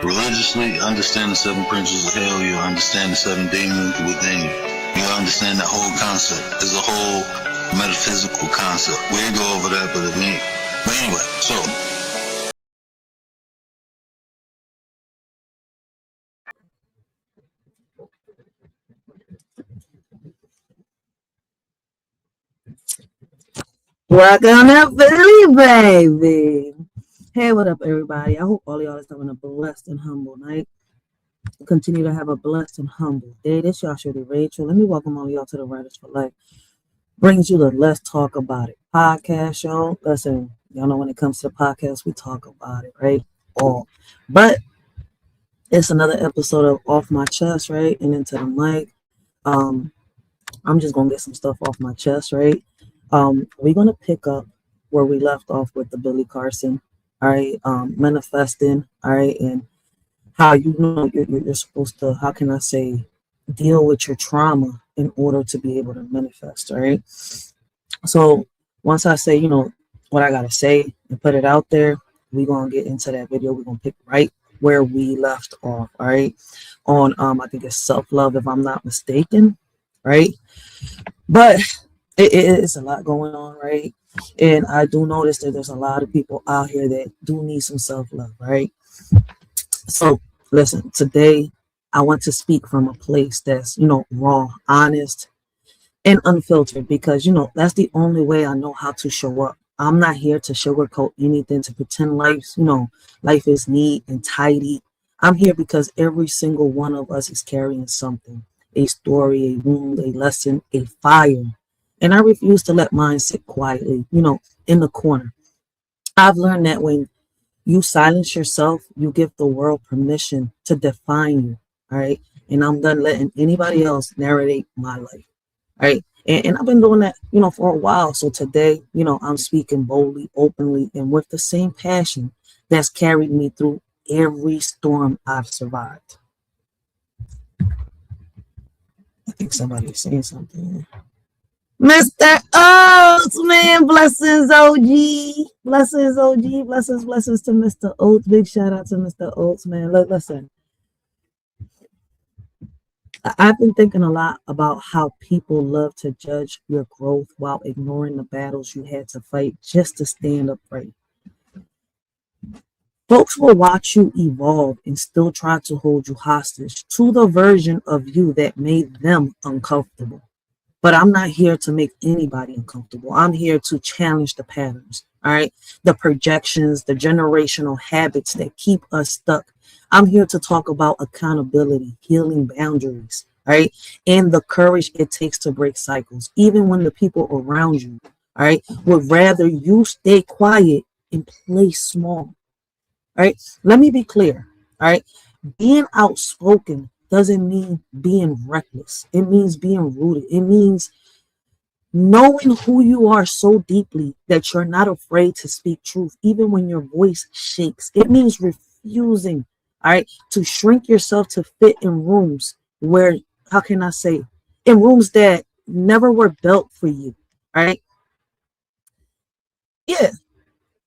Religiously, understand the 7 principles of hell. You understand the 7 demons within you. You understand that whole concept. It's a whole metaphysical concept. We didn't go over that, but anyway, so. Welcome to Philly, baby. Hey, what up, everybody? I hope all y'all is having a blessed and humble night. Continue to have a blessed and humble day. This y'all Shorty Racheal. Let me welcome all y'all to the Writers for Life. Brings you the Let's Talk About It podcast show. Listen, y'all know when it comes to the podcast, we talk about it, right? All. But it's another episode of Off My Chest, right? And into the mic. I'm just gonna get some stuff off my chest, right? We're gonna pick up where we left off with the Billy Carson, all right, manifesting, all right, and how you know you're supposed to, how can I say, deal with your trauma in order to be able to manifest, all right? So once I say, what I gotta say and put it out there, we're gonna get into that video. We're gonna pick right where we left off, all right, on I think it's self-love, if I'm not mistaken, right? But it's a lot going on, right? And I do notice that there's a lot of people out here that do need some self-love, right? So listen, today I want to speak from a place that's, raw, honest, and unfiltered, because, that's the only way I know how to show up. I'm not here to sugarcoat anything, to pretend life is neat and tidy. I'm here because every single one of us is carrying something, a story, a wound, a lesson, a fire. And I refuse to let mine sit quietly, in the corner. I've learned that when you silence yourself, you give the world permission to define you, all right? And I'm done letting anybody else narrate my life, all right? And I've been doing that, for a while. So today, I'm speaking boldly, openly, and with the same passion that's carried me through every storm I've survived. I think somebody's saying something. Mr. Oates, man, blessings, OG. Blessings, OG. Blessings to Mr. Oates. Big shout out to Mr. Oates, man. Look, listen. I've been thinking a lot about how people love to judge your growth while ignoring the battles you had to fight just to stand upright. Folks will watch you evolve and still try to hold you hostage to the version of you that made them uncomfortable. But I'm not here to make anybody uncomfortable. I'm here to challenge the patterns, all right? The projections, the generational habits that keep us stuck. I'm here to talk about accountability, healing boundaries, right? And the courage it takes to break cycles, even when the people around you, all right, would rather you stay quiet and play small, all right? Let me be clear, all right? Being outspoken doesn't mean being reckless. It means being rooted. It means knowing who you are so deeply that you're not afraid to speak truth, even when your voice shakes. It means refusing, all right, to shrink yourself to fit in rooms where, how can I say, in rooms that never were built for you, all right? Yeah,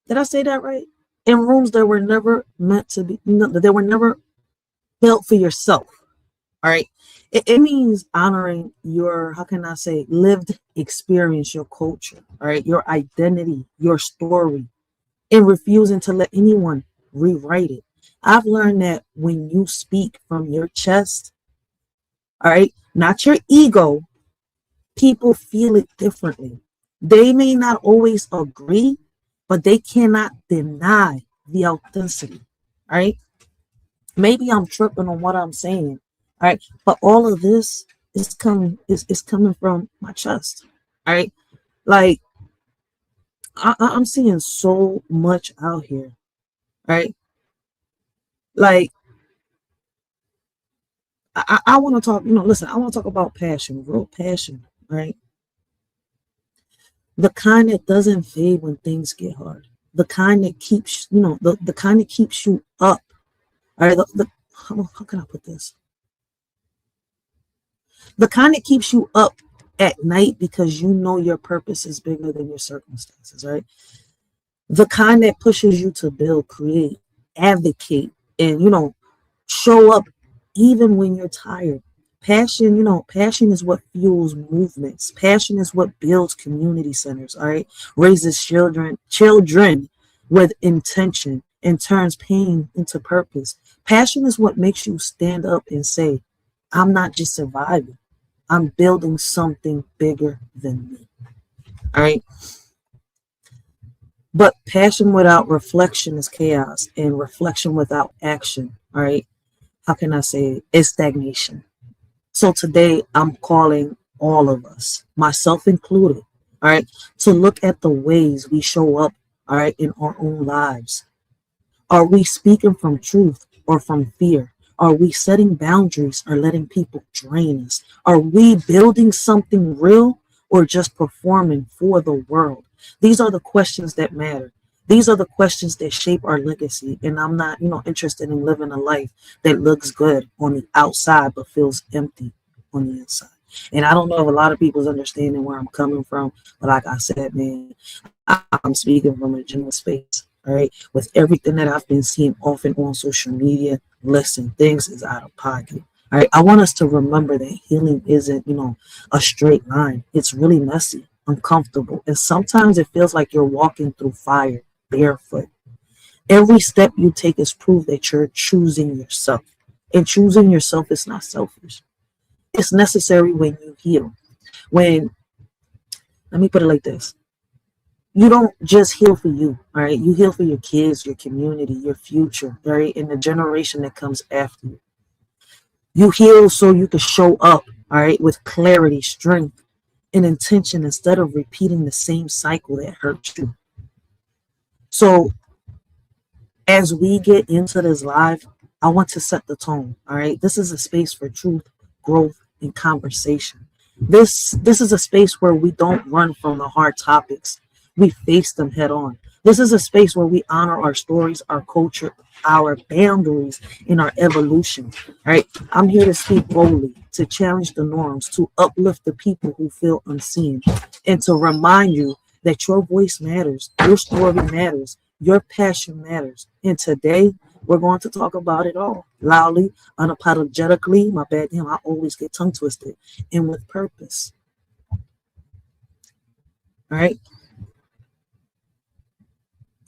did I say that right? In rooms that were never meant to be, they were never built for yourself. All right. It means honoring your, how can I say, lived experience, your culture, all right, your identity, your story, and refusing to let anyone rewrite it. I've learned that when you speak from your chest, all right, not your ego, people feel it differently. They may not always agree, but they cannot deny the authenticity. All right. Maybe I'm tripping on what I'm saying. All right, but all of this is coming from my chest. All right, like I'm seeing so much out here. Right, like I want to talk. Listen, I want to talk about passion, real passion. Right, the kind that doesn't fade when things get hard. The kind that keeps, the kind that keeps you up. All right, how can I put this? The kind that keeps you up at night because you know your purpose is bigger than your circumstances, right? The kind that pushes you to build, create, advocate, and Show up even when you're tired. Passion, passion is what fuels movements. Passion is what builds community centers, all right? Raises children with intention and turns pain into purpose. Passion is what makes you stand up and say, I'm not just surviving. I'm building something bigger than me. All right. But passion without reflection is chaos, and reflection without action, all right? How can I say it? It's stagnation. So today I'm calling all of us, myself included, all right, to look at the ways we show up, all right, in our own lives. Are we speaking from truth or from fear? Are we setting boundaries or letting people drain us? Are we building something real or just performing for the world? These are the questions that matter. These are the questions that shape our legacy. And I'm not, interested in living a life that looks good on the outside but feels empty on the inside. And I don't know if a lot of people's understanding where I'm coming from, but like I said, man, I'm speaking from a genuine space. All right, with everything that I've been seeing often on social media, listen, things is out of pocket. All right, I want us to remember that healing isn't, a straight line. It's really messy, uncomfortable, and sometimes it feels like you're walking through fire barefoot. Every step you take is proof that you're choosing yourself, and choosing yourself is not selfish. It's necessary when you heal. When, let me put it like this. You don't just heal for you, all right? You heal for your kids, your community, your future, all right? And the generation that comes after you. You heal so you can show up, all right, with clarity, strength, and intention instead of repeating the same cycle that hurt you. So as we get into this live, I want to set the tone, all right? This is a space for truth, growth, and conversation. This is a space where we don't run from the hard topics. We face them head on. This is a space where we honor our stories, our culture, our boundaries, and our evolution. All right. I'm here to speak boldly, to challenge the norms, to uplift the people who feel unseen, and to remind you that your voice matters, your story matters, your passion matters. And today we're going to talk about it all loudly, unapologetically. My bad, damn, I always get tongue twisted, and with purpose. All right.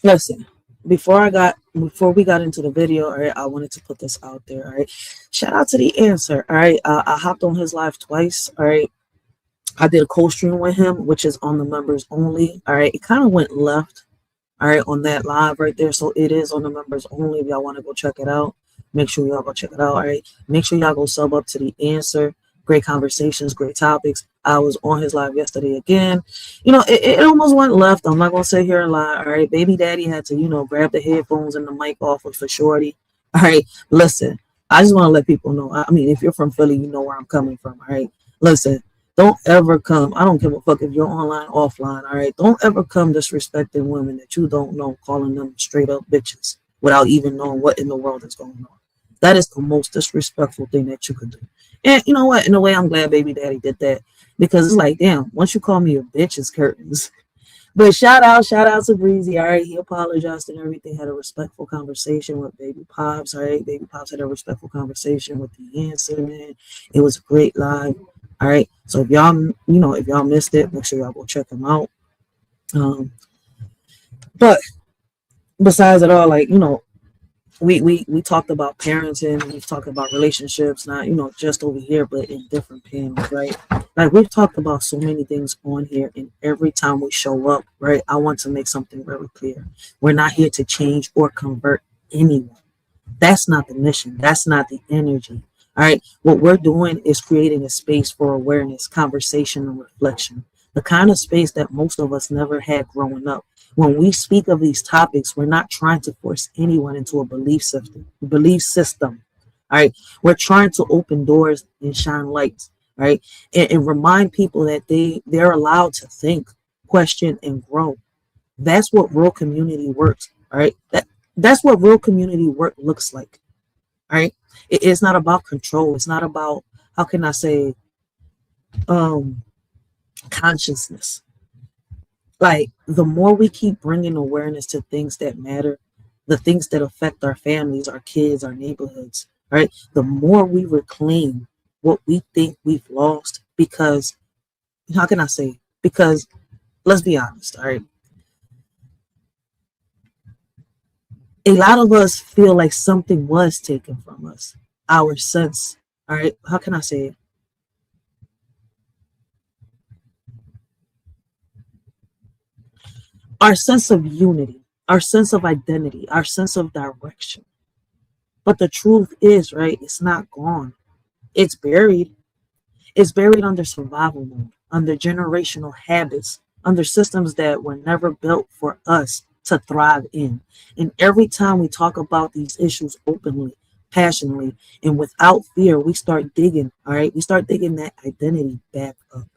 Listen, before we got into the video, all right, I wanted to put this out there. All right, shout out to the answer. All right, I hopped on his live twice. All right, I did a co-stream with him, which is on the members only. All right, it kind of went left. All right, on that live right there, so it is on the members only. If y'all want to go check it out, make sure y'all go check it out. All right, make sure y'all go sub up to the answer. Great conversations, great topics. I was on his live yesterday again. It almost went left. I'm not going to sit here and lie. All right. Baby daddy had to, grab the headphones and the mic off for Shorty. All right. Listen, I just want to let people know. I mean, if you're from Philly, you know where I'm coming from. All right. Listen, don't ever come. I don't give a fuck if you're online, offline. All right. Don't ever come disrespecting women that you don't know, calling them straight up bitches without even knowing what in the world is going on. That is the most disrespectful thing that you could do. And you know what? In a way, I'm glad baby daddy did that, because it's like, damn, once you call me a bitch, it's curtains. But shout out to Breezy. All right. He apologized and everything, had a respectful conversation with baby Pops. All right. Baby Pops had a respectful conversation with the answer, man. It was a great live. All right. So if y'all missed it, make sure y'all go check them out. But besides it all, like, we talked about parenting, we've talked about relationships, not just over here, but in different panels, right? Like, we've talked about so many things on here, and every time we show up, right, I want to make something very clear. We're not here to change or convert anyone. That's not the mission. That's not the energy. All right. What we're doing is creating a space for awareness, conversation, and reflection. The kind of space that most of us never had growing up. When we speak of these topics, we're not trying to force anyone into a belief system. All right. We're trying to open doors and shine lights. All right. And remind people that they're allowed to think, question, and grow. That's what real community works. All right. That's what real community work looks like. All right. It's not about control. It's not about, how can I say, consciousness. Like, the more we keep bringing awareness to things that matter, the things that affect our families, our kids, our neighborhoods, right? The more we reclaim what we think we've lost, because how can I say? Because let's be honest, all right? A lot of us feel like something was taken from us. Our sense, all right? How can I say it? Our sense of unity, our sense of identity, our sense of direction. But the truth is, right, it's not gone. It's buried. It's buried under survival mode, under generational habits, under systems that were never built for us to thrive in. And every time we talk about these issues openly, passionately, and without fear, we start digging, all right? We start digging that identity back up.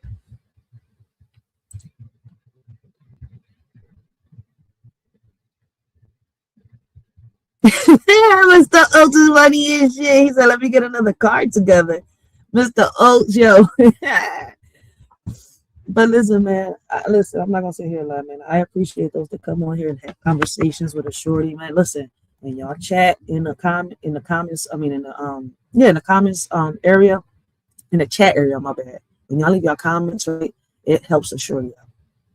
Mr. Oaks is funny as shit. He said, let me get another card together. Mr. Oaks, yo. But listen, man. Listen, I'm not gonna sit here and lie, man. I appreciate those that come on here and have conversations with a shorty, man. Listen, when y'all chat in the comments, I mean in the in the comments area, in the chat area, my bad. When y'all leave your comments, right, it helps a shorty out.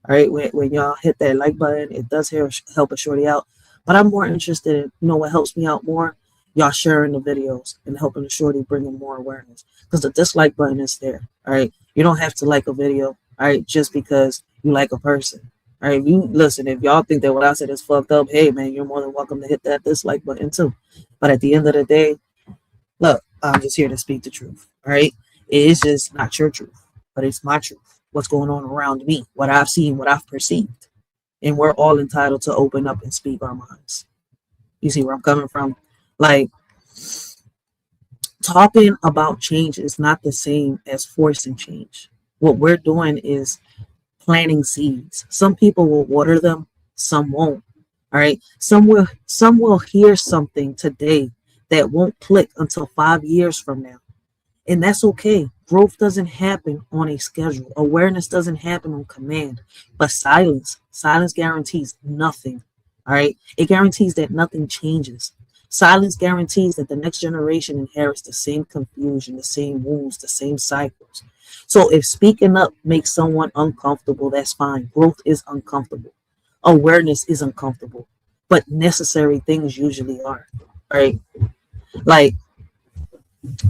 All right, when y'all hit that like button, it does help a shorty out. But I'm more interested in, what helps me out more? Y'all sharing the videos and helping the shorty bring in more awareness. Because the dislike button is there. All right, you don't have to like a video, all right, just because you like a person. All right, you listen. If y'all think that what I said is fucked up, hey man, you're more than welcome to hit that dislike button too. But at the end of the day, look, I'm just here to speak the truth. All right, it is just not your truth, but it's my truth. What's going on around me, what I've seen, what I've perceived. And we're all entitled to open up and speak our minds. You see where I'm coming from? Like, talking about change is not the same as forcing change. What we're doing is planting seeds. Some people will water them, some won't. All right. Some will hear something today that won't click until 5 years from now. And that's okay. Growth doesn't happen on a schedule. Awareness doesn't happen on command. But silence guarantees nothing. All right. It guarantees that nothing changes. Silence guarantees that the next generation inherits the same confusion, the same wounds, the same cycles. So if speaking up makes someone uncomfortable, that's fine. Growth is uncomfortable. Awareness is uncomfortable. But necessary things usually are. Right. Like,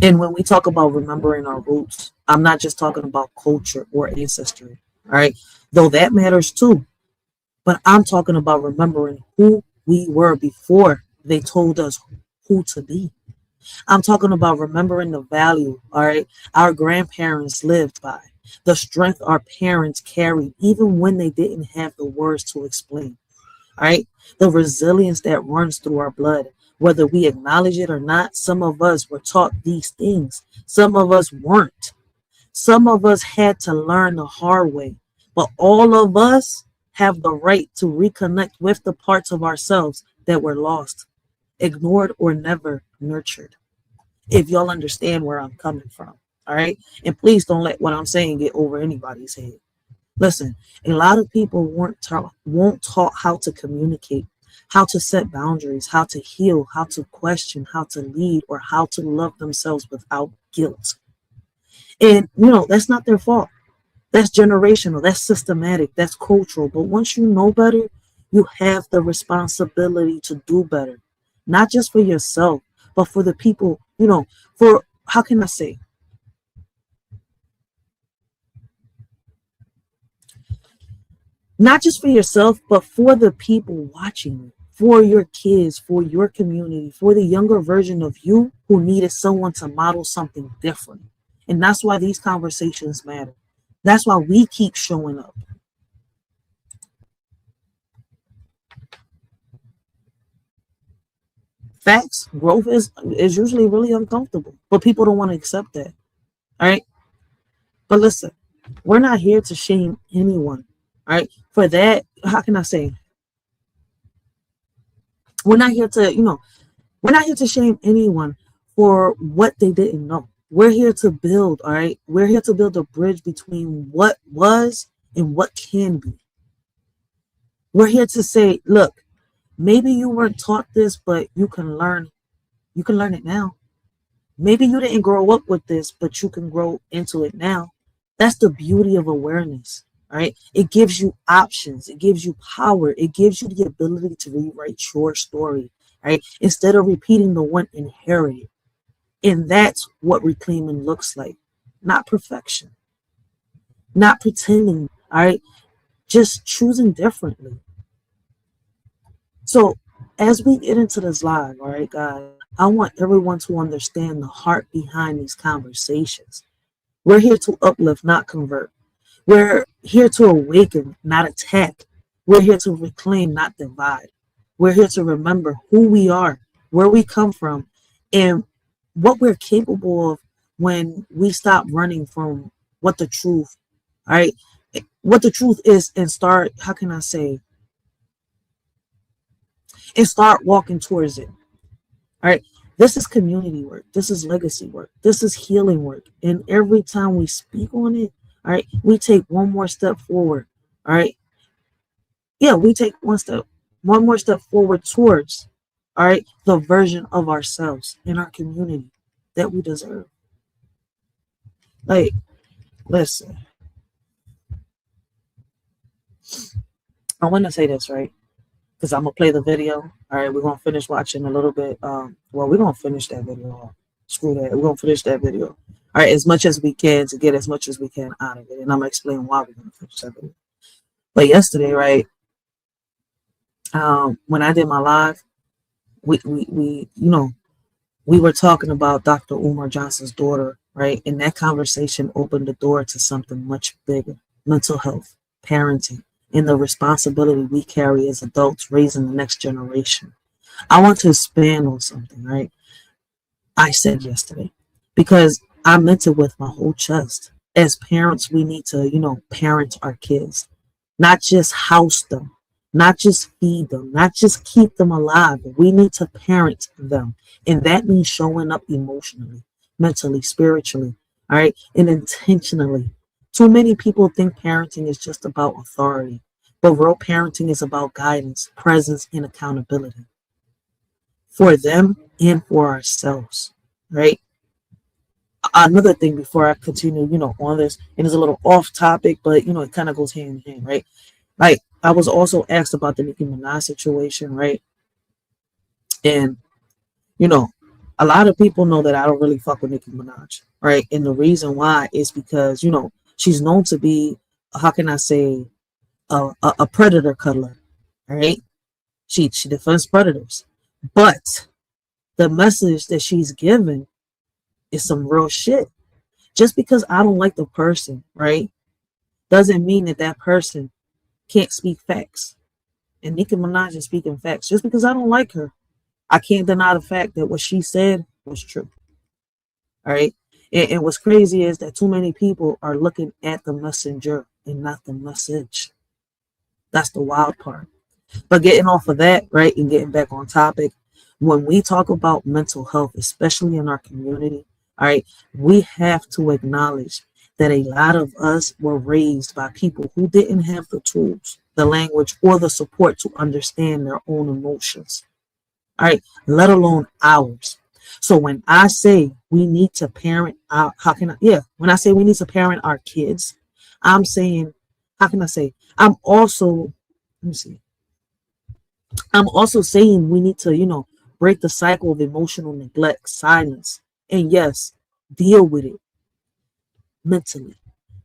and when we talk about remembering our roots, I'm not just talking about culture or ancestry, all right? Though that matters too. But I'm talking about remembering who we were before they told us who to be. I'm talking about remembering the value, all right, our grandparents lived by, the strength our parents carried, even when they didn't have the words to explain. All right, the resilience that runs through our blood, whether we acknowledge it or not. Some of us were taught these things, some of us weren't. Some of us had to learn the hard way, but all of us have the right to reconnect with the parts of ourselves that were lost, ignored, or never nurtured. If y'all understand where I'm coming from, all right, and please don't let what I'm saying get over anybody's head. Listen, a lot of people won't taught how to communicate, how to set boundaries, how to heal, how to question, how to lead, or how to love themselves without guilt. And that's not their fault. That's generational, that's systematic, that's cultural. But once you know better, you have the responsibility to do better. Not just for yourself, but for the people, for how can I say? Not just for yourself, but for the people watching you, for your kids, for your community, for the younger version of you who needed someone to model something different. And that's why these conversations matter. That's why we keep showing up. Facts, growth is usually really uncomfortable, but people don't want to accept that. All right. But listen, we're not here to shame anyone. All right. For that, how can I say? We're not here to, we're not here to shame anyone for what they didn't know. We're here to build, all right? We're here to build a bridge between what was and what can be. We're here to say, look, maybe you weren't taught this, but you can learn it now. Maybe you didn't grow up with this, but you can grow into it now. That's the beauty of awareness, right? It gives you options, it gives you power, it gives you the ability to rewrite your story, right? Instead of repeating the one inherited. And that's what reclaiming looks like. Not perfection, not pretending, all right? Just choosing differently. So as we get into this live, all right, guys, I want everyone to understand the heart behind these conversations. We're here to uplift, not convert. We're here to awaken, not attack. We're here to reclaim, not divide. We're here to remember who we are, where we come from, and what we're capable of when we stop running from what the truth, all right, what the truth is, and start, how can I say, and start walking towards it. All right. This is community work. This is legacy work. This is healing work. And every time we speak on it, all right, we take one more step forward. All right. Yeah, we take one more step forward towards, all right, the version of ourselves in our community that we deserve. Like, listen, I want to say this, right? Because I'm gonna play the video. All right, we're gonna finish watching a little bit. Well, we're gonna finish that video. Screw that. We're gonna finish that video. All right, as much as we can to get as much as we can out of it, and I'm gonna explain why we're gonna finish that video. But yesterday, right, when I did my live, we we were talking about Dr. Umar Johnson's daughter, right, and that conversation opened the door to something much bigger: mental health, parenting, and the responsibility we carry as adults raising the next generation. I want to expand on something, right? I said yesterday, because I meant it with my whole chest. As parents, we need to, parent our kids, not just house them, not just feed them, not just keep them alive. But we need to parent them. And that means showing up emotionally, mentally, spiritually, all right, and intentionally. Too many people think parenting is just about authority, but real parenting is about guidance, presence, and accountability for them and for ourselves, right? Another thing before I continue, on this, and it's a little off topic, but it kind of goes hand in hand, right? Like, I was also asked about the Nicki Minaj situation, right? And you know, a lot of people know that I don't really fuck with Nicki Minaj, right? And the reason why is because she's known to be, how can I say, a predator cuddler, right? She defends predators, but the message that she's given is some real shit. Just because I don't like the person, right, doesn't mean that that person can't speak facts. And Nicki Minaj is speaking facts. Just because I don't like her, I can't deny the fact that what she said was true. All right. And what's crazy is that too many people are looking at the messenger and not the message. That's the wild part. But getting off of that, right, and getting back on topic, when we talk about mental health, especially in our community, all right, we have to acknowledge that a lot of us were raised by people who didn't have the tools, the language, or the support to understand their own emotions, all right, let alone ours. So when I say we need to parent our, when I say we need to parent our kids, I'm saying, how can I say, I'm also, let me see, I'm also saying we need to, break the cycle of emotional neglect, silence, and yes, deal with it mentally.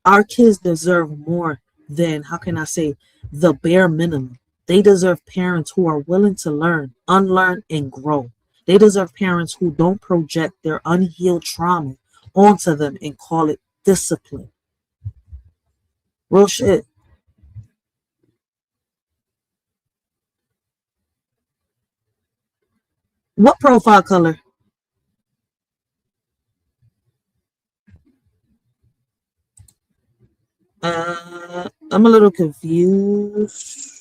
Our kids deserve more than, how can I say, the bare minimum. They deserve parents who are willing to learn, unlearn, and grow. They deserve parents who don't project their unhealed trauma onto them and call it discipline. Real shit. What profile color? I'm a little confused.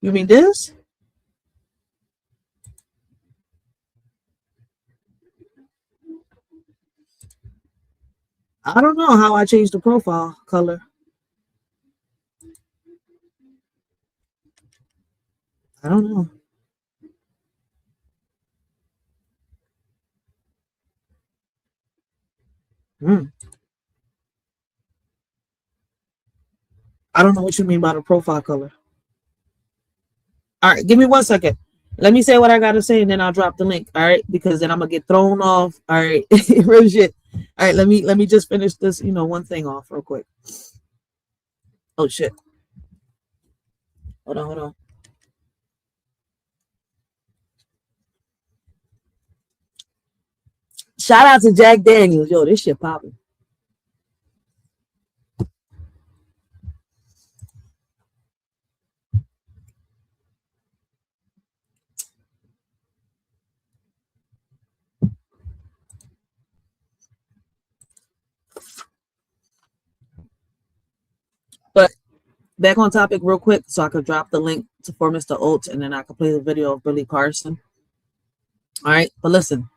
You mean this? I don't know how I changed the profile color. I don't know. I don't know what you mean by the profile color. All right, give me 1 second. Let me say what I gotta say, and then I'll drop the link. All right, because then I'm gonna get thrown off. All right, real shit. All right, let me just finish this, one thing off real quick. Oh shit. Hold on. Shout out to Jack Daniels. Yo, this shit popping. But back on topic real quick, so I could drop the link for Mr. Oates, and then I could play the video of Billy Carson. All right, but listen.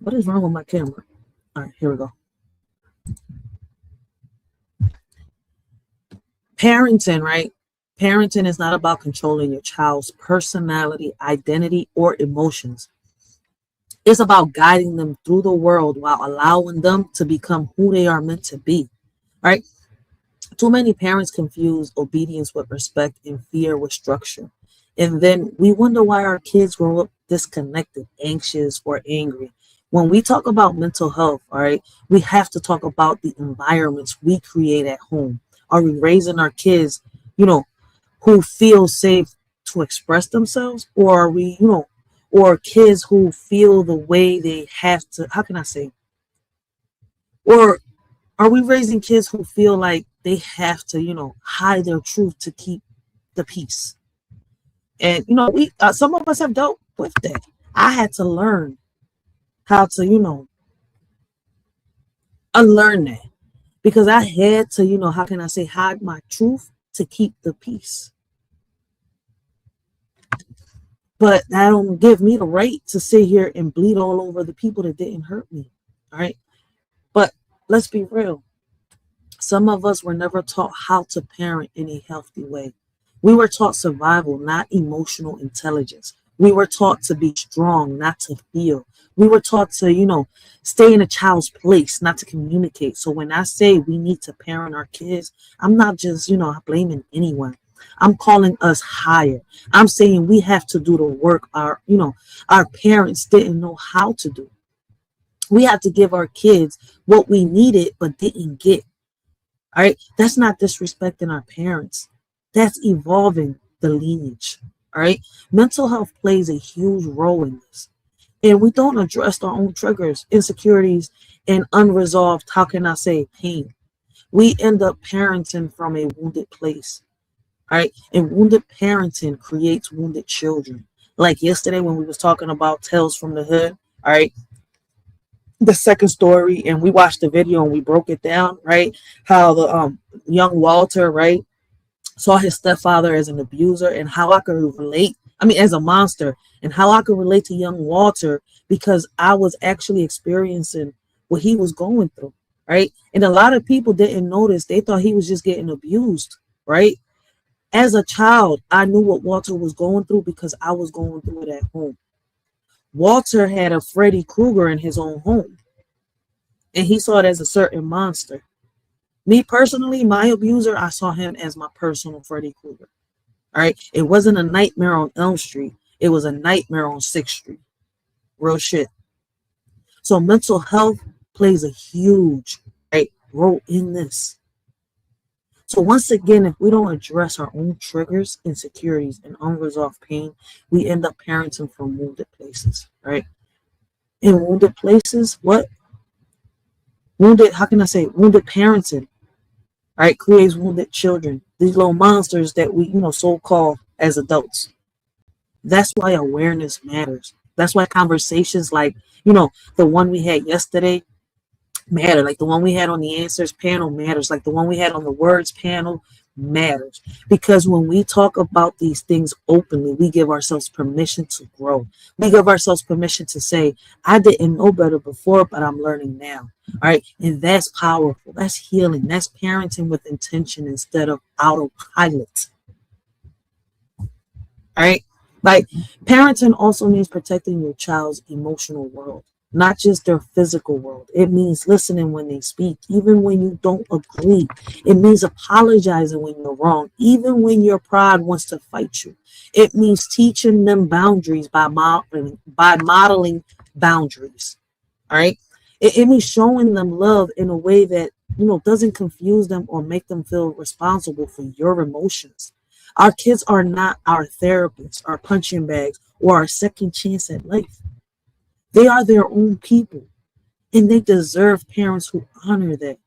What is wrong with my camera? All right, here we go. Parenting, right? Parenting is not about controlling your child's personality, identity, or emotions. It's about guiding them through the world while allowing them to become who they are meant to be, right? Too many parents confuse obedience with respect and fear with structure. And then we wonder why our kids grow up disconnected, anxious, or angry. When we talk about mental health, all right, we have to talk about the environments we create at home. Are we raising our kids, who feel safe to express themselves? Or are we, or kids who feel the way they have to, how can I say? Or are we raising kids who feel like they have to, hide their truth to keep the peace? And, we some of us have dealt with that. I had to learn how to, unlearn that, because I had to, how can I say, hide my truth to keep the peace. But that don't give me the right to sit here and bleed all over the people that didn't hurt me. All right. But let's be real. Some of us were never taught how to parent in a healthy way. We were taught survival, not emotional intelligence. We were taught to be strong, not to feel. We were taught to, stay in a child's place, not to communicate. So when I say we need to parent our kids, I'm not just, blaming anyone. I'm calling us higher. I'm saying we have to do the work our parents didn't know how to do. We have to give our kids what we needed but didn't get. All right. That's not disrespecting our parents. That's evolving the lineage. All right. Mental health plays a huge role in this. And we don't address our own triggers, insecurities, and unresolved, how can I say, pain. We end up parenting from a wounded place. All right. And wounded parenting creates wounded children. Like yesterday when we was talking about Tales from the Hood. All right. The second story, and we watched the video and we broke it down, right? How the young Walter, right, saw his stepfather as an abuser, and how I could relate, as a monster, and how I could relate to young Walter because I was actually experiencing what he was going through, right? And a lot of people didn't notice. They thought he was just getting abused, right? As a child, I knew what Walter was going through because I was going through it at home. Walter had a Freddy Krueger in his own home, and he saw it as a certain monster. Me personally, my abuser, I saw him as my personal Freddy Krueger. All right. It wasn't a nightmare on Elm Street. It was a nightmare on 6th Street. Real shit. So mental health plays a huge role in this. So once again, if we don't address our own triggers, insecurities, and unresolved pain, we end up parenting from wounded places, right? In wounded places, what? Wounded, how can I say, wounded parenting, right? Creates wounded children. These little monsters that we, so-called as adults. That's why awareness matters. That's why conversations like, the one we had yesterday matter. Like the one we had on the answers panel matters. Like the one we had on the words panel matters. Because when we talk about these things openly, we give ourselves permission to grow. We give ourselves permission to say, I didn't know better before, but I'm learning now. All right. And that's powerful. That's healing. That's parenting with intention instead of autopilot. All right. Like parenting also means protecting your child's emotional world. not just their physical world. It means listening when they speak, even when you don't agree. It means apologizing when you're wrong, even when your pride wants to fight you. It means teaching them boundaries by modeling boundaries. All right. It means showing them love in a way that, doesn't confuse them or make them feel responsible for your emotions. Our kids are not our therapists, our punching bags, or our second chance at life. They are their own people, and they deserve parents who honor that.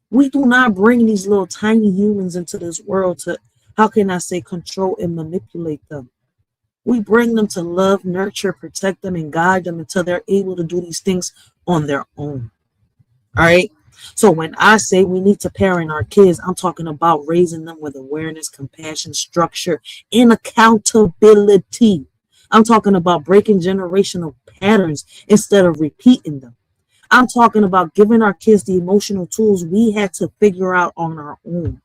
We do not bring these little tiny humans into this world to, how can I say, control and manipulate them. We bring them to love, nurture, protect them, and guide them until they're able to do these things on their own. All right. So when I say we need to parent our kids, I'm talking about raising them with awareness, compassion, structure, and accountability. I'm talking about breaking generational patterns instead of repeating them. I'm talking about giving our kids the emotional tools we had to figure out on our own.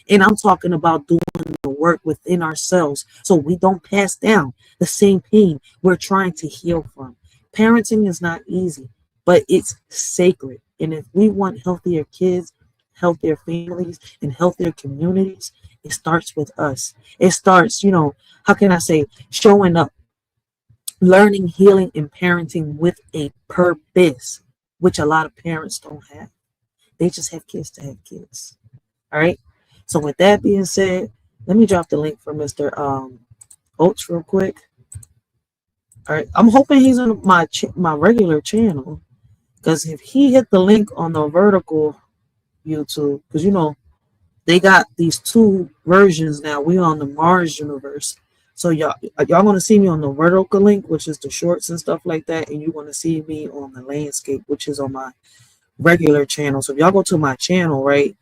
And I'm talking about doing the work within ourselves so we don't pass down the same pain we're trying to heal from. Parenting is not easy, but it's sacred. And if we want healthier kids, healthier families, and healthier communities, it starts with us. It starts, how can I say, showing up, learning, healing, and parenting with a purpose, which a lot of parents don't have. They just have kids to have kids. All right. So with that being said, let me drop the link for Mr. Oates real quick. All right. I'm hoping he's on my regular channel, because if he hit the link on the vertical YouTube, because they got these two versions now. We on the Mars universe. So y'all gonna see me on the vertical link, which is the shorts and stuff like that, and you're gonna see me on the landscape, which is on my regular channel. So if y'all go to my channel, right,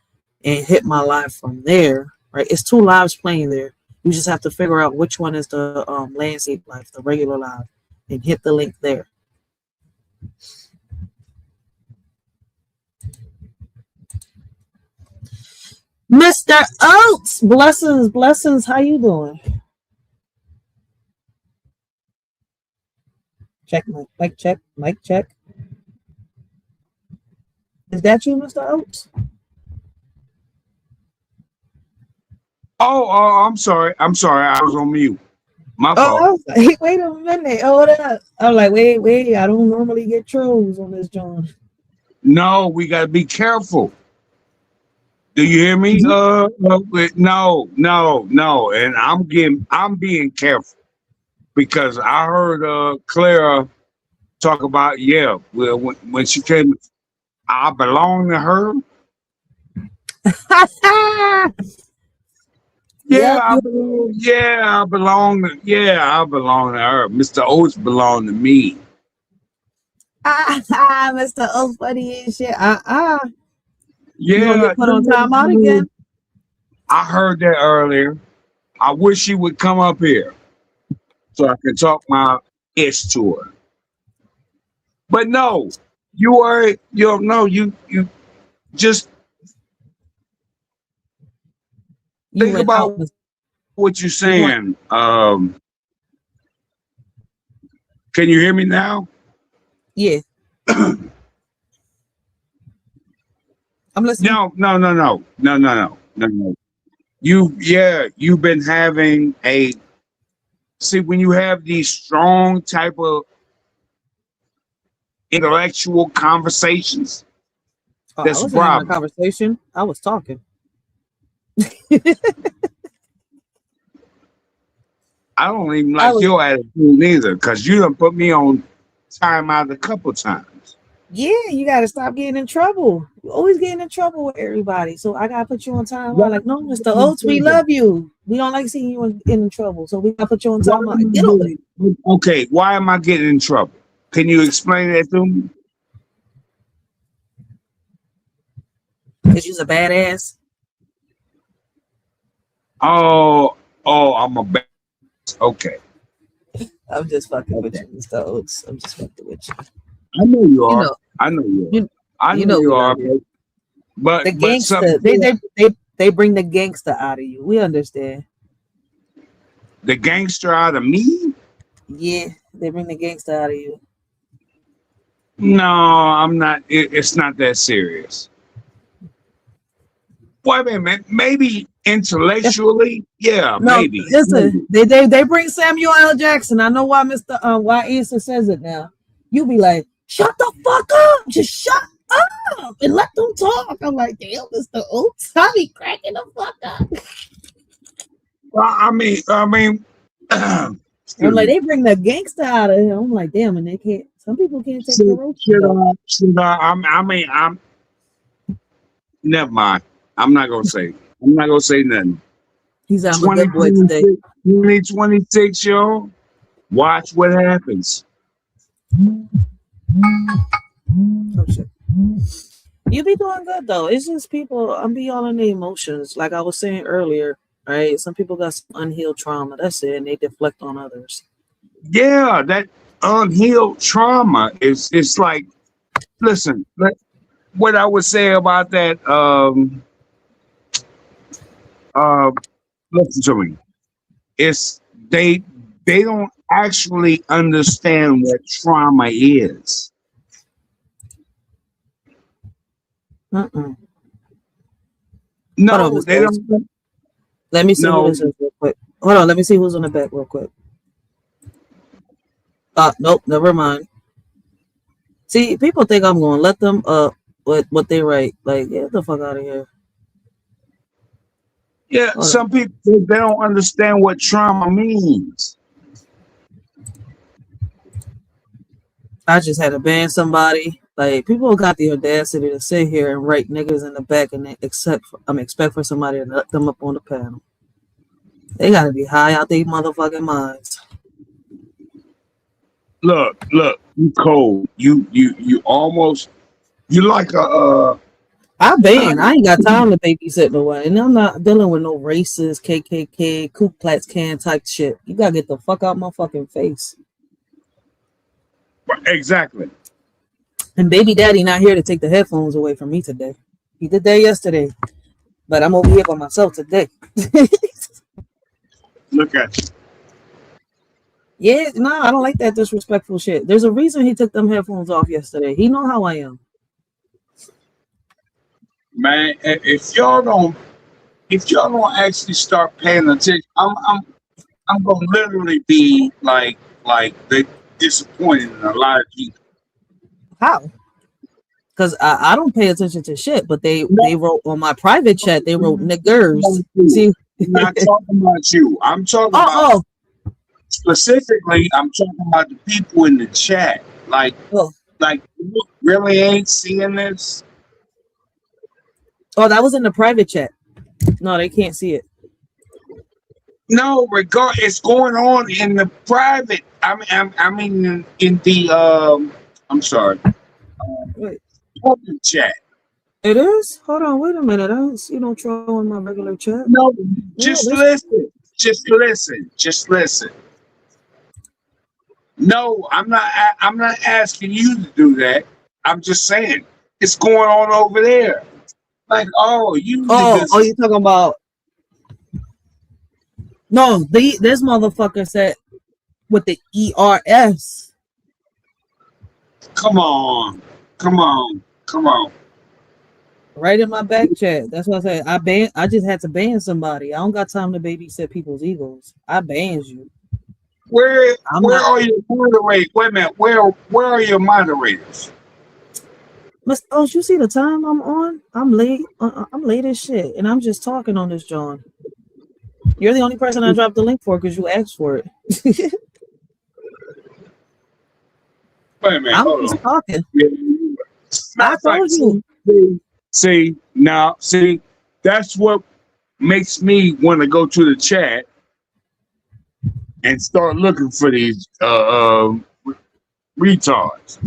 and hit my live from there, right, it's two lives playing there. You just have to figure out which one is the landscape live, the regular live, and hit the link there. Mr. Oates, blessings. How you doing? Check, mic check. Is that you, Mr. Oates? Oh, I'm sorry. I was on mute. My fault. I was like, wait a minute. Hold up. I'm like, wait. I don't normally get trolls on this John. No, we gotta be careful. Do you hear me? No. And I'm being careful because I heard Clara talk about, well, when she came, I belong to her. I belong to her. Mr. Oates belong to me. Mr. Oates funny and shit. You gonna get put on timeout again? I heard that earlier. I wish she would come up here so I can talk my ish to her. But no, you just think about what you're saying. Can you hear me now? Yeah. I'm listening. No. You've been having when you have these strong type of intellectual conversations. That's I wasn't having a conversation. I was talking. I don't even like your attitude neither, because you done put me on timeout a couple times. Yeah, you gotta stop getting in trouble. You're always getting in trouble with everybody. So I gotta put you on timeout. Like, no, Mr. Oates, we love you. We don't like seeing you in trouble. So we gotta put you on timeout. Get over it. Okay, why am I getting in trouble? Can you explain that to me? Because you're a badass. Oh, I'm a badass. Okay. I'm just fucking with you, Mr. Oates. I'm just fucking with you. I know you are. I know you are. But the gangster, they bring the gangster out of you. We understand. The gangster out of me? Yeah, they bring the gangster out of you. No, I'm not. It's not that serious. Wait a minute. Maybe intellectually, yeah, No, maybe. listen, they bring Samuel L. Jackson. I know why Mr. Why Issa says it now. You be like, shut the fuck up, just shut up and let them talk. I'm like, damn, Mr. Oates, I be cracking the fuck up. Well, I mean, I'm like, they bring the gangster out of him. I'm like, damn, and they can't. Some people can't take the road. I'm. Never mind. I'm not gonna say. I'm not gonna say nothing. He's out with good boy today. 2026, yo. Watch what happens. Oh shit. You be doing good though. It's just people. I'm be all in the emotions, like I was saying earlier. Right? Some people got some unhealed trauma. That's it, and they deflect on others. Yeah, that unhealed trauma is. It's like, listen. What I would say about that. Listen to me. It's they don't actually understand what trauma is. Uh-uh. No, on, they don't. Let me see No. who this is real quick. Hold on, let me see who's on the back real quick. Nope, never mind. See, people think I'm gonna let them what they write. Like, get the fuck out of here. Yeah, Hold some people they don't understand what trauma means. I just had to ban somebody. Like, people got the audacity to sit here and write niggas in the back and they expect for somebody to let them up on the panel. They gotta be high out their motherfucking minds. Look, you cold. You almost you like a I ain't got time to babysit no one. And I'm not dealing with no racist, KKK, Ku Klux Klan type shit. You gotta get the fuck out my fucking face. exactly. And baby daddy not here to take the headphones away from me today. He did that yesterday. But I'm over here by myself today. Look at you. Yeah, no, I don't like that disrespectful shit. There's a reason he took them headphones off yesterday. He know how I am. Man, if y'all don't actually start paying attention, I'm gonna literally be like they disappointed in a lot of people. How? Because I don't pay attention to shit, but they wrote on my private chat, they wrote niggers. See? I'm not talking about you. I'm talking about specifically, I'm talking about the people in the chat. Like you really ain't seeing this? Oh, that was in the private chat. No, they can't see it. No, it's going on in the private. I mean in the I'm sorry. Public chat. It is? Hold on, wait a minute. I don't see no troll in my regular chat. No, just listen. Just listen. No, I'm not asking you to do that. I'm just saying it's going on over there. Like, you talking about? No, this motherfucker said with the ERS. Come on. Right in my back chat. That's what I said. I just had to ban somebody. I don't got time to babysit people's egos. I banned you. Where are your moderators? Wait a minute. Where are your moderators? You see the time I'm on? I'm late. I'm late as shit, and I'm just talking on this, John. You're the only person I dropped the link for because you asked for it. Wait a minute. I'm just talking. I told you. See, that's what makes me want to go to the chat and start looking for these retards.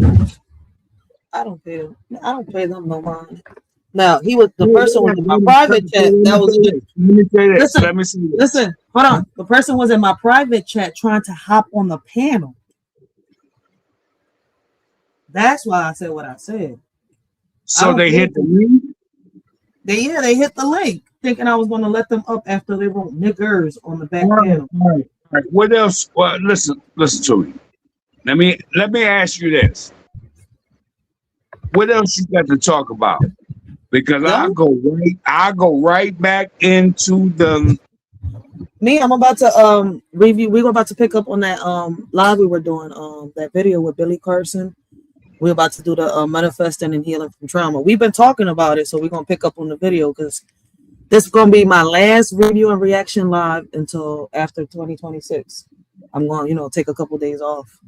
I don't pay them. I don't pay them no mind. Now the person was in my private chat. That was it. Let me say this. Let me see this. Listen, hold on. The person was in my private chat trying to hop on the panel. That's why I said what I said. So they hit the link? They hit the link, thinking I was going to let them up after they wrote niggers on the back panel. All right. What else? Well, listen to me. Let me ask you this. What else you got to talk about? Because Yeah. I go right back into the. Me, I'm about to review. We're about to pick up on that live we were doing that video with Billy Carson. We're about to do the manifesting and healing from trauma. We've been talking about it, so we're gonna pick up on the video because this is gonna be my last review and reaction live until after 2026. I'm going, take a couple days off.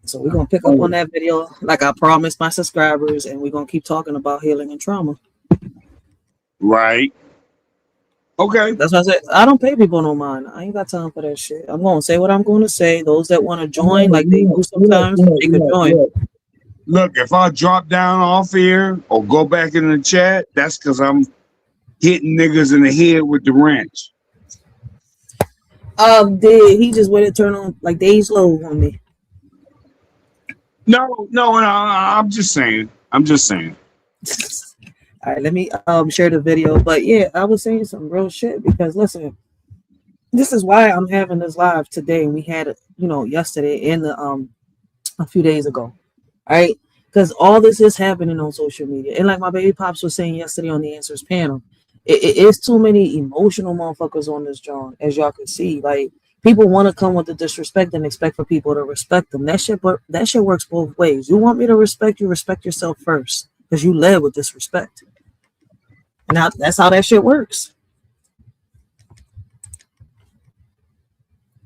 So we're gonna pick up on that video, like I promised my subscribers, and we're gonna keep talking about healing and trauma. Right. Okay. That's why I said I don't pay people no mind. I ain't got time for that shit. I'm gonna say what I'm gonna say. Those that want to join, like they do sometimes, they can join. Look, if I drop down off here or go back in the chat, that's because I'm hitting niggas in the head with the wrench. He just went and turn on like Days Low on me. No, I'm just saying. All right, let me share the video. But yeah, I was saying some real shit because listen, this is why I'm having this live today. We had it, yesterday and a few days ago. All right, because all this is happening on social media, and like my baby pops was saying yesterday on the answers panel, it is too many emotional motherfuckers on this joint, as y'all can see. Like people want to come with the disrespect and expect for people to respect them. That shit works both ways. You want me to respect you, respect yourself first, because you led with disrespect. Now that's how that shit works.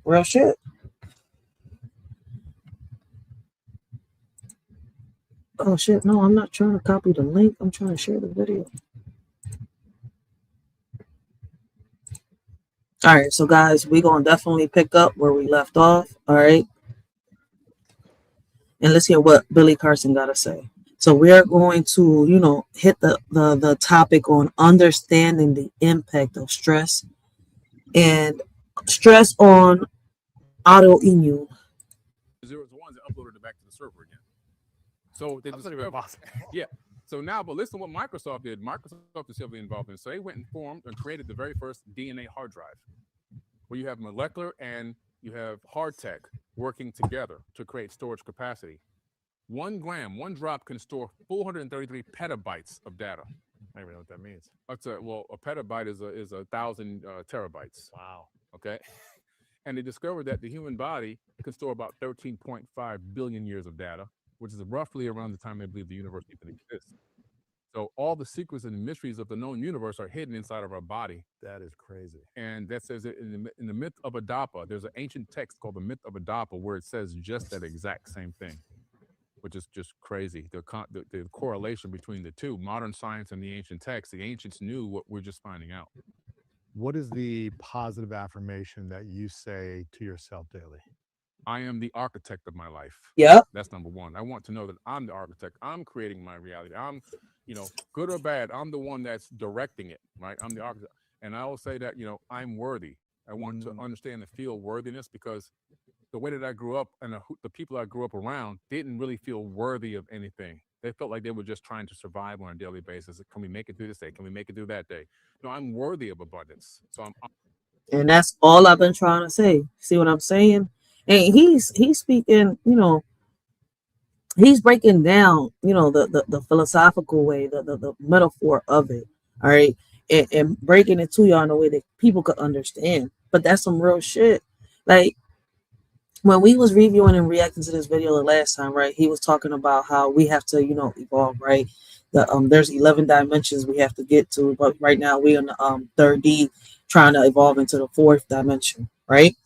Real shit. Oh shit, no, I'm not trying to copy the link. I'm trying to share the video. All right, so guys, we're going to definitely pick up where we left off. All right. And let's hear what Billy Carson got to say. So we're going to, hit the topic on understanding the impact of stress and stress on autoimmune. Zeros and ones and uploaded it back to the server again. So they yeah. So now, but listen to what Microsoft did. Microsoft is heavily involved in. So they went and formed and created the very first DNA hard drive, where you have molecular and you have hard tech working together to create storage capacity. 1 gram, 1 drop can store 433 petabytes of data. I don't even know what that means. A petabyte is 1,000 terabytes. Wow. Okay. And they discovered that the human body can store about 13.5 billion years of data, which is roughly around the time they believe the universe even exists. So all the secrets and mysteries of the known universe are hidden inside of our body. That is crazy. And that says that in the myth of Adapa, there's an ancient text called the myth of Adapa where it says just that exact same thing, which is just crazy. The correlation between the two, modern science and the ancient text. The ancients knew what we're just finding out. What is the positive affirmation that you say to yourself daily? I am the architect of my life. Yep. That's number one. I want to know that I'm the architect. I'm creating my reality. I'm, good or bad, I'm the one that's directing it, right? I'm the architect. And I will say that, I'm worthy. I want to understand and feel worthiness because the way that I grew up and the people I grew up around didn't really feel worthy of anything. They felt like they were just trying to survive on a daily basis. Can we make it through this day? Can we make it through that day? No, I'm worthy of abundance. So And that's all I've been trying to say. See what I'm saying? And he's speaking, he's breaking down, the philosophical way, the metaphor of it. All right. And breaking it to y'all in a way that people could understand. But that's some real shit. Like when we was reviewing and reacting to this video the last time, right? He was talking about how we have to, evolve, right? There's 11 dimensions we have to get to, but right now we're in the 3D trying to evolve into the 4th dimension, right?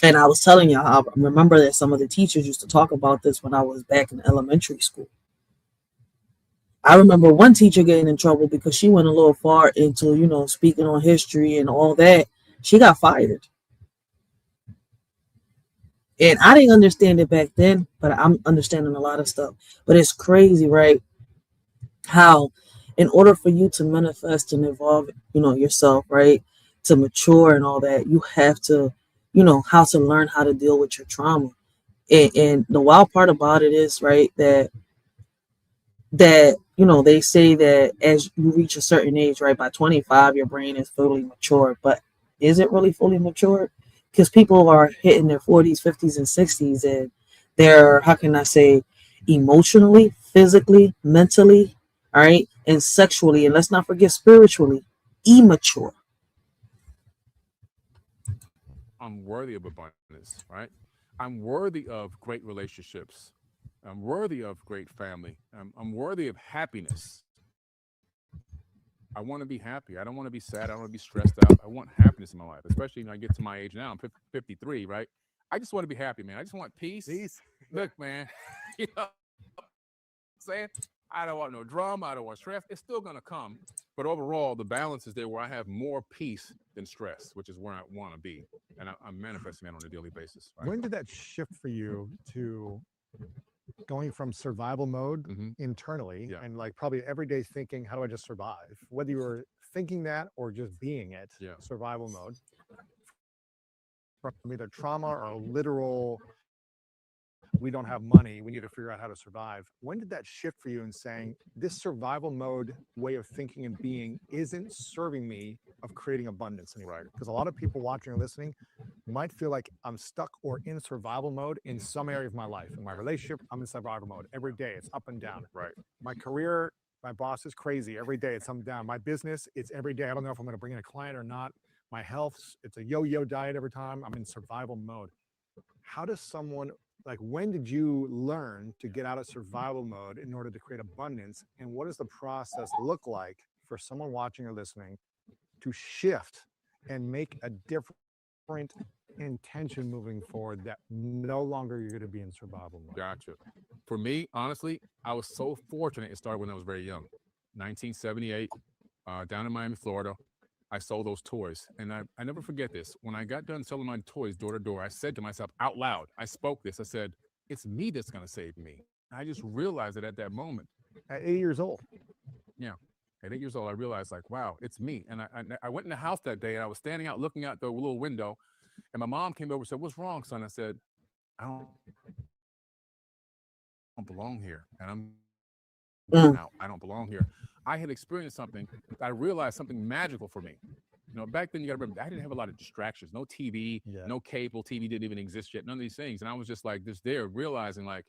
And I was telling y'all, I remember that some of the teachers used to talk about this when I was back in elementary school. I remember one teacher getting in trouble because she went a little far into, speaking on history and all that. She got fired. And I didn't understand it back then, but I'm understanding a lot of stuff. But it's crazy, right? How in order for you to manifest and evolve, yourself, right, to mature and all that, you have to, how to learn how to deal with your trauma. And the wild part about it is, right, that they say that as you reach a certain age, right, by 25, your brain is fully mature. But is it really fully mature? Because people are hitting their 40s, 50s, and 60s, and They're, how can I say, emotionally, physically, mentally, all right, and sexually, and let's not forget spiritually, immature. I'm worthy of abundance, right? I'm worthy of great relationships. I'm worthy of great family. I'm worthy of happiness. I want to be happy. I don't want to be sad. I don't want to be stressed out. I want happiness in my life, especially when I get to my age now. I'm 53, right? I just want to be happy, man. I just want peace. Look, man, you know what I'm saying? I don't want no drama. I don't want stress. It's still going to come. But overall, the balance is there where I have more peace than stress, which is where I want to be. And I'm manifesting that on a daily basis. Right? When did that shift for you to going from survival mode internally and like probably every day thinking, how do I just survive? Whether you were thinking that or just being it, survival mode, from either trauma or literal, we don't have money, we need to figure out how to survive. When did that shift for you in saying this survival mode way of thinking and being isn't serving me of creating abundance anymore? Because a lot of people watching or listening might feel like I'm stuck or in survival mode in some area of my life. In my relationship, I'm in survival mode every day. It's up and down. Right. My career, my boss is crazy. Every day it's up and down. My business, it's every day. I don't know if I'm going to bring in a client or not. My health, it's a yo-yo diet every time. I'm in survival mode. How does someone, like, when did you learn to get out of survival mode in order to create abundance? And what does the process look like for someone watching or listening to shift and make a different intention moving forward that no longer you're going to be in survival mode? Gotcha. For me, honestly, I was so fortunate. It started when I was very young, 1978, down in Miami, Florida. I sold those toys. And I never forget this. When I got done selling my toys door to door, I said to myself out loud, I spoke this, I said, it's me that's going to save me. And I just realized it at that moment. At 8 years old. Yeah. At 8 years old, I realized, like, wow, it's me. And I went in the house that day and I was standing out looking out the little window. And my mom came over and said, what's wrong, son? I said, I don't belong here. And I'm out. I don't belong here. I had experienced something. I realized something magical for me. You know, back then you got to remember, I didn't have a lot of distractions. No TV, no cable. TV didn't even exist yet. None of these things. And I was just like just there realizing like,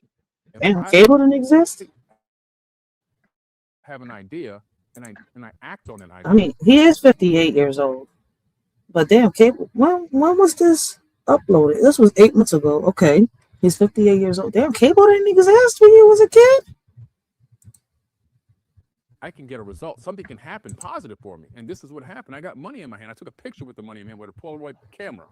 And cable didn't exist? Have an idea and I act on an idea. I mean, he is 58 years old. But damn, cable, when was this uploaded? This was 8 months ago. Okay. He's 58 years old. Damn, cable didn't exist when you was a kid? I can get a result. Something can happen positive for me. And this is what happened. I got money in my hand. I took a picture with the money in my hand with a Polaroid camera.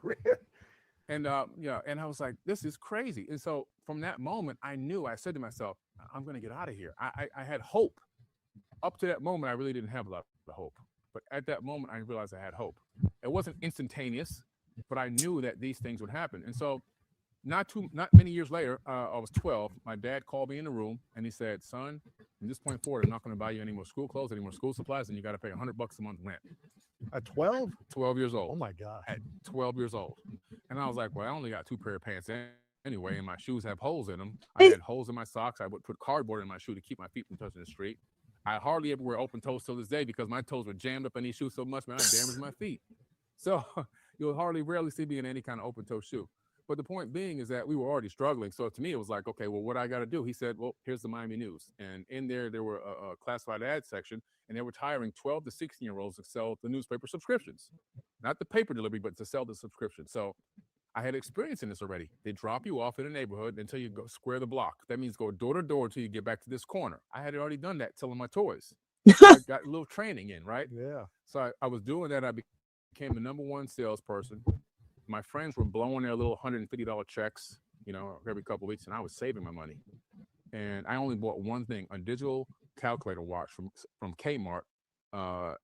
And and I was like, this is crazy. And so from that moment, I knew, I said to myself, I'm going to get out of here. I had hope. Up to that moment, I really didn't have a lot of hope. But at that moment, I realized I had hope. It wasn't instantaneous, but I knew that these things would happen. And so not many years later, I was 12. My dad called me in the room and he said, son, from this point forward, I'm not going to buy you any more school clothes, any more school supplies, and you got to pay $100 a month rent. At 12? 12 years old. Oh my God. At 12 years old. And I was like, well, I only got 2 pair of pants anyway, and my shoes have holes in them. I had holes in my socks. I would put cardboard in my shoe to keep my feet from touching the street. I hardly ever wear open toes till this day because my toes were jammed up in these shoes so much, man, I damaged my feet. So you'll rarely see me in any kind of open toe shoe. But the point being is that we were already struggling. So to me, it was like, okay, well, what I got to do? He said, well, here's the Miami News. And in there were a classified ad section, and they were hiring 12 to 16-year-olds to sell the newspaper subscriptions. Not the paper delivery, but to sell the subscription. So I had experience in this already. They drop you off in a neighborhood until you go square the block. That means go door to door until you get back to this corner. I had already done that selling my toys. I got a little training in, right? Yeah. So I was doing that. I became the #1 salesperson. My friends were blowing their little $150 checks, every couple of weeks, and I was saving my money. And I only bought one thing, a digital calculator watch from Kmart, and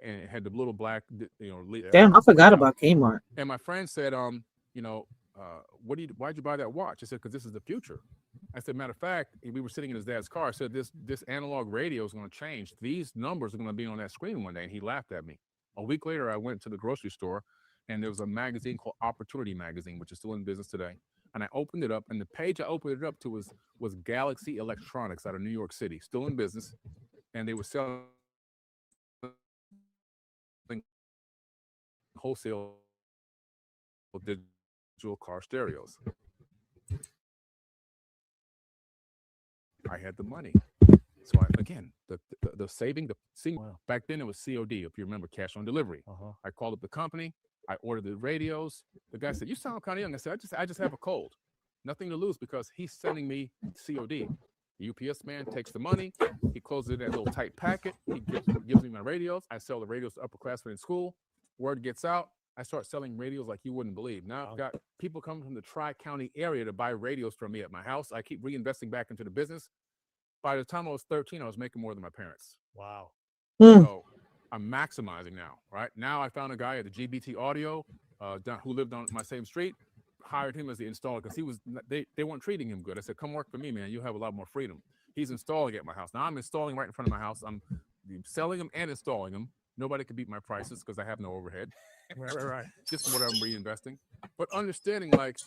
it had the little black, Damn, I forgot about Kmart. And my friend said, why'd you buy that watch? I said, because this is the future. I said, matter of fact, we were sitting in his dad's car. I said, this analog radio is going to change. These numbers are going to be on that screen one day. And he laughed at me. A week later, I went to the grocery store, and there was a magazine called Opportunity Magazine, which is still in business today. And I opened it up, and the page I opened it up to was Galaxy Electronics out of New York City, still in business. And they were selling wholesale digital car stereos. I had the money. So again, the saving, back then it was COD, if you remember, cash on delivery. I called up the company. I ordered the radios. The guy said, "You sound kind of young." I said, I just have a cold. Nothing to lose because he's sending me COD. The UPS man takes the money. He closes it in a little tight packet. He gives me my radios. I sell the radios to upperclassmen in school. Word gets out. I start selling radios like you wouldn't believe. Now I've got people coming from the Tri-County area to buy radios from me at my house. I keep reinvesting back into the business. By the time I was 13, I was making more than my parents. Wow. So I'm maximizing now, right? Now I found a guy at the GBT Audio who lived on my same street, hired him as the installer because they weren't treating him good. I said, "Come work for me, man. You have a lot more freedom." He's installing at my house. Now I'm installing right in front of my house. I'm selling them and installing them. Nobody can beat my prices because I have no overhead. Right. Just what I'm reinvesting. But understanding, like,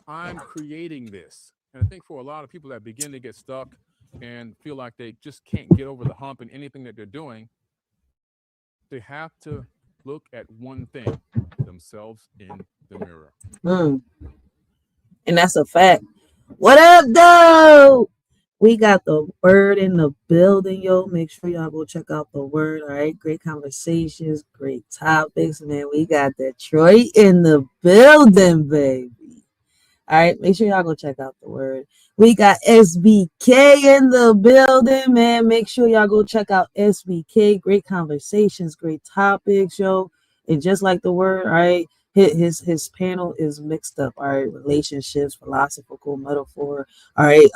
I'm creating this. And I think for a lot of people that begin to get stuck and feel like they just can't get over the hump in anything that they're doing, they have to look at one thing: themselves in the mirror. And that's a fact. What up, though? We got the word in the building, yo. Make sure y'all go check out the word. All right, great conversations, great topics, man. We got Detroit in the building, baby. All right, make sure y'all go check out the word. We got SBK in the building, man. Make sure y'all go check out SBK. Great conversations, great topics, yo. And just like the word, all right, his panel is mixed up. All right, relationships, philosophical metaphor, all right,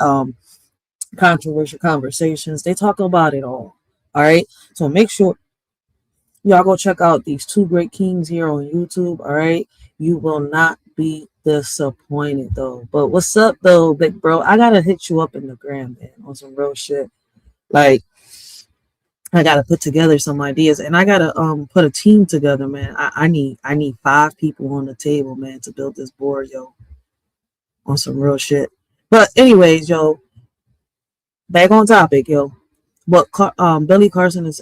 controversial conversations. They talk about it all. All right, so make sure y'all go check out these two great kings here on YouTube. All right, you will not be disappointed though. But what's up though, big bro? I gotta hit you up in the gram, man, on some real shit. Like, I gotta put together some ideas, and I gotta put a team together, man. I need 5 people on the table, man, to build this board, yo, on some real shit. But anyways, yo, back on topic, yo. What Billy Carson is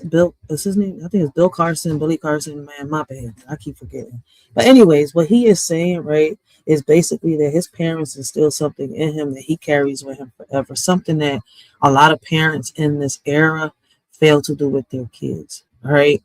his name? I think it's Bill Carson, Billy Carson, man, my bad. I keep forgetting. But anyways, what he is saying, right, is basically that his parents instill something in him that he carries with him forever. Something that a lot of parents in this era fail to do with their kids. All right.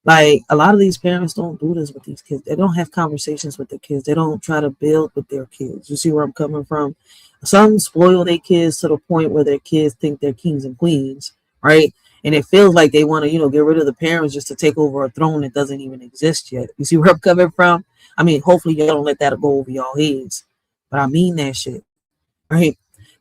Like, a lot of these parents don't do this with these kids. They don't have conversations with their kids. They don't try to build with their kids. You see where I'm coming from? Some spoil their kids to the point where their kids think they're kings and queens. Right, and it feels like they want to, get rid of the parents just to take over a throne that doesn't even exist yet. You see where I'm coming from? I mean, hopefully y'all don't let that go over y'all heads, but I mean that shit, right?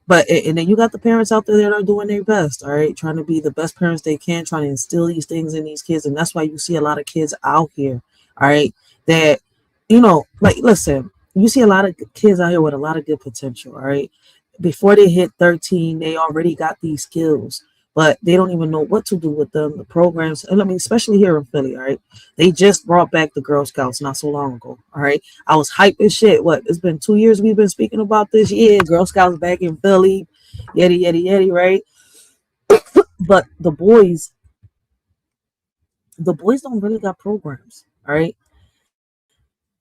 But and then you got the parents out there that are doing their best, all right, trying to be the best parents they can, trying to instill these things in these kids, and that's why you see a lot of kids out here, all right, that like, listen, you see a lot of kids out here with a lot of good potential, all right. Before they hit 13, they already got these skills. But they don't even know what to do with them, the programs. And I mean, especially here in Philly, all right? They just brought back the Girl Scouts not so long ago, all right? I was hyped as shit. What, it's been 2 years we've been speaking about this? Yeah, Girl Scouts back in Philly, yeti, right? But the boys don't really got programs, all right?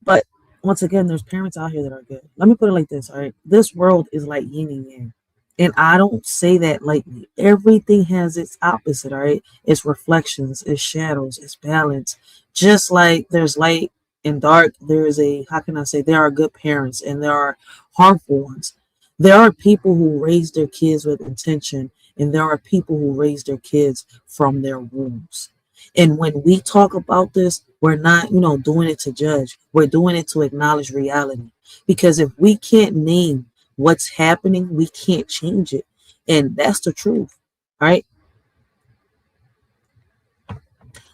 But once again, there's parents out here that are good. Let me put it like this, all right? This world is like yin and yang. And I don't say that lightly. Everything has its opposite, all right? It's reflections, it's shadows, it's balance. Just like there's light and dark, there are good parents and there are harmful ones. There are people who raise their kids with intention, and there are people who raise their kids from their wombs. And when we talk about this, we're not, doing it to judge. We're doing it to acknowledge reality. Because if we can't name what's happening, we can't change it. And that's the truth. All right.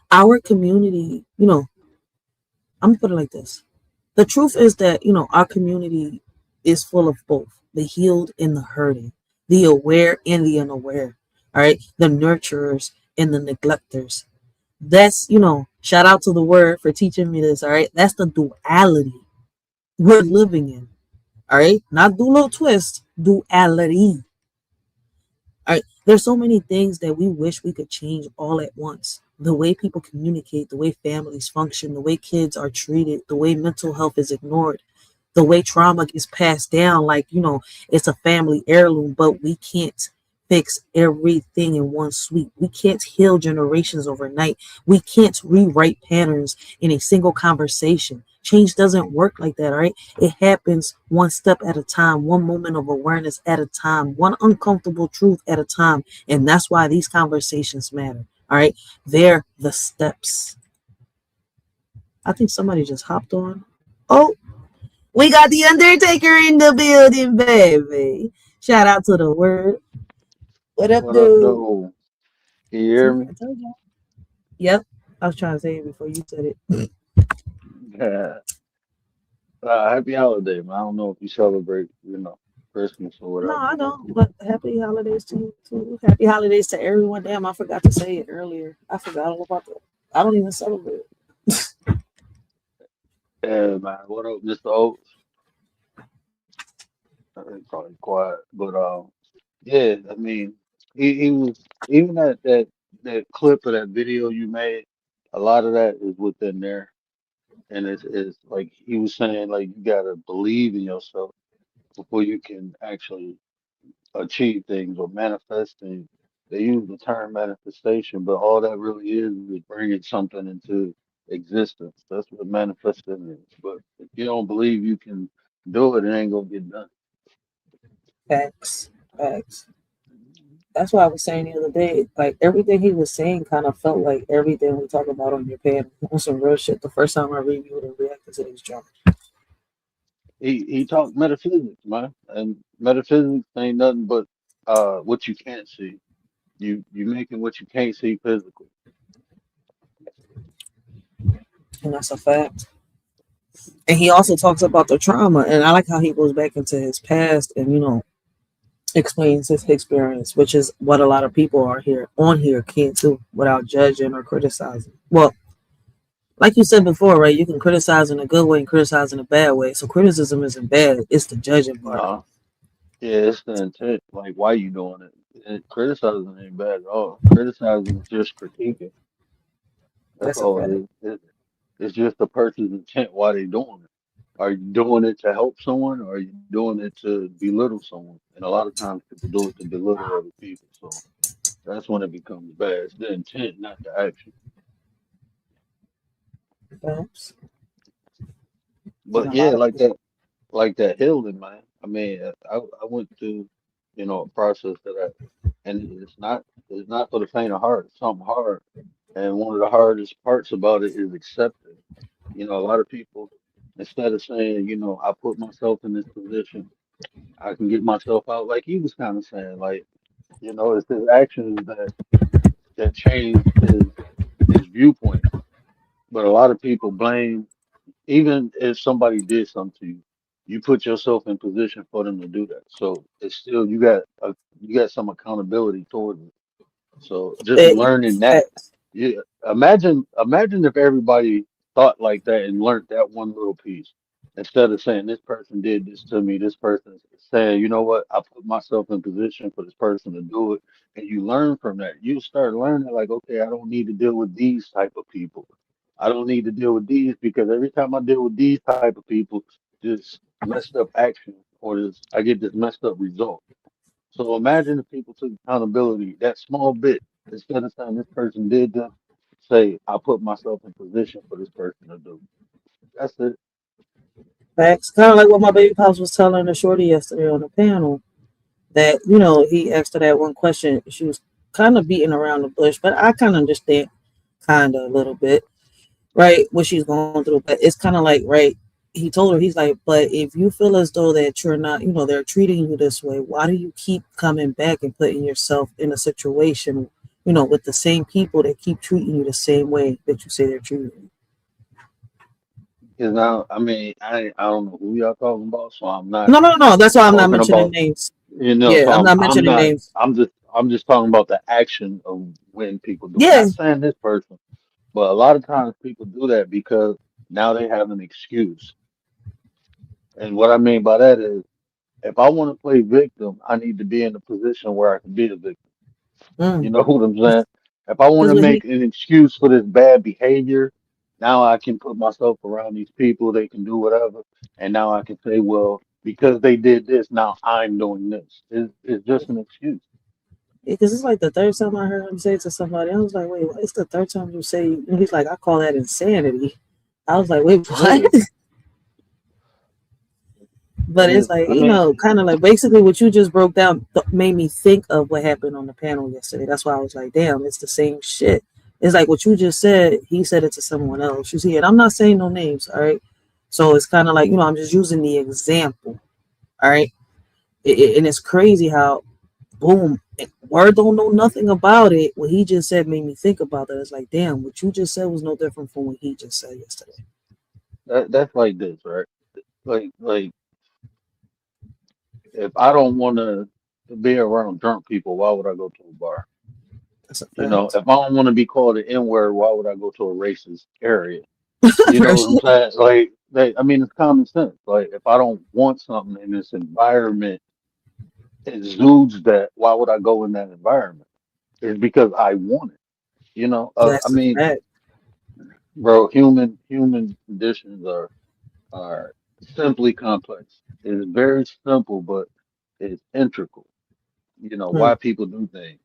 Our community, I'm gonna put it like this. The truth is that, our community is full of both the healed and the hurting, the aware and the unaware. All right. The nurturers and the neglectors. That's, shout out to the word for teaching me this. All right. That's the duality we're living in. All right, not dual twist, duality. All right, there's so many things that we wish we could change all at once. The way people communicate, the way families function, the way kids are treated, the way mental health is ignored, the way trauma gets passed down like, it's a family heirloom, but we can't fix everything in one sweep. We can't heal generations overnight. We can't rewrite patterns in a single conversation. Change doesn't work like that, all right? It happens one step at a time, one moment of awareness at a time, one uncomfortable truth at a time. And that's why these conversations matter, all right? They're the steps. I think somebody just hopped on. Oh, we got the Undertaker in the building, baby. Shout out to the word. What up, What up, dude? though? Can you hear See, me? I told you. Yep. I was trying to say it before you said it. Yeah. Happy holiday, man. I don't know if you celebrate, Christmas or No, whatever. I don't. But happy holidays to you too. Happy holidays to everyone. Damn, I forgot to say it earlier. I forgot all about that. I don't even celebrate. Yeah, man. What up, Mr. Oaks? Probably quiet, but yeah. I mean, he was even that clip of that video you made. A lot of that is within there, and it's like he was saying, like you gotta believe in yourself before you can actually achieve things or manifest things. They use the term manifestation, but all that really is bringing something into existence. That's what manifesting is. But if you don't believe you can do it, it ain't gonna get done. Facts. Facts. That's why I was saying the other day, like everything he was saying kind of felt like everything we talk about on your panel. On some real shit. The first time I reviewed and reacted to these junk. He talked metaphysics, man, and metaphysics ain't nothing but what you can't see. You making what you can't see physically. And that's a fact. And he also talks about the trauma. And I like how he goes back into his past and, explains his experience, which is what a lot of people are here on here can't do without judging or criticizing. Well, like you said before, right? You can criticize in a good way and criticize in a bad way. So criticism isn't bad. It's the judging part. No, yeah, it's the intent. Like, why you doing it? Criticizing ain't bad at all. Criticizing is just critiquing. That's That's a all fact. it is. It's just the person's intent why they doing it. Are you doing it to help someone or are you doing it to belittle someone? And a lot of times people do it to belittle other people. So that's when it becomes bad. It's the intent, not the action. Facts. And But a yeah, lot of people. like that healing, man. I mean, I went through, a process and it's not for the faint of heart. It's something hard. And one of the hardest parts about it is accepting. A lot of people, instead of saying, I put myself in this position, I can get myself out. Like he was kind of saying, like, it's his actions that changed his viewpoint. But a lot of people blame, even if somebody did something to you, you put yourself in position for them to do that. So it's still you got some accountability towards it. So just learning that, Facts. yeah. Imagine if everybody thought like that and learned that one little piece instead of saying this person did this to me. This person's saying, you know what, I put myself in position for this person to do it, and you learn from that. You start learning like, okay, I don't need to deal with these type of people. I don't need to deal with these because every time I deal with these type of people, this messed up action or I get this messed up result. So imagine if people took accountability, that small bit, instead of saying this person did this, say, I put myself in position for this person to do. That's it. Facts. Kind of like what my baby pops was telling the shorty yesterday on the panel. That he asked her that one question. She was kind of beating around the bush, but I kind of understand, kind of a little bit, right, what she's going through. But it's kind of like, right, he told her, he's like, but if you feel as though that you're not, they're treating you this way, why do you keep coming back and putting yourself in a situation, with the same people that keep treating you the same way that you say they're treating you? Because now, I mean, I don't know who y'all talking about, so I'm not No. That's why I'm not talking mentioning about, names. so Yeah, I'm not I'm mentioning not, names. I'm just talking about the action of when people do it. Yeah, Not saying this person, but a lot of times people do that because now they have an excuse. And what I mean by that is, if I want to play victim, I need to be in a position where I can be a victim. You know what I'm saying? If I want because to when he make an excuse for this bad behavior, now I can put myself around these people, they can do whatever. And now I can say, well, because they did this, now I'm doing this. It's just an excuse. Because it's like the third time I heard him say it to somebody. I was like, wait, it's the third time you say. And he's like, I call that insanity. I was like, wait, what? But it's like, kind of like basically what you just broke down made me think of what happened on the panel yesterday. That's why I was like, damn, it's the same shit. It's like what you just said, he said it to someone else. You see, and I'm not saying no names, all right? So it's kind of like, I'm just using the example, all right? And it's crazy how, boom, word don't know nothing about it. What he just said made me think about that. It's like, damn, what you just said was no different from what he just said yesterday. That's like this, right? Like if I don't want to be around drunk people, why would I go to a bar? That's a fact. If I don't want to be called an N-word, why would I go to a racist area? You know what I'm saying? I mean, it's common sense. Like, if I don't want something in this environment exudes that, why would I go in that environment? It's because I want it. That's I mean, fact. bro, human conditions are simply complex. It's very simple, but it's integral. Why people do things.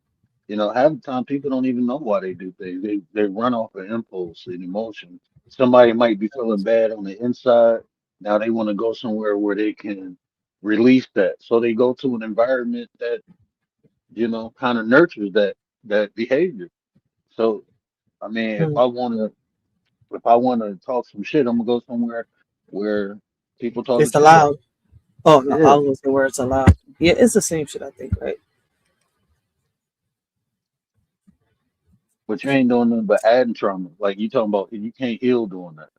Half the time people don't even know why they do things. They run off of impulse and emotion. Somebody might be feeling bad on the inside. Now they want to go somewhere where they can release that. So they go to an environment that, kind of nurtures that behavior. So I mean, if I wanna talk some shit, I'm gonna go somewhere where people talking It's shit. allowed. Oh no, Yeah. I was gonna say where it's allowed. Yeah, it's the same shit, I think, right? But you ain't doing nothing but adding trauma. Like you talking about, you can't heal doing that.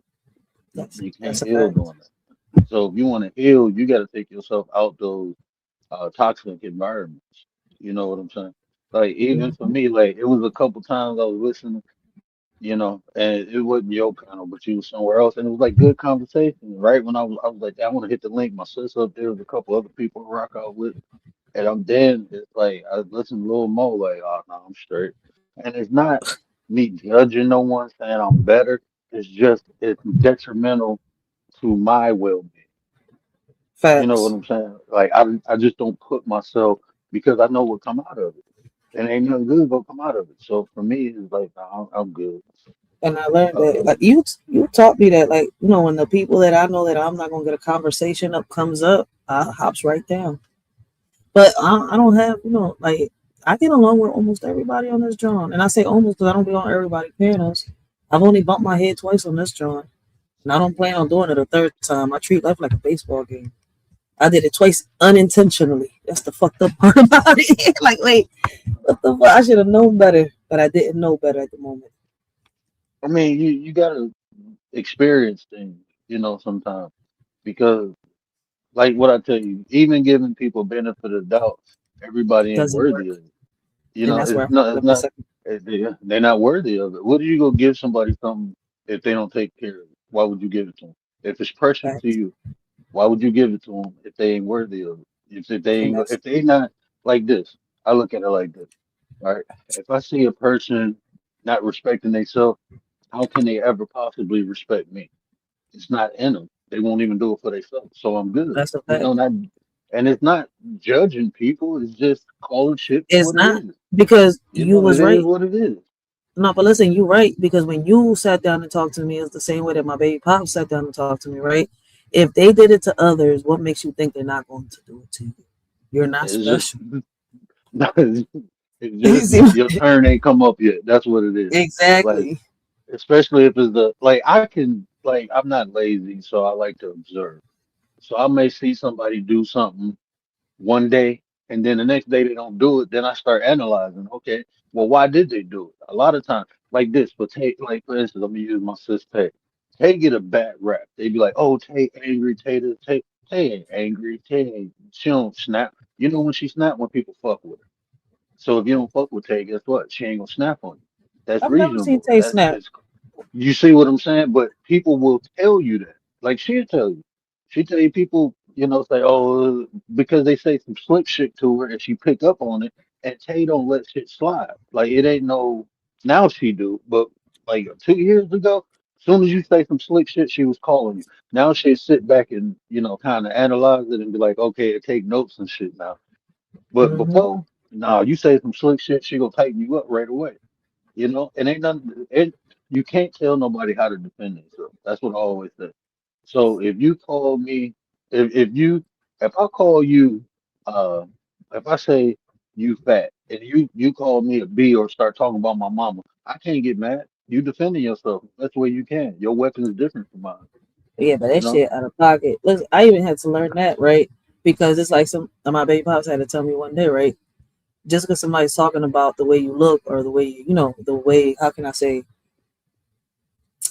You That's can't a heal fact. doing that. So if you want to heal, you got to take yourself out those toxic environments. You know what I'm saying? Like even for Mhm. me, like it was a couple times I was listening, and it wasn't your panel, but you was somewhere else, and it was like good conversation. Right when I was like, I want to hit the link. My sister up there was a couple other people to rock out with, and I'm then it's like I listened a little more, like, oh no, I'm straight. And it's not me judging no one saying I'm better. It's detrimental to my well being. You know what Facts. I'm saying? Like I just don't put myself because I know what come out of it. And ain't nothing good gonna come out of it. So for me it's like nah, I'm good. And I learned that, Uh, like you taught me that, like when the people that I know that I'm not gonna get a conversation up comes up, I hops right down. But I don't have, like I get along with almost everybody on this John, and I say almost because I don't be on everybody panels. I've only bumped my head twice on this John, and I don't plan on doing it a third time. I treat life like a baseball game. I did it twice unintentionally. That's the fucked up part about it. Like, wait, what the fuck? I should have known better, but I didn't know better at the moment. I mean you gotta experience things, sometimes because like what I tell you, even giving people benefit of doubt, everybody ain't Doesn't worthy work, of it. You and know, that's where I it's fucked up the not, second. they're not worthy of it. What are you gonna give somebody something if they don't take care of it? Why would you give it to them? If it's precious to Fact. you, why would you give it to them if they ain't worthy of it? If they And ain't, that's if they not like this, I look at it like this, right? If I see a person not respecting themselves, how can they ever possibly respect me? It's not in them. They won't even do it for themselves. So I'm good. that's a fact. Not, and it's not judging people. It's just calling shit for It's what it not is. because you It was is right. what it is. No, but listen, you're right, because when you sat down and talked to me, it's the same way that my baby pop sat down and talked to me, right? If they did it to others, what makes you think they're not going to do it to you? You're not It's just, special. it's just your turn ain't come up yet. That's what it is. Like, Exactly. especially if it's like I can, like, I'm not lazy, so I like to observe. So I may see somebody do something one day and then the next day they don't do it, then I start analyzing, okay, well, why did they do it? A lot of times, like this, but Tay, like for instance, let me use my sis Tay. Tay get a bad rap. They be like, oh, Tay angry, Tay ain't angry, Tay ain't, she don't snap. You know when she snap when people fuck with her. So if you don't fuck with Tay, guess what? She ain't gonna snap on you. That's I've never seen reasonable. Tay snap. You see what I'm saying? But people will tell you that. Like she'll tell you. She tell you people, say, oh, because they say some slick shit to her and she pick up on it and Tay don't let shit slide. Like it ain't no now she do, but like 2 years ago, as soon as you say some slick shit, she was calling you. Now she sit back and, kind of analyze it and be like, okay, take notes and shit now. But Hmm. before, Nah, you say some slick shit, she gonna tighten you up right away. You know, and ain't nothing. You can't tell nobody how to defend themselves. That's what I always say. So if you call me, if I call you, uh, if I say you fat and you call me a B or start talking about my mama, I can't get mad. You defending yourself. That's the way you can. Your weapon is different from mine. Yeah, but You that know. shit out of pocket. Listen, I even had to learn that, right? Because it's like some my baby pops had to tell me one day, right? Just because somebody's talking about the way you look or the way you know, the way, how can I say,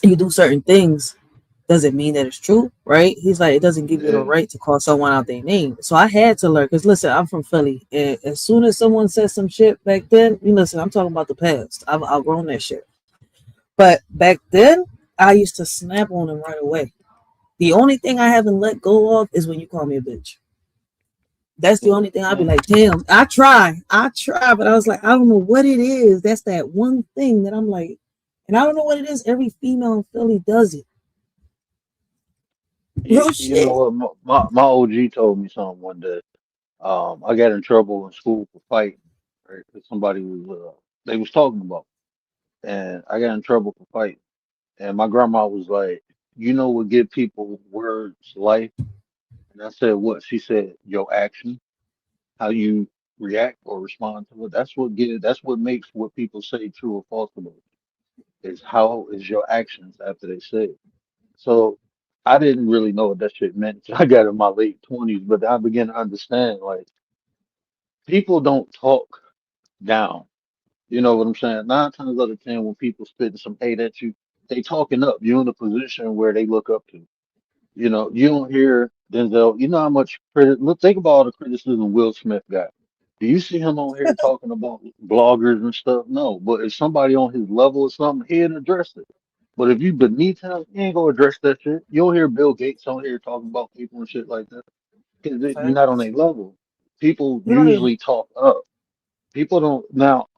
you do certain things doesn't mean that it's true, right? He's like, it doesn't give you the Yeah. right to call someone out their name. So I had to learn, because listen, I'm from Philly, and as soon as someone says some shit back then, you listen, I'm talking about the past. I've outgrown that shit. But back then, I used to snap on them right away. The only thing I haven't let go of is when you call me a bitch. That's the So, only thing I'd be like, damn, I try, but I was like, I don't know what it is. That's that one thing that I'm like, and I don't know what it is. Every female in Philly does it. Real you know shit. what? My OG told me something one day. I got in trouble in school for fighting. Right? 'Cause somebody was they was talking about, and I got in trouble for fighting. And my grandma was like, "You know what give people words life?" And I said, "What?" She said, "Your action, how you react or respond to it. That's what makes what people say true or false about it. Is how is your actions after they say it." So I didn't really know what that shit meant until I got in my late 20s, but I began to understand like people don't talk down. You know what I'm saying? 9 times out of 10, when people spitting some hate at you, they talking up. You're in a position where they look up to. You know, you don't hear Denzel. You know how much credit. Look, think about all the criticism Will Smith got. Do you see him on here talking about bloggers and stuff? No, but if somebody on his level or something, he'd address it. But if you beneath him, he ain't gonna address that shit. You don't hear Bill Gates on here talking about people and shit like that because you're not on Facts. their level. People You don't even. usually talk up. People don't now.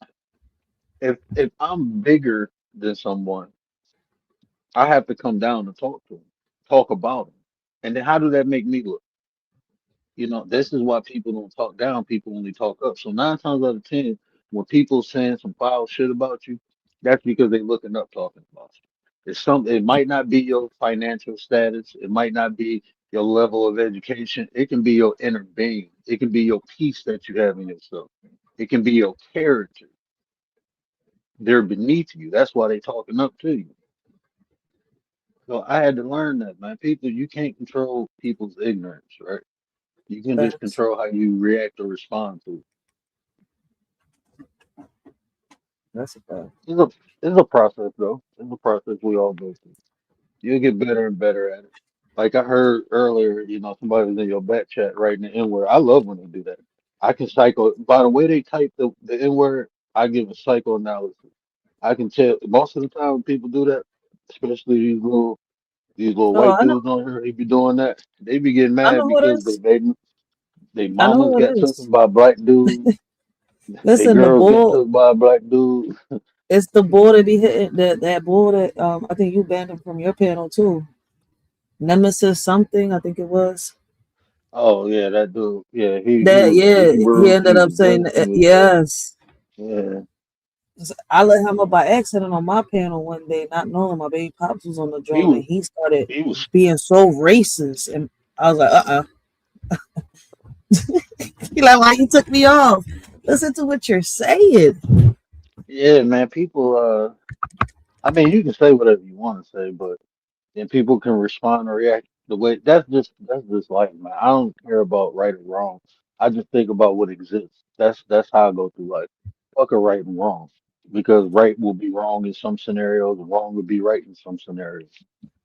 If I'm bigger than someone, I have to come down and talk to them, talk about them, and then how do that make me look? You know, this is why people don't talk down. People only talk up. So 9 times out of 10, when people saying some foul shit about you, that's because they looking up talking about you. It's some. It might not be your financial status. It might not be your level of education. It can be your inner being. It can be your peace that you have in yourself. It can be your character. They're beneath you. That's why they talking up to you. So I had to learn that, man. People, you can't control people's ignorance, right? You can just Facts. control how you react or respond to it. That's a fact. It's a it's a process though. It's a process we all go through. You'll get better and better at it. Like I heard earlier, somebody was in your back chat writing the N word. I love when they do that. I can psycho by the way they type the N word, I give a psychoanalysis. I can tell most of the time when people do that, especially these little Oh, white dudes on here, they be doing that. They be getting I know mad who it because is. they I know mamas who it got is. taken by black dudes. They Listen, the girls get bull. took by a black dude. It's the bull that be hitting that bull that I think you banned him from your panel too. Nemesis something, I think it was. Oh yeah, that dude. Yeah, he That was he yeah, he was ended he up was saying he was yes. yeah. I let him up by accident on my panel one day, not knowing my baby pops was on the He joint, and was he started he was being so racist, and I was like, He like, why you took me off? Listen to what you're saying. yeah, man. People I mean you can say whatever you want to say, but then people can respond or react the way that's just life, man. I don't care about right or wrong. I just think about what exists. That's how I go through life. Fuck a right and wrong. Because right will be wrong in some scenarios, and wrong will be right in some scenarios.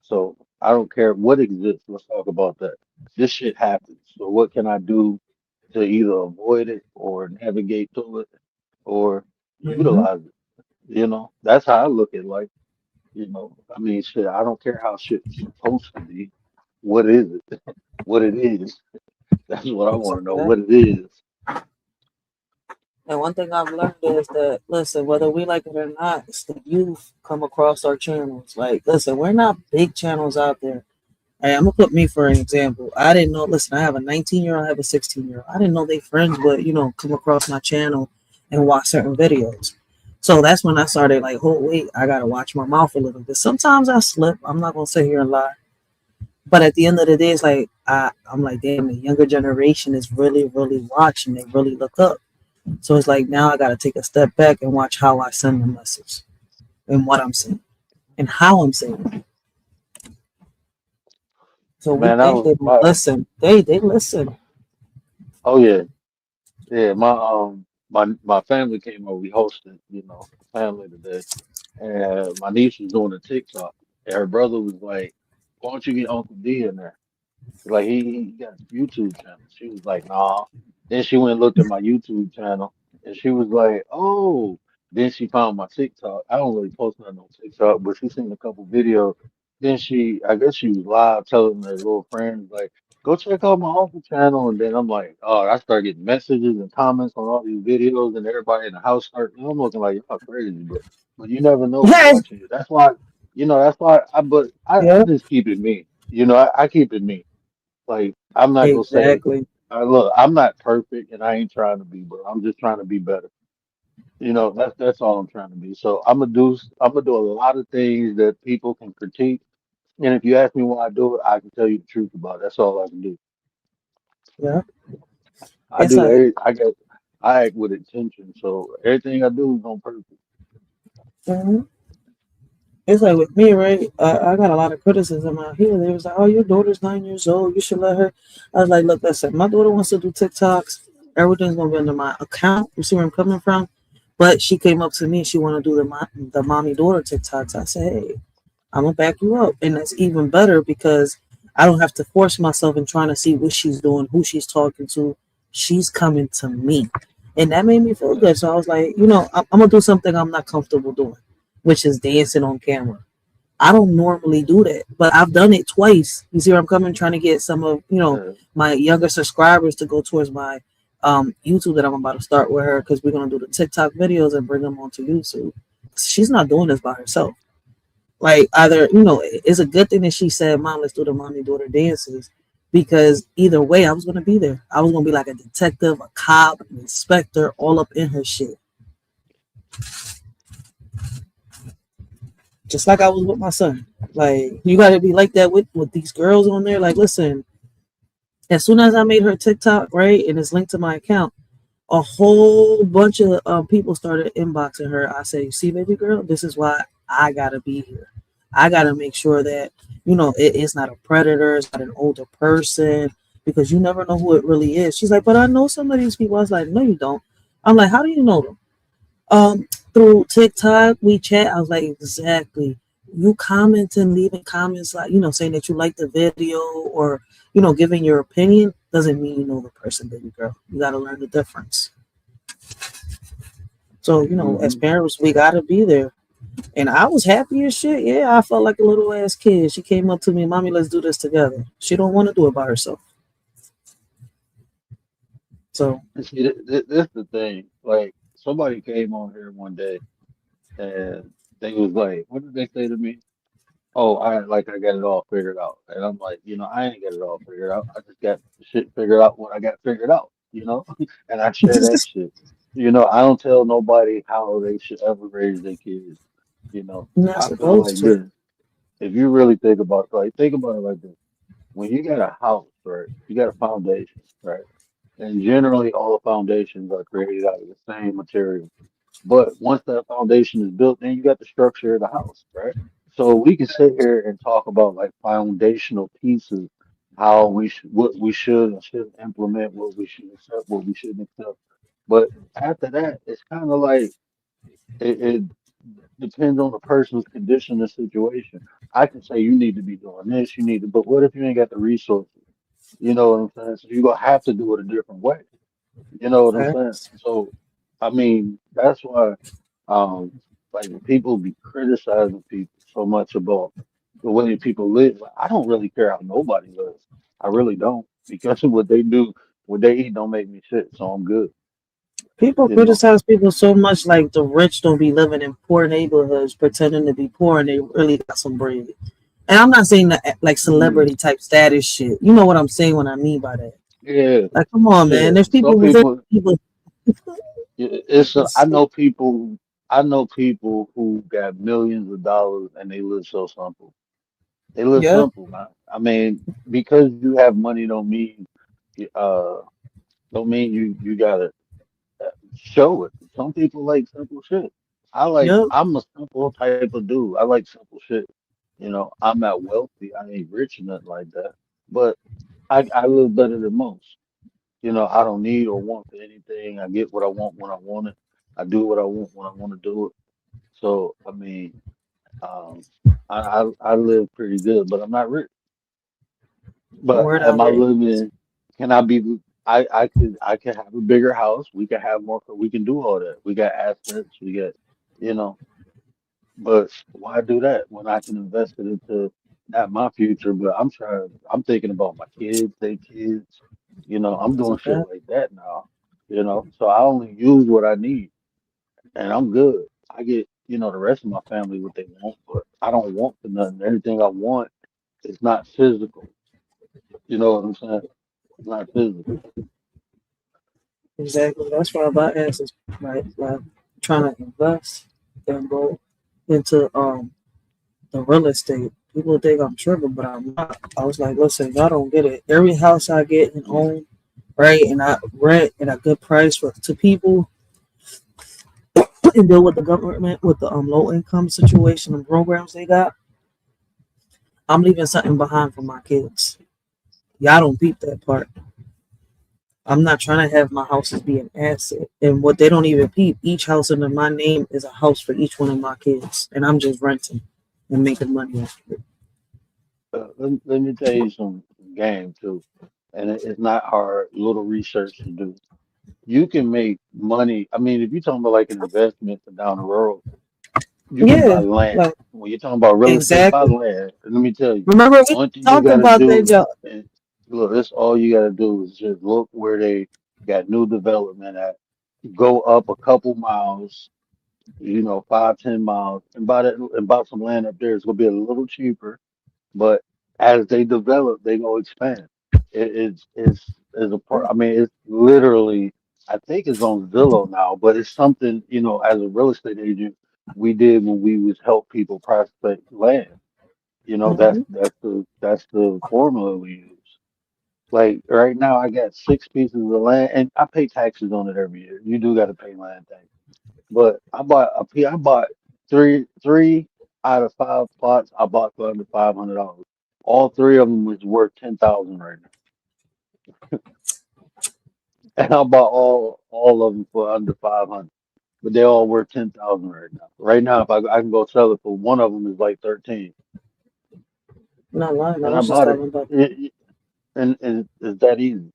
So I don't care what exists. Let's talk about that. This shit happens. So what can I do to either avoid it or navigate through it or Mm-hmm. utilize it? That's how I look at life. I mean, shit, I don't care how shit's supposed to be. What is it? What it is. That's what I That's want a to know. fact. What it is. And one thing I've learned is that, listen, whether we like it or not, it's the youth come across our channels. Like, listen, we're not big channels out there. Hey, I'm gonna put me for an example. I didn't know. Listen, I have a 19-year-old, I have a 16-year-old. I didn't know they friends, but come across my channel and watch certain videos. So that's when I started like, oh wait, I gotta watch my mouth a little bit. Sometimes I slip. I'm not gonna sit here and lie. But at the end of the day, it's like I'm like, damn, the younger generation is really, really watching. They really look up. So it's like now I gotta take a step back and watch how I send the message and what I'm saying and how I'm saying it. So Man, that they was didn't listen. They listen. oh yeah. Yeah, my family came over. We hosted, family today, and my niece was doing a TikTok, and her brother was like, "Why don't you get Uncle D in there?" Like he got a YouTube channel. She was like, "Nah." Then she went and looked at my YouTube channel, and she was like, "Oh." Then she found my TikTok. I don't really post nothing on TikTok, but she seen a couple videos. Then I guess she was live telling her little friends like, "Go check out my uncle channel." And then I'm like, oh, I start getting messages and comments on all these videos, and everybody in the house start. I'm looking like y'all crazy, but you never know who's Yeah, watching you. That's why, that's why. I yeah, just keep it me. I keep it me. Like I'm not gonna say, exactly. look, I'm not perfect and I ain't trying to be, but I'm just trying to be better. That's all I'm trying to be. So I'm gonna do a lot of things that people can critique. And if you ask me why I do it, I can tell you the truth about it. That's all I can do. Yeah, I it's do like every, I act with intention. So everything I do is on purpose. mhm. It's like with me, right? I got a lot of criticism out here. They was like, "Oh, your daughter's 9 years old. You should let her." I was like, "Look, listen. My daughter wants to do TikToks. Everything's gonna be under my account. You see where I'm coming from?" But she came up to me. She want to do the mommy daughter TikToks. I said, "Hey, I'm gonna back you up," and that's even better because I don't have to force myself in trying to see what she's doing, who she's talking to. She's coming to me, and that made me feel good. So I was like, I'm gonna do something I'm not comfortable doing, which is dancing on camera. I don't normally do that, but I've done it twice. You see where I'm coming, trying to get some of Yeah. my younger subscribers to go towards my YouTube that I'm about to start with her because we're gonna do the TikTok videos and bring them onto YouTube. She's not doing this by herself. Like either it's a good thing that she said, "Mom, let's do the mommy daughter dances," because either way, I was gonna be there. I was gonna be like a detective, a cop, an inspector, all up in her shit, just like I was with my son. Like you got to be like that with these girls on there. Like, listen, as soon as I made her TikTok, right, and it's linked to my account, a whole bunch of people started inboxing her. I say, "See, baby girl, this is why I gotta be here. I gotta make sure that it's not a predator, it's not an older person, because you never know who it really is." She's like, "But I know some of these people." I was like, "No, you don't." I'm like, "How do you know them?" Through TikTok, we chat. I was like, "Exactly. You commenting, leaving comments like saying that you like the video or giving your opinion doesn't mean you know the person, baby girl. You got to learn the difference." So as Hmm. parents, we got to be there. And I was happy as shit. Yeah, I felt like a little ass kid. She came up to me, "Mommy, let's do this together." She don't want to do it by herself. So And see, this the thing. Like somebody came on here one day and they was like, "What did they say to me?" Oh, I got it all figured out. And I'm like, I ain't got it all figured out. I just got the shit figured out when I got figured out. And I share that shit. I don't tell nobody how they should ever raise their kids. I'm not I feel supposed like to. this. If you really think about it like this. When you got a house, right, you got a foundation, right? And generally all the foundations are created out of the same material. But once that foundation is built, then you got the structure of the house, right? So we can sit here and talk about like foundational pieces, what we should and shouldn't implement, what we should accept, what we shouldn't accept. But after that, it's kind of like it depends on the person's condition and situation. I can say you need to be doing this, but what if you ain't got the resources? You know what I'm saying? So you're gonna have to do it a different way. You know what I'm saying? Facts. So I mean, that's why um like when people be criticizing people so much about the way people live, like, I don't really care how nobody lives. I really don't. Because what they do, what they eat don't make me sick, so I'm good. People You know? criticize people so much, like the rich don't be living in poor neighborhoods, pretending to be poor, and they really got some bread. And I'm not saying that like celebrity type status shit. You know what I'm saying when I mean by that. Yeah, Like, come on, yeah. man. There's Some people who's people, people. I know people. I know people who got millions of dollars and they live so simple. They live Yeah, simple, man. I mean, because you have money uh don't mean you gotta show it. Some people like simple shit. yeah. I'm a simple type of dude. I like simple shit. You know, I'm not wealthy. I ain't rich or nothing like that. But I live better than most. You know, I don't need or want for anything. I get what I want when I want it. I do what I want when I want to do it. So I mean, um, I live pretty good, but I'm not rich. But Word am out I there. living? Can I be? I could have a bigger house. We can have more. We can do all that. We got assets. We got, you know. But why do that when I can invest it into not my future, but I'm thinking about my kids, their kids. You know, I'm That's a doing shit fact. like that now. You know, so I only use what I need, and I'm good. I get, the rest of my family what they want, but I don't want for nothing. Everything I want is not physical. You know what I'm saying? It's not physical. Exactly. That's why I buy assets, right? Like trying to invest and go into the real estate. People think I'm tripping, but I'm not. I was like, listen, y'all don't get it. Every house I get and own, right, and I rent at a good price to people and deal with the government with the low income situation and programs they got. I'm leaving something behind for my kids. Y'all don't peep that part. I'm not trying to have my houses be an asset. And what they don't even peep, each house under my name is a house for each one of my kids. And I'm just renting and making money off of it. Let me tell you some game too, and it's not hard. Little research to do. You can make money. I mean, if you're talking about like an investment for down the road, you can buy Yeah, land. like When you're talking about real estate, buy exactly. land. And let me tell you, Remember we one thing you talked got to about that, do, y'all. and look, that's all you got to do is just look where they got new development at. Go up a couple miles, 5, 10 miles, and buy some land up there. It's gonna be a little cheaper, but as they develop, they gonna expand. It's a part. I mean, it's literally. I think it's on Zillow now, but it's something as a real estate agent we did when we was help people prospect land. Mm-hmm. That's the formula we use. Like right now, I got 6 pieces of land, and I pay taxes on it every year. You do got to pay land tax, but I bought three out of 5 plots. I bought for under $500. All three of them was worth 10,000 right now, and I bought all of them for under 500. But they all worth 10,000 right now. Right now, if I can go sell it for one of them is like 13, Not lying. I and I was just bought it. talking about. And it's that easy.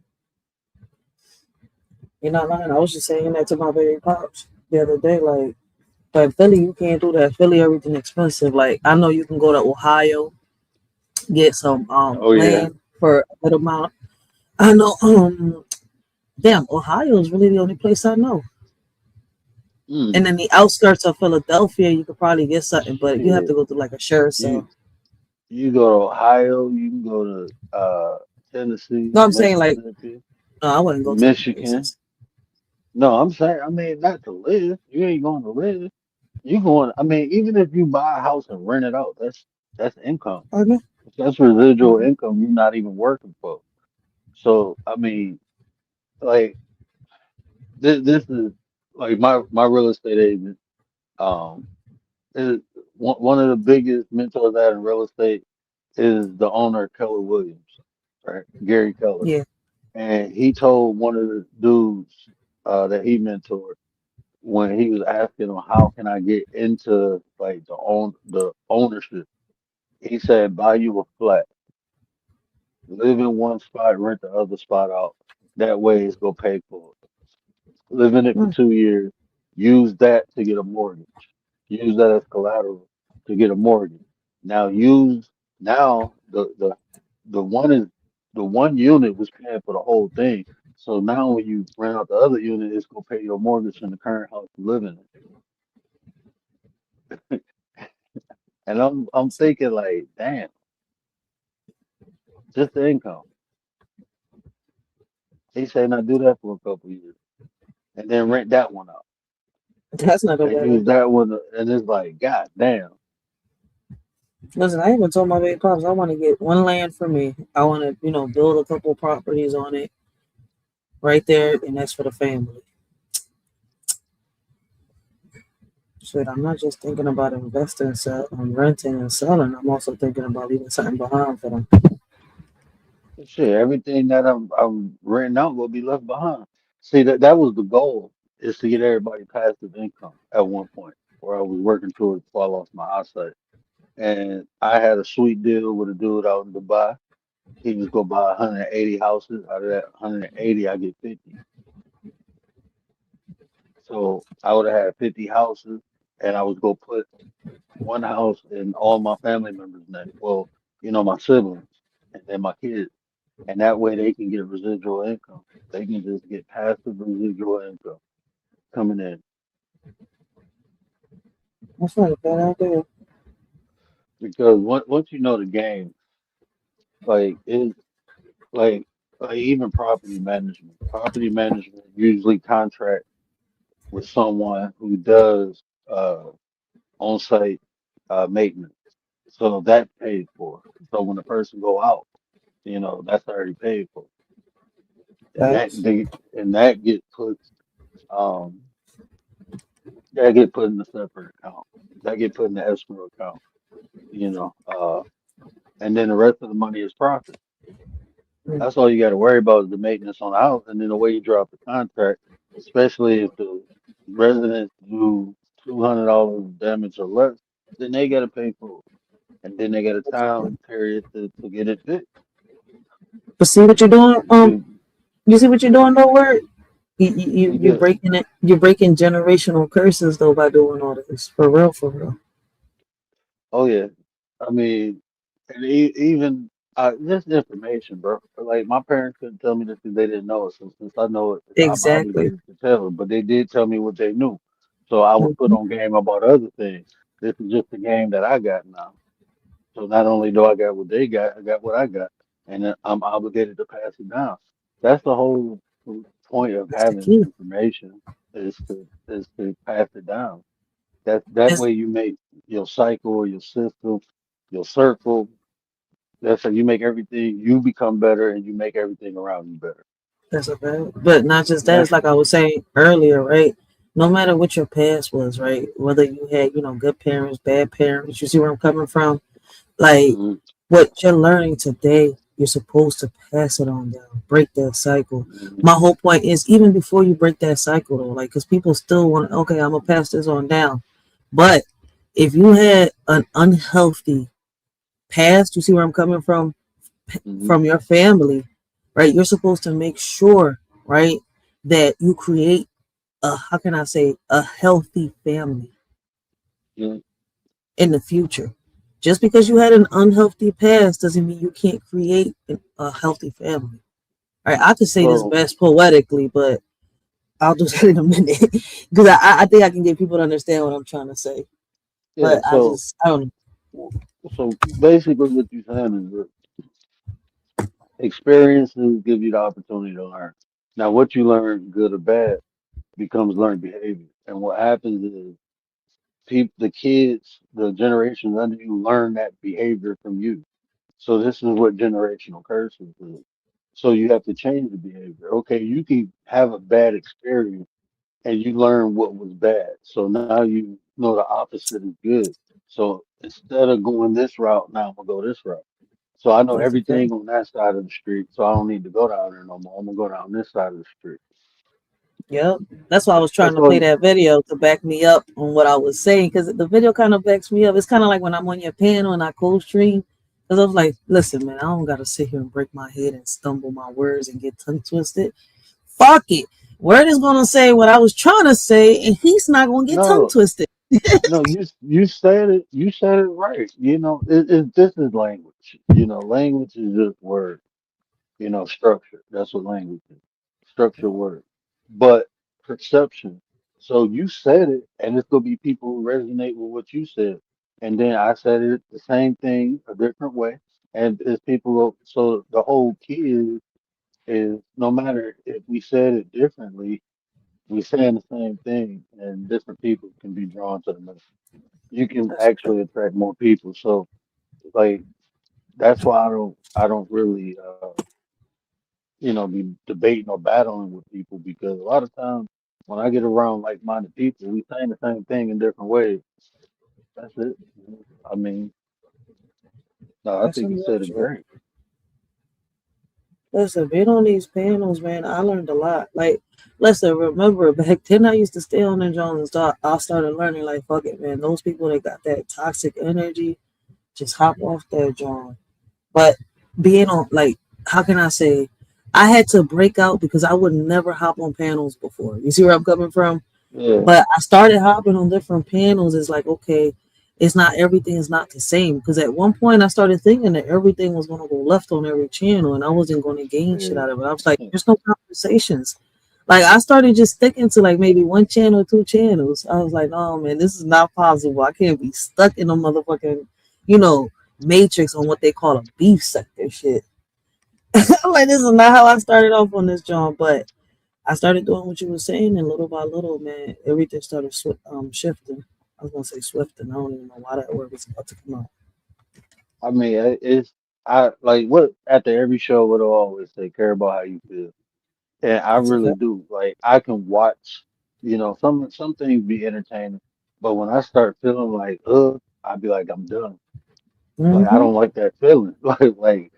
You're not lying. I was just saying that to my baby pops the other day. Like Philly, you can't do that. Philly, everything expensive. Like I know you can go to Ohio, get some Oh yeah. land for a good amount. I know damn, Ohio is really the only place I know. And Mm, then the outskirts of Philadelphia, you could probably get something, but you have to shit. go through like a share You sale. you go to Ohio. You can go to Tennessee, No, I'm saying like Mississippi, no, I wouldn't go to them Michigan. places. No, I'm saying, I mean, not to live. You ain't going to live. You going, I mean, even if you buy a house and rent it out, that's income. Okay. That's residual Mhm. income you're not even working for. So, I mean, like this is like my real estate agent, um, is one of the biggest mentors I had in real estate is the owner Keller Williams, right? Gary Keller. Yeah. And he told one of the dudes that he mentored when he was asking him how can I get into like the ownership. He said, buy you a flat, live in one spot, rent the other spot out. That way it's gonna pay for it. Live in it for Mm. 2 years, use that to get a mortgage. Use that as collateral to get a mortgage. Now use now the one unit was paying for the whole thing. So now when you rent out the other unit, it's gonna pay your mortgage in the current house you live in. And I'm thinking like, damn. just the income. He said, now do that for a couple of years, and then rent that one out, That's not a and bad use idea. that one. And it's like, God damn. Listen, I even told my baby pops I want to get one land for me. I want to, build a couple properties on it right there, and that's for the family. Shit, I'm not just thinking about investing, renting and selling. I'm also thinking about leaving something behind for them. Shit, everything that I'm renting out will be left behind. See, that was the goal, is to get everybody passive income at one point, where I was working towards before I lost my eyesight. And I had a sweet deal with a dude out in Dubai. He just go buy 180 houses. Out of that 180, I get 50. So I would have had 50 houses, and I was gonna put one house in all my family members' name. Well, my siblings and then my kids. And that way they can get residual income. They can just get passive residual income coming in. That's not a bad idea. Because once you know the game, like it like even property management. Property management usually contract with someone who does on-site maintenance. So that paid for. So when the person go out, that's already paid for. And That's that get put um that get put in a separate account. That get put in the escrow account, you know. And then the rest of the money is profit. That's all you got to worry about is the maintenance on the house, and then the way you drop the contract, especially if the residents do $200 damage or less, then they got to pay for it, and then they got a time period to get it fixed. But see what you're doing. You You see what you're doing though, word. you You're get breaking it. You're breaking generational curses though by doing all this. For real, for real. oh yeah, I mean, and even just information, bro. Like my parents couldn't tell me this because they didn't know it. So since I know it, I'm Exactly. obligated to tell them. But they did tell me what they knew, so I was put Mhm. on game about other things. This is just the game that I got now. So not only do I got what they got, I got what I got, and then I'm obligated to pass it down. That's the whole point of That's the having key. information is to pass it down. That That's way you make your cycle, your system, your circle. That's how you make everything, you become better and you make everything around you better. that's a bad. But not just that. That's It's like I was saying earlier, right? No matter what your past was, right? Whether you had, good parents, bad parents. You see where I'm coming from? Like mhm, what you're learning today, you're supposed to pass it on down, break that cycle. mhm, My whole point is even before you break that cycle, though, like because people still want, okay, I'm gonna pass this on down. But if you had an unhealthy past, you see where I'm coming mhm, from your family, right? You're supposed to make sure, right, that you create a, how can I say, a healthy family mhm. in the future. Just because you had an unhealthy past doesn't mean you can't create a healthy family. All right, I could say this So best poetically, but I'll do that in a minute because I think I can get people to understand what I'm trying to say. yeah, But so I don't know. so basically what you're saying is that experiences give you the opportunity to learn. Now what you learn, good or bad, becomes learned behavior. And what happens is the kids, the generations under you learn that behavior from you. So this is what generational curses is. So you have to change the behavior. Okay, you can have a bad experience and you learn what was bad. So now you know the opposite is good. So instead of going this route, now I'm gonna go this route. So I know That's okay. everything on that side of the street, so I don't need to go down there no more. I'm gonna go down this side of the street. Yep. That's why I was trying That's to all. play that video to back me up on what I was saying because the video kind of backs me up. It's kind of like when I'm on your panel and I co-stream. Because I was like, listen, man, I don't got to sit here and break my head and stumble my words and get tongue twisted. Fuck it. Word is going to say what I was trying to say, and he's not going to get tongue No, twisted. no, you said it. You said it right. This is language. Language is just words. Structure. That's what language is. Structure word. But perception. So you said it, and it's gonna be people who resonate with what you said. And then I said it the same thing a different way. And as people, so the whole key is no matter if we said it differently, we saying the same thing, and different people can be drawn to the message. You can That's actually attract more people. So like that's why I don't really be debating or battling with people because a lot of times when I get around like-minded people, we saying the same thing in different ways. That's it. I mean, no, I that's think some you real said it shit. great. Listen, being on these panels, man, I learned a lot. Like, listen, remember back then I used to stay on the Jones and start. I started learning like, fuck it, man. Those people that got that toxic energy, just hop off that John. But being on, like, how can I say? I had to break out because I would never hop on panels before. You see where I'm coming from? Yeah, But I started hopping on different panels. It's like, okay, it's not everything is not the same. Because at one point I started thinking that everything was gonna go left on every channel and I wasn't gonna gain shit yeah. out of it. I was like, there's no conversations. Like I started just sticking to like maybe one channel, two channels. I was like, oh man, this is not possible. I can't be stuck in a motherfucking, you know, matrix on what they call a beef sector shit. I'm like, this is not how I started off on this joint, but I started doing what you were saying, and little by little, man, everything started shifting. I was gonna say swifting. I don't even know why that word was about to come out. I mean, it's I like what after every show, what I always say, care about how you feel. And I That's a really fact. do. Like I can watch, some things be entertaining, but when I start feeling like, I'd be like, I'm done. Like I Mm-hmm. don't like that feeling. Like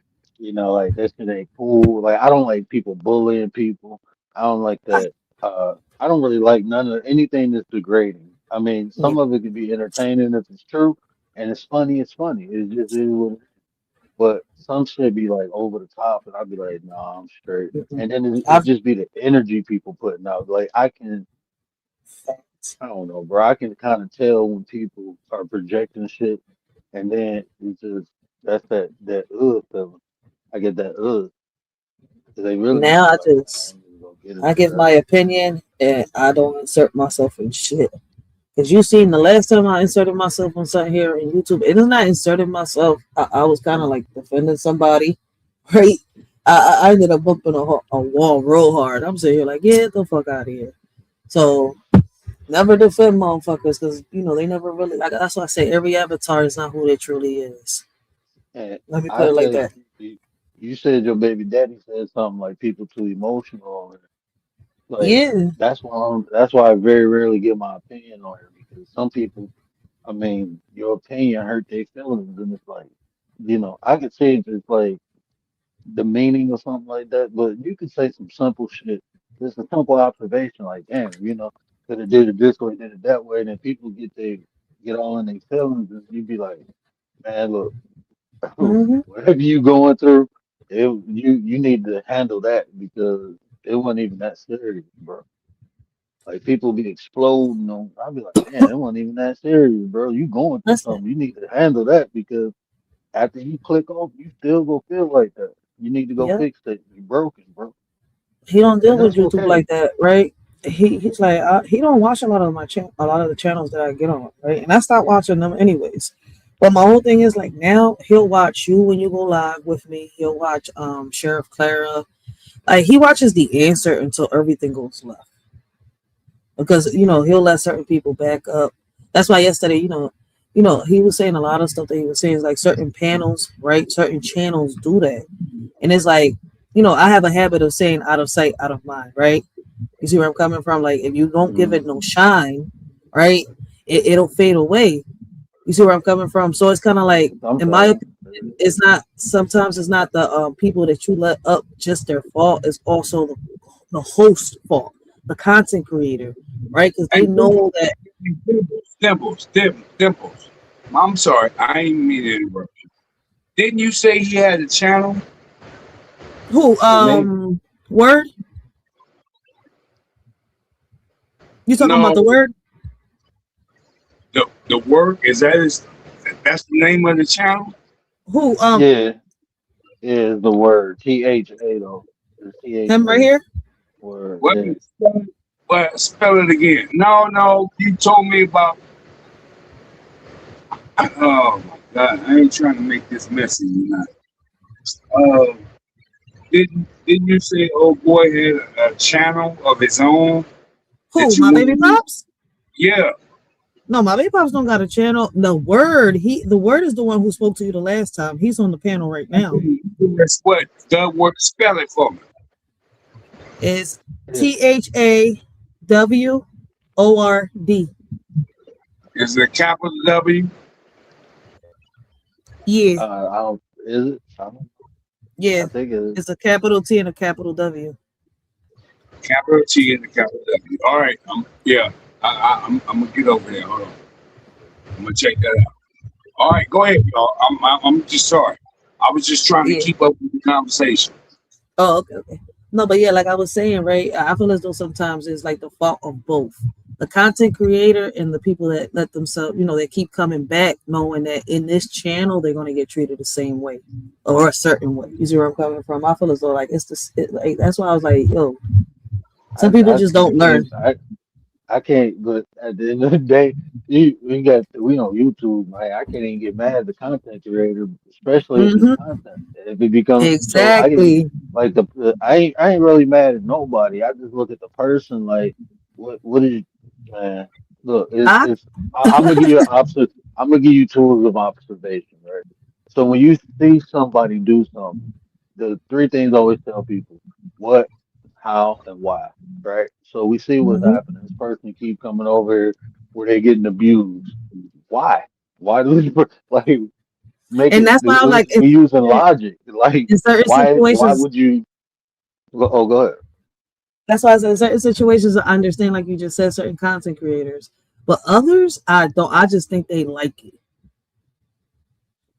that shit ain't cool. Like I don't like people bullying people. I don't like that. I don't really like none of anything that's degrading. I mean, Yeah. some of it can be entertaining if it's true, and it's funny. It's funny. It just is what it is. But some shit be like over the top, and I'd be like, nah, I'm straight. Mm-mm. And then it I've just be the energy people putting out. Like I don't know, bro. I can kind of tell when people are projecting shit, and then it's just that's that feeling. I get that 'cause they really just now be I like, I just ain't even gonna get I into give that. my opinion and I don't insert myself in shit. Cause you seen the last time I inserted myself on something here on YouTube, it is not inserting myself. I was kind of like defending somebody, right? I ended up bumping a wall real hard. I'm sitting here like, get the fuck out of here. So never defend motherfuckers because they never really like. That's why I say every avatar is not who they truly is. And Let me put I it like tell you, that. you said your baby daddy said something like people too emotional. Like Yeah. that's why I very rarely give my opinion on it because some people, I mean, your opinion hurt their feelings, and it's like, I could say if it's like the meaning or something like that, but you could say some simple shit. Just a simple observation, like, damn, could have did it this way, did it that way, and then people get all in their feelings, and you be like, man, look, Hmm. whatever you going through, you need to handle that because it wasn't even that serious, bro. Like people be exploding on. I'll be like, man, it wasn't even that serious, bro. You going through Listen, something. You need to handle that because after you click off, you still gonna feel like that. You need to go yeah, fix that. You broken, bro. he don't deal And with that's YouTube okay. like that, right? He's like he don't watch a lot of a lot of the channels that I get on, right? And I stopped watching them anyways. But my whole thing is like now he'll watch you when you go live with me. He'll watch Sheriff Clara. Like he watches the answer until everything goes left because he'll let certain people back up. That's why yesterday, he was saying a lot of stuff that he was saying is like certain panels, right? Certain channels do that, and it's like I have a habit of saying out of sight, out of mind, right? You see where I'm coming from? Like if you don't give it Mm, no shine, right, it'll fade away. You see where I'm coming from? So it's kind of like, in my sometimes. opinion, it's not. Sometimes it's not the people that you let up just their fault. It's also the host fault, the content creator, right? Because Hey, they know that Dimples. I'm sorry, I ain't mean to interrupt you. Didn't you say he had a channel? who For me, word. You talking about No, the word? the work is that his. That's the name of the channel. Who yeah, is the word THA though. It's him right THA here? word. What? Yeah. Spell it again. No, you told me about. Oh my God, I ain't trying to make this messy. Uh, didn't you say old boy had a channel of his own Who? that you My want baby to? pops? Yeah. No, my baby pops don't got a channel. The word is the one who spoke to you the last time. He's on the panel right now. That's what the word. Spell it for me. It's THAWORD. Is it a capital W? Yeah, I don't. Is it? I yeah. think it is. It's a capital T and a capital W. Capital T and a capital W. All right. Yeah. I'm gonna get over there. Hold on. I'm gonna check that out. All right. Go ahead, y'all. I'm just sorry. I was just trying to Yeah. keep up with the conversation. Oh, okay. No, but yeah, like I was saying, right? I feel as though sometimes it's like the fault of both the content creator and the people that let themselves, they keep coming back, knowing that in this channel they're going to get treated the same way or a certain way. You see where I'm coming from? I feel as though like like that's why I was like, yo, some people just don't learn. I can't, but at the end of the day, we on YouTube, man. I can't even get mad at the content creator, especially if it's content. If it becomes exactly like I ain't really mad at nobody. I just look at the person like, what is man? Look, I'm gonna give you I'm gonna give you tools of observation, right? So when you see somebody do something, the three things I always tell people: what, how, and why, right? So we see what's happening. This person keep coming over here where they're getting abused. Why? Why do we like make and it? that's why I'm like, We using logic. Like in certain why situations, would you? Oh, go ahead. that's why I said in certain situations, I understand, like you just said, certain content creators, but others, I don't. I just think they like it.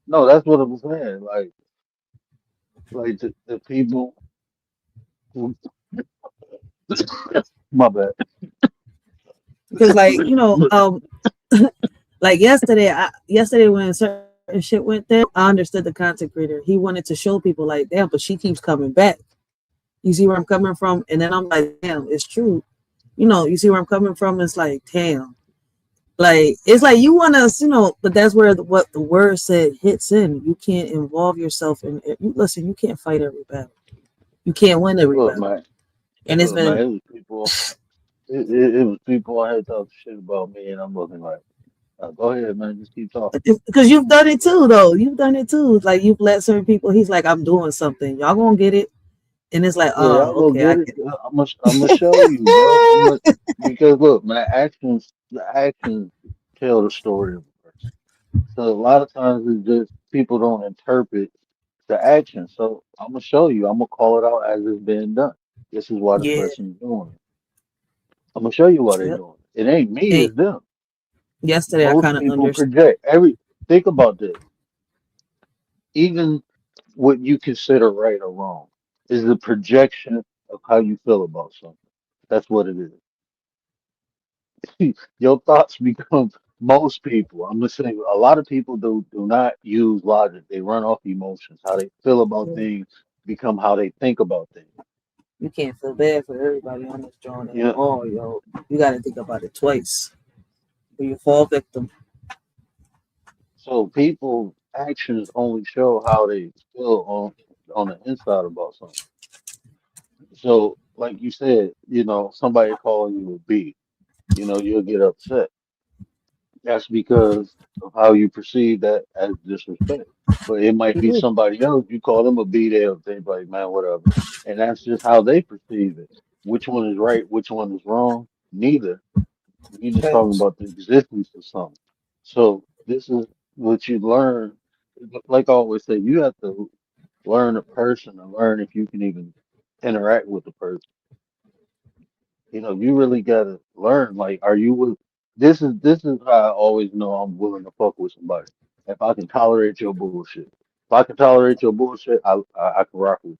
No, that's what I'm saying. Like the people who, my bad. Because like like yesterday when certain shit went down, I understood the content creator. He wanted to show people like, damn, but she keeps coming back. You see where I'm coming from? And then I'm like, damn, it's true. You see where I'm coming from? It's like, damn. Like, it's like you want to, but that's where what the word said hits in. You can't involve yourself in it. Listen, you can't fight every battle. You can't win every Look, battle. man. And it's been, Man, it was people. It was people on here talking shit about me, and I'm looking like, go ahead, man, just keep talking. because you've done it too, though. You've done it too. Like, you've let certain people, he's like, I'm doing something. Y'all gonna get it. And it's like, Yeah, y'all oh, go okay, I get it. get it. I'm gonna show you, bro. Because look, man, the actions tell the story of a person. So a lot of times it's just people don't interpret the action. So I'm gonna show you. I'm gonna call it out as it's being done. This is why the Yeah. person's doing it. I'm gonna show you why they're Yep. doing it. It ain't me, Hey, it's them. yesterday I Most kind of people understood. project think about this. Even what you consider right or wrong is the projection of how you feel about something. That's what it is. Your thoughts become most people. I'm just saying a lot of people do not use logic. They run off emotions. How they feel about things become how they think about things. You can't feel bad for everybody on this joint at Yeah. all, yo. You got to think about it twice. Or you fall victim. So people actions only show how they feel on the inside about something. So like you said, somebody calling you a B, you'll get upset. That's because of how you perceive that as disrespect. But it might be somebody else, you call them a B, they'll think like, man, whatever. And that's just how they perceive it. Which one is right, which one is wrong? Neither. You're just talking Facts. about the existence of something. So this is what you learn. Like I always say, you have to learn a person and learn if you can even interact with the person. You really gotta learn. Like, are you with? This is how I always know I'm willing to fuck with somebody. If I can tolerate your bullshit. If I can tolerate your bullshit, I can rock with you.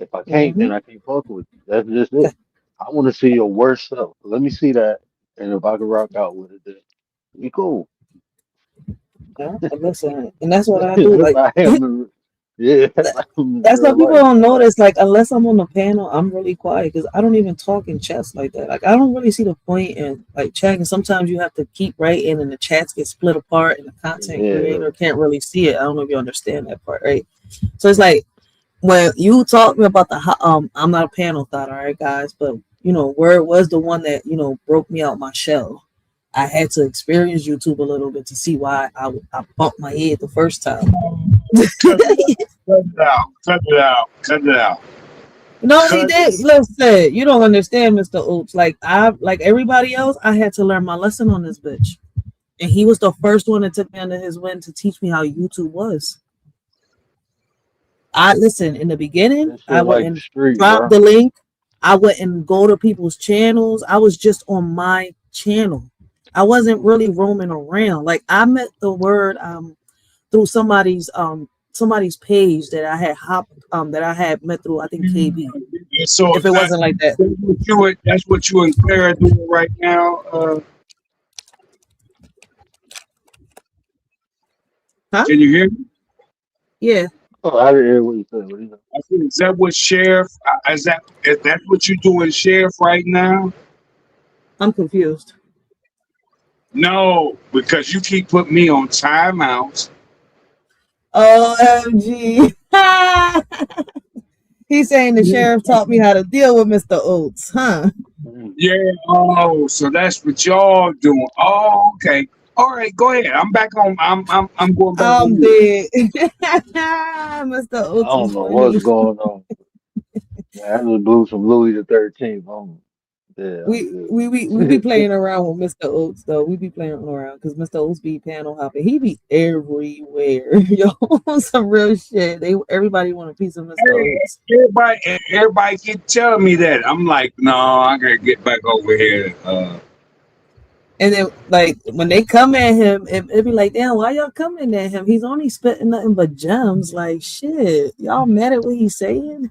If I can't, Mm-hmm. then I can't fuck with you. That's just it. I want to see your worst self. Let me see that, and if I can rock out with it, then we cool. Yeah, listen, and that's what I do. That's Like, how I am. Yeah, That's what people don't notice. Like, unless I'm on the panel, I'm really quiet because I don't even talk in chats like that. Like, I don't really see the point in like chatting. Sometimes you have to keep writing, and the chats get split apart, and the content creator can't really see it. I don't know if you understand that part, right? So it's like when you talk about the I'm not a panel thought, all right, guys, but where it was the one that broke me out my shell. I had to experience YouTube a little bit to see why I bumped my head the first time. Cut it out. Cut it out. Cut it out. No, he did. Listen, you don't understand, Mr. Oops. Like everybody else, I had to learn my lesson on this bitch. And he was the first one that took me under his wing to teach me how YouTube was. I listen in the beginning, I wouldn't drop the link. I wouldn't go to people's channels. I was just on my channel. I wasn't really roaming around. Like I met the word through somebody's page that I had met through, I think, KB. So if it wasn't like that. That's what you and Claire are doing right now. Huh? Can you hear me? Yeah. Oh, I didn't hear what you said. Is that what Sheriff? Is that what you're doing, Sheriff, right now? I'm confused. No, because you keep putting me on timeouts. OMG. He's saying the sheriff taught me how to deal with Mr. Oates, huh? Yeah. Oh, so that's what y'all doing. Oh, okay. All right, go ahead. I'm back on. I'm going back. I'm dead. Mr. Oates. I don't know what's going on. I just blew some Louis the 13th on. Yeah, we be playing around with Mr. Oates though. We be playing around because Mr. Oates be panel hopping. He be everywhere. Yo, some real shit. Everybody want a piece of Mr. Oates. Everybody keep telling me that. I'm like, no, I gotta get back over here. And then, like, when they come at him, it be like, damn, why y'all coming at him? He's only spitting nothing but gems. Like, shit, y'all mad at what he's saying?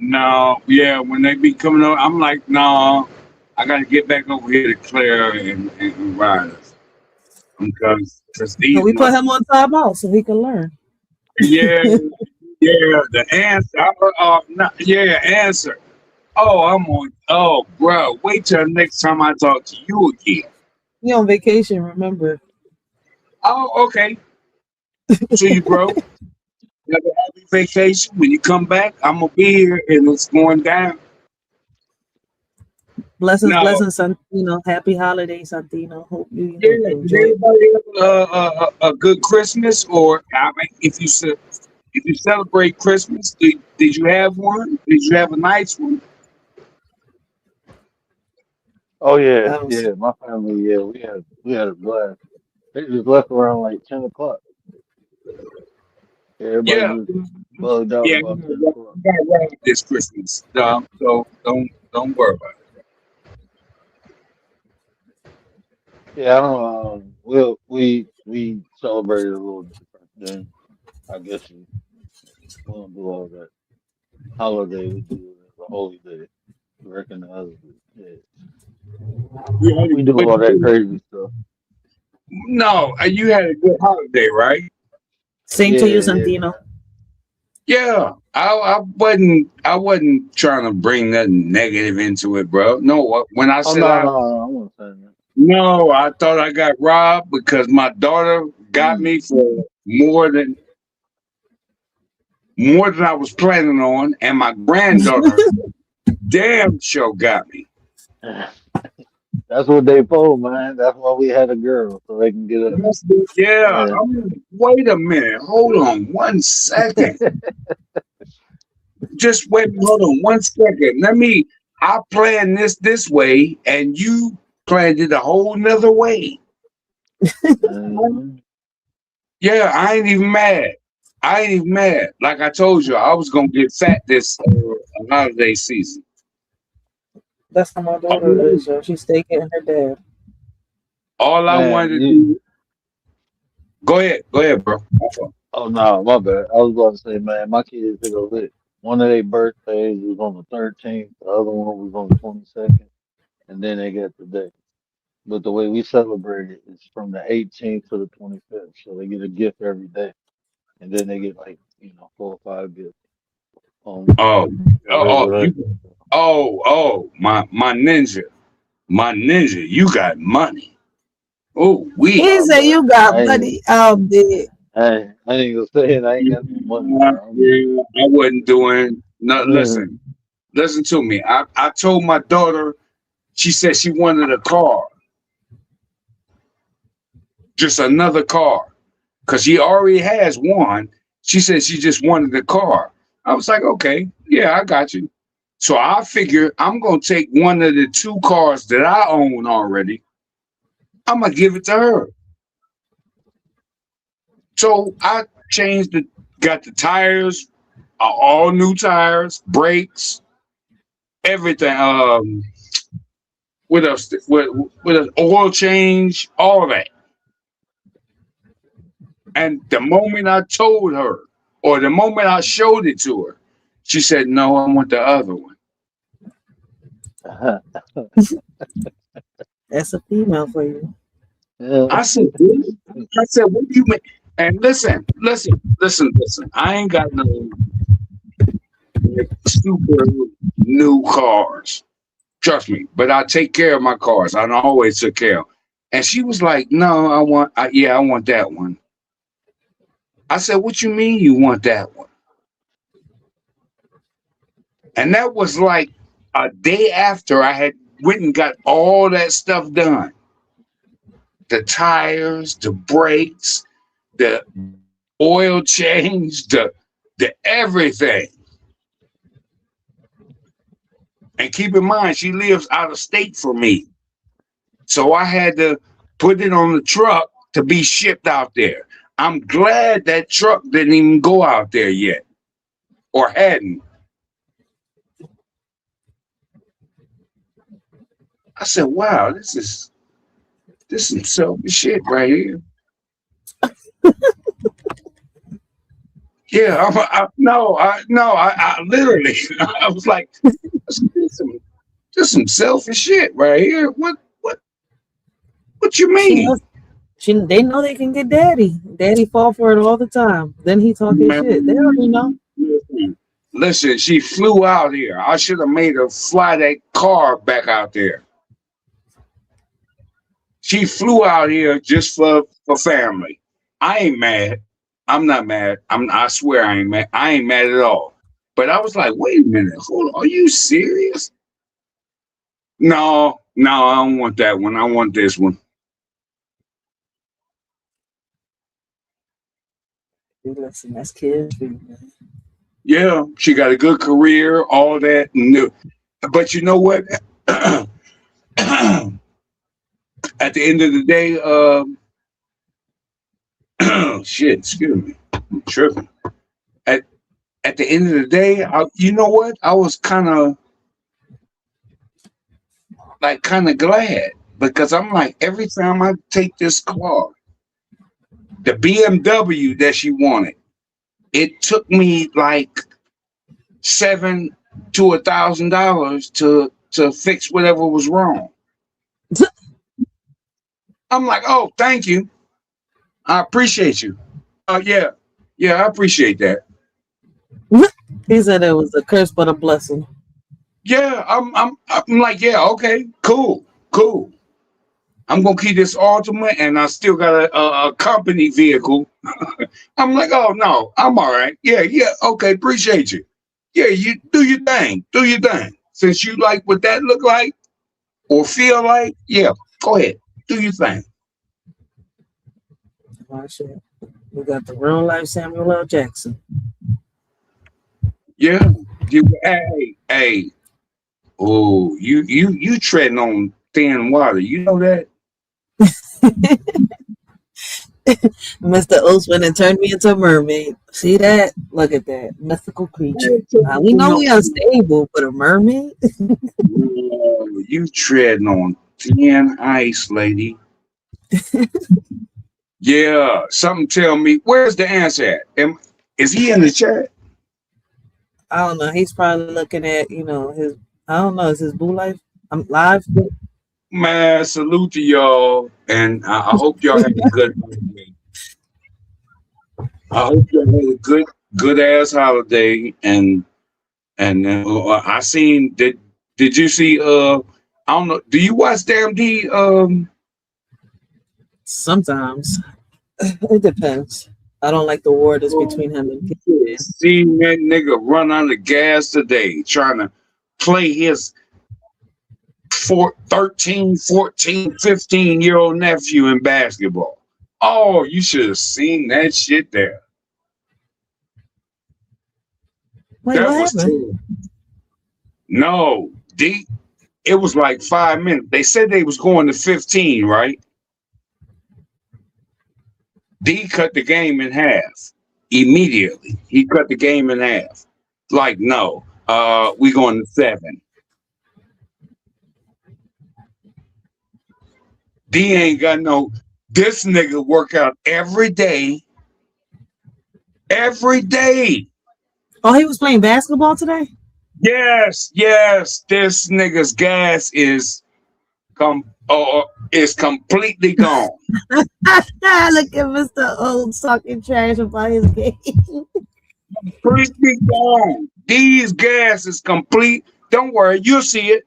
No, yeah, when they be coming over, I'm like, no, I got to get back over here to Claire and Riders. Because these. So we put him on timeout so he can learn. Yeah, the answer. Answer. Oh, I'm on. Oh, bro, wait till next time I talk to you again. You on vacation, remember? Oh, okay. See you, bro. Have a happy vacation. When you come back, I'm gonna be here and it's going down. Blessings, Santino. Happy holidays, Santino. Hope you did everybody have a good Christmas? Or I mean, if you celebrate Christmas, did you have one? Did you have a nice one? Oh yeah, my family, we had a blast. They just left around like 10 o'clock. Everybody just bugged out about 10 o'clock. We got around this Christmas, so don't worry about it. Yeah, I don't know. We celebrated a little different then. I guess we don't do all that holiday. We do it as a holy day. We recognize it. Yeah. We do all that crazy stuff. No, you had a good holiday, right? Same to you, Santino. Yeah, I wasn't trying to bring nothing negative into it, bro. No, when I said I wasn't saying that. No, I thought I got robbed because my daughter got me for more than I was planning on, and my granddaughter damn sure got me. That's what they pulled, man. That's why we had a girl, so they can get it. Yeah. Wait a minute. Hold on 1 second. Just wait. Hold on 1 second. I planned this way, and you planned it a whole nother way. Yeah, I ain't even mad. Like I told you, I was gonna get fat this holiday season. That's how my daughter is, yo. She's taking her dad. All I wanted to do. Go ahead, bro. Oh no, my bad. I was about to say, man, my kids hit a lit. One of their birthdays was on the 13th, the other one was on the 22nd, and then they got the day. But the way we celebrate it is from the 18th to the 25th, so they get a gift every day, and then they get like you know, 4 or 5 bills. Oh, Regular. my ninja, you got money. Oh, He said you got I money out there. I ain't gonna say it. I ain't got no money. I wasn't doing no. Listen to me. I told my daughter. She said she wanted a car, just another car, because she already has one. She said she just wanted a car. I was like, okay, yeah, I got you. So I figure I'm gonna take one of the 2 cars that I own already. I'm gonna give it to her. So I got the tires, all new tires, brakes, everything. What else? With an oil change, all that. And the moment I told her, or the moment I showed it to her, she said, "No, I want the other one." That's a female for you. I said, "What do you mean?" And listen. I ain't got no super new cars. Trust me, but I take care of my cars. I always took care of them. And she was like, "No, I want that one." I said, "What you mean you want that one?" And that was like a day after I had went and got all that stuff done. The tires, the brakes, the oil change, the everything. And keep in mind, she lives out of state from me. So I had to put it on the truck to be shipped out there. I'm glad that truck didn't even go out there yet, or hadn't. I said, "Wow, this is some selfish shit right here." Yeah, I literally, I was like, just some selfish shit right here. What you mean? They know they can get daddy. Daddy fall for it all the time. Then he talking shit. They already know. Listen, she flew out here. I should have made her fly that car back out there. She flew out here just for family. I ain't mad. I'm not mad. I swear I ain't mad. I ain't mad at all. But I was like, wait a minute. Hold on. Are you serious? No, I don't want that one. I want this one. Listen, that's kids. Yeah, she got a good career, all that. But you know what? At the end of the day, shit, excuse me, I'm tripping. At the end of the day, you know what? I was kind of glad, because I'm like, every time I take this car, the BMW that she wanted, it took me like $700 to $1,000 to fix whatever was wrong. I'm like, oh, thank you. I appreciate you. Yeah, I appreciate that. He said it was a curse but a blessing. Yeah, I'm like, yeah, okay, cool. I'm gonna keep this Ultimate, and I still got a company vehicle. I'm like, oh no, I'm all right. Yeah, okay, appreciate you. Yeah, you do your thing. Since you like what that look like or feel like, yeah, go ahead, do your thing. Oh shit, we got the real life Samuel L. Jackson. Yeah, hey. Oh, you treading on thin water. You know that? Mr. Oates went and turned me into a mermaid. See that? Look at that mythical creature. We know we unstable, but a mermaid? You treading on thin ice, lady. Yeah, something tell me. Where's the answer at? Is he in the chat? I don't know. He's probably looking at, his, I don't know, is his boo life? I'm live. Man, salute to y'all, and I hope y'all had a good holiday. I hope y'all had a good good ass holiday, and I seen that. Did you see? I don't know. Do you watch Damn D? Sometimes it depends. I don't like the war that's between him and Kid. Seen that nigga run out of gas today trying to play his 13, 14, 15-year-old nephew in basketball. Oh, you should have seen that shit there. Wait, That what was happened? No, D. It was like 5 minutes. They said they was going to 15, right? D cut the game in half immediately. He cut the game in half. Like, no, we going to 7. D ain't got no. This nigga work out every day. Every day. Oh, he was playing basketball today? Yes. This nigga's gas is completely gone. Look at Mr. Old talking trash about his game. Completely gone. These gas is complete. Don't worry, you'll see it.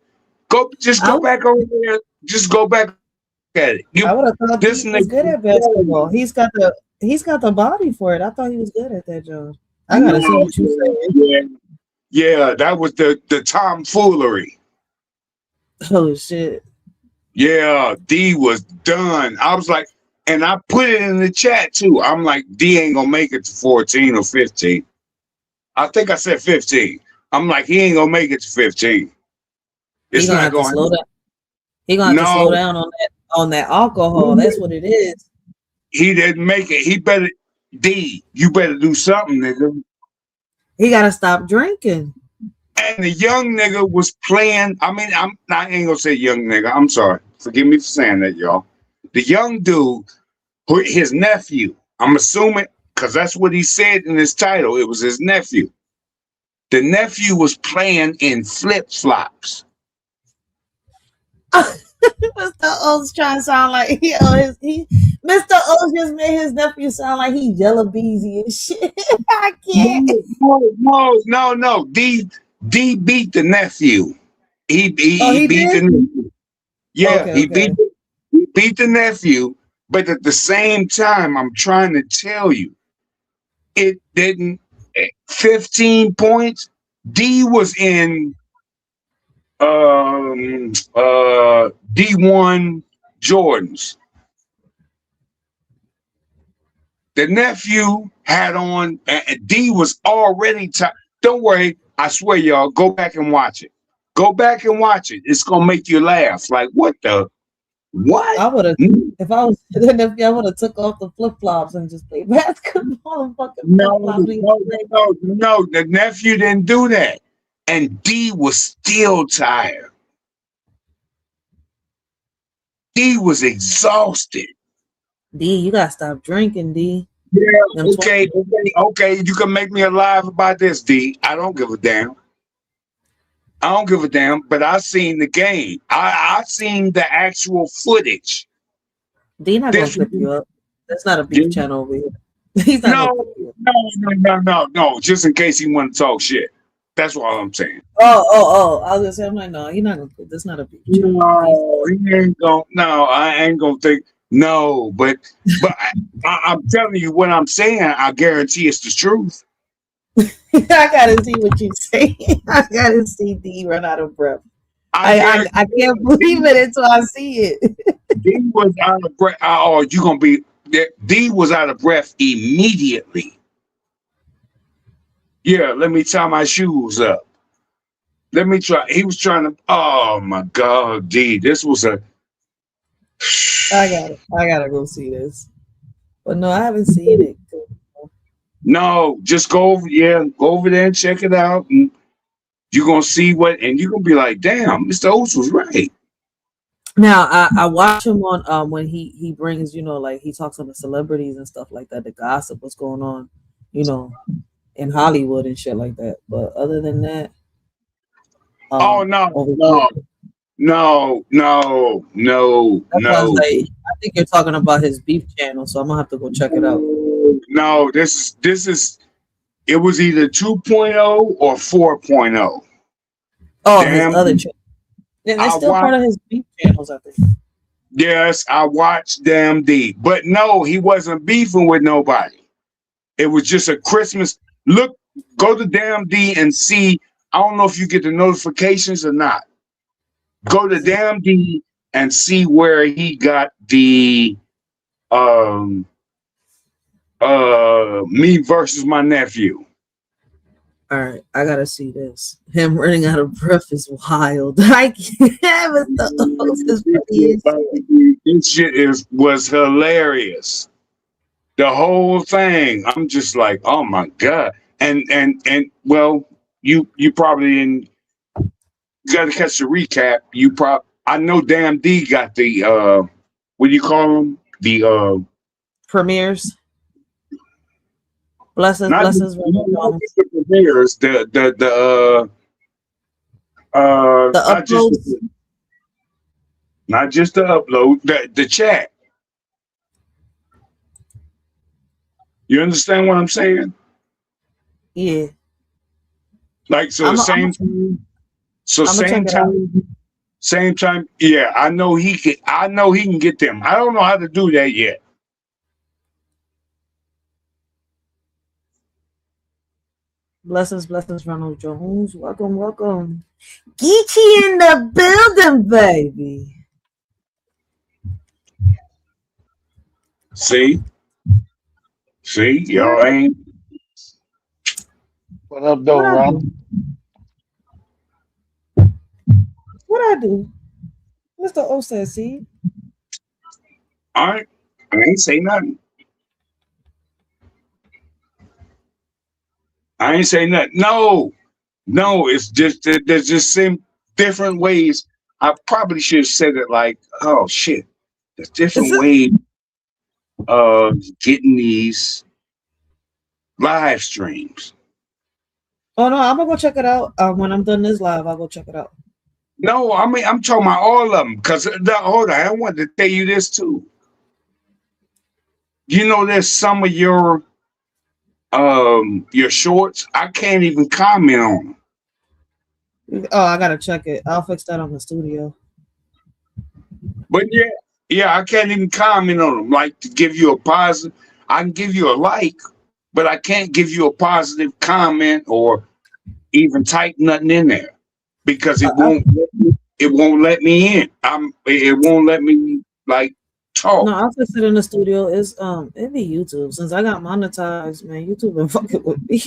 Just go back over there. Just go back at it. I would have thought this he was good at basketball. He's got the body for it. I thought he was good at that job. I gotta see what you say. Yeah, that was the tomfoolery. Oh shit. Yeah, D was done. I was like, and I put it in the chat too. I'm like, D ain't gonna make it to 14 or 15. I think I said 15. I'm like, he ain't gonna make it to 15. It's not going to slow down. He gonna have to slow down on that alcohol. That's what it is. He didn't make it. He better D. You better do something, nigga. He gotta stop drinking. And the young nigga was playing. I mean, I ain't gonna say young nigga. I'm sorry. Forgive me for saying that, y'all. The young dude, his nephew. I'm assuming because that's what he said in his title. It was his nephew. The nephew was playing in flip-flops. Mr. O's trying to sound like Mr. O just made his nephew sound like he yellow beezy and shit. I can't. No. D beat the nephew. He beat the nephew. Yeah, he beat the nephew. But at the same time, I'm trying to tell you, it didn't. 15 points. D was in D1 Jordans. The nephew had on, and D was already tired. Don't worry, I swear, y'all, go back and watch it. Go back and watch it. It's gonna make you laugh. Like, what? I would have, if I was the nephew, I would have took off the flip flops and just played basketball and fucking No, the nephew didn't do that. And D was still tired. D was exhausted. D, you gotta stop drinking, D. Yeah, okay. You can make me alive about this, D. I don't give a damn. But I seen the game. I seen the actual footage. D not gonna flip you up. That's not a beef channel over here. He's not No. Just in case he want to talk shit. That's what I'm saying. Oh. I was gonna say, I'm like, no, he's not gonna. That's not a beef channel. No, he ain't gonna. No, I ain't gonna think. No, but I'm telling you what I'm saying. I guarantee it's the truth. I gotta see what you say. I gotta see D run out of breath. I can't believe it until I see it. D was out of breath. Oh, you gonna be? D was out of breath immediately. Yeah, let me tie my shoes up. Let me try. He was trying to. Oh my God, D. This was a. I gotta go see this. But no, I haven't seen it. No, just go over there and check it out, and you're gonna see and you're gonna be like, damn, Mr. Oates was right. Now I watch him on when he brings, like he talks about celebrities and stuff like that, the gossip, what's going on, in Hollywood and shit like that. But other than that, No. I think you're talking about his beef channel, so I'm gonna have to go check it out. No, this is it was either 2.0 or 4.0. Oh, Damn, his other channel. And it's still part of his beef channels, I think. Yes, I watched Damn D. But no, he wasn't beefing with nobody. It was just a Christmas. Look, go to Damn D and see. I don't know if you get the notifications or not. Go to Damn D and see where he got the me versus my nephew. All right, I gotta see this. Him running out of breath is wild. I can't. This shit was hilarious. The whole thing. I'm just like, oh my god. And well, you probably didn't. You got to catch the recap. I know Damn D got the what do you call them? The premieres. Blessings. Not the premieres. The uploads. Not just the upload. The chat. You understand what I'm saying? Yeah. Like so, same time. Yeah, I know he can. I know he can get them. I don't know how to do that yet. Blessings, Ronald Jones. Welcome. Geechee in the building, baby. See, y'all ain't. What up, though, Ronald? What I do? Mr. O says, see? I ain't say nothing. I ain't say nothing. No, it's just that there's just some different ways. I probably should have said it like, oh shit, there's different ways of getting these live streams. Oh no, I'm gonna go check it out. When I'm done this live, I'll go check it out. No, I mean I'm talking about all of them because hold on, I wanted to tell you this too. You know, there's some of your shorts, I can't even comment on them. Oh, I gotta check it. I'll fix that on the studio. But yeah, I can't even comment on them. Like to give you a positive, I can give you a like, but I can't give you a positive comment or even type nothing in there because it won't let me in. It won't let me like talk. No, I'll fix it in the studio. It's it be YouTube. Since I got monetized, man, YouTube been fucking with me.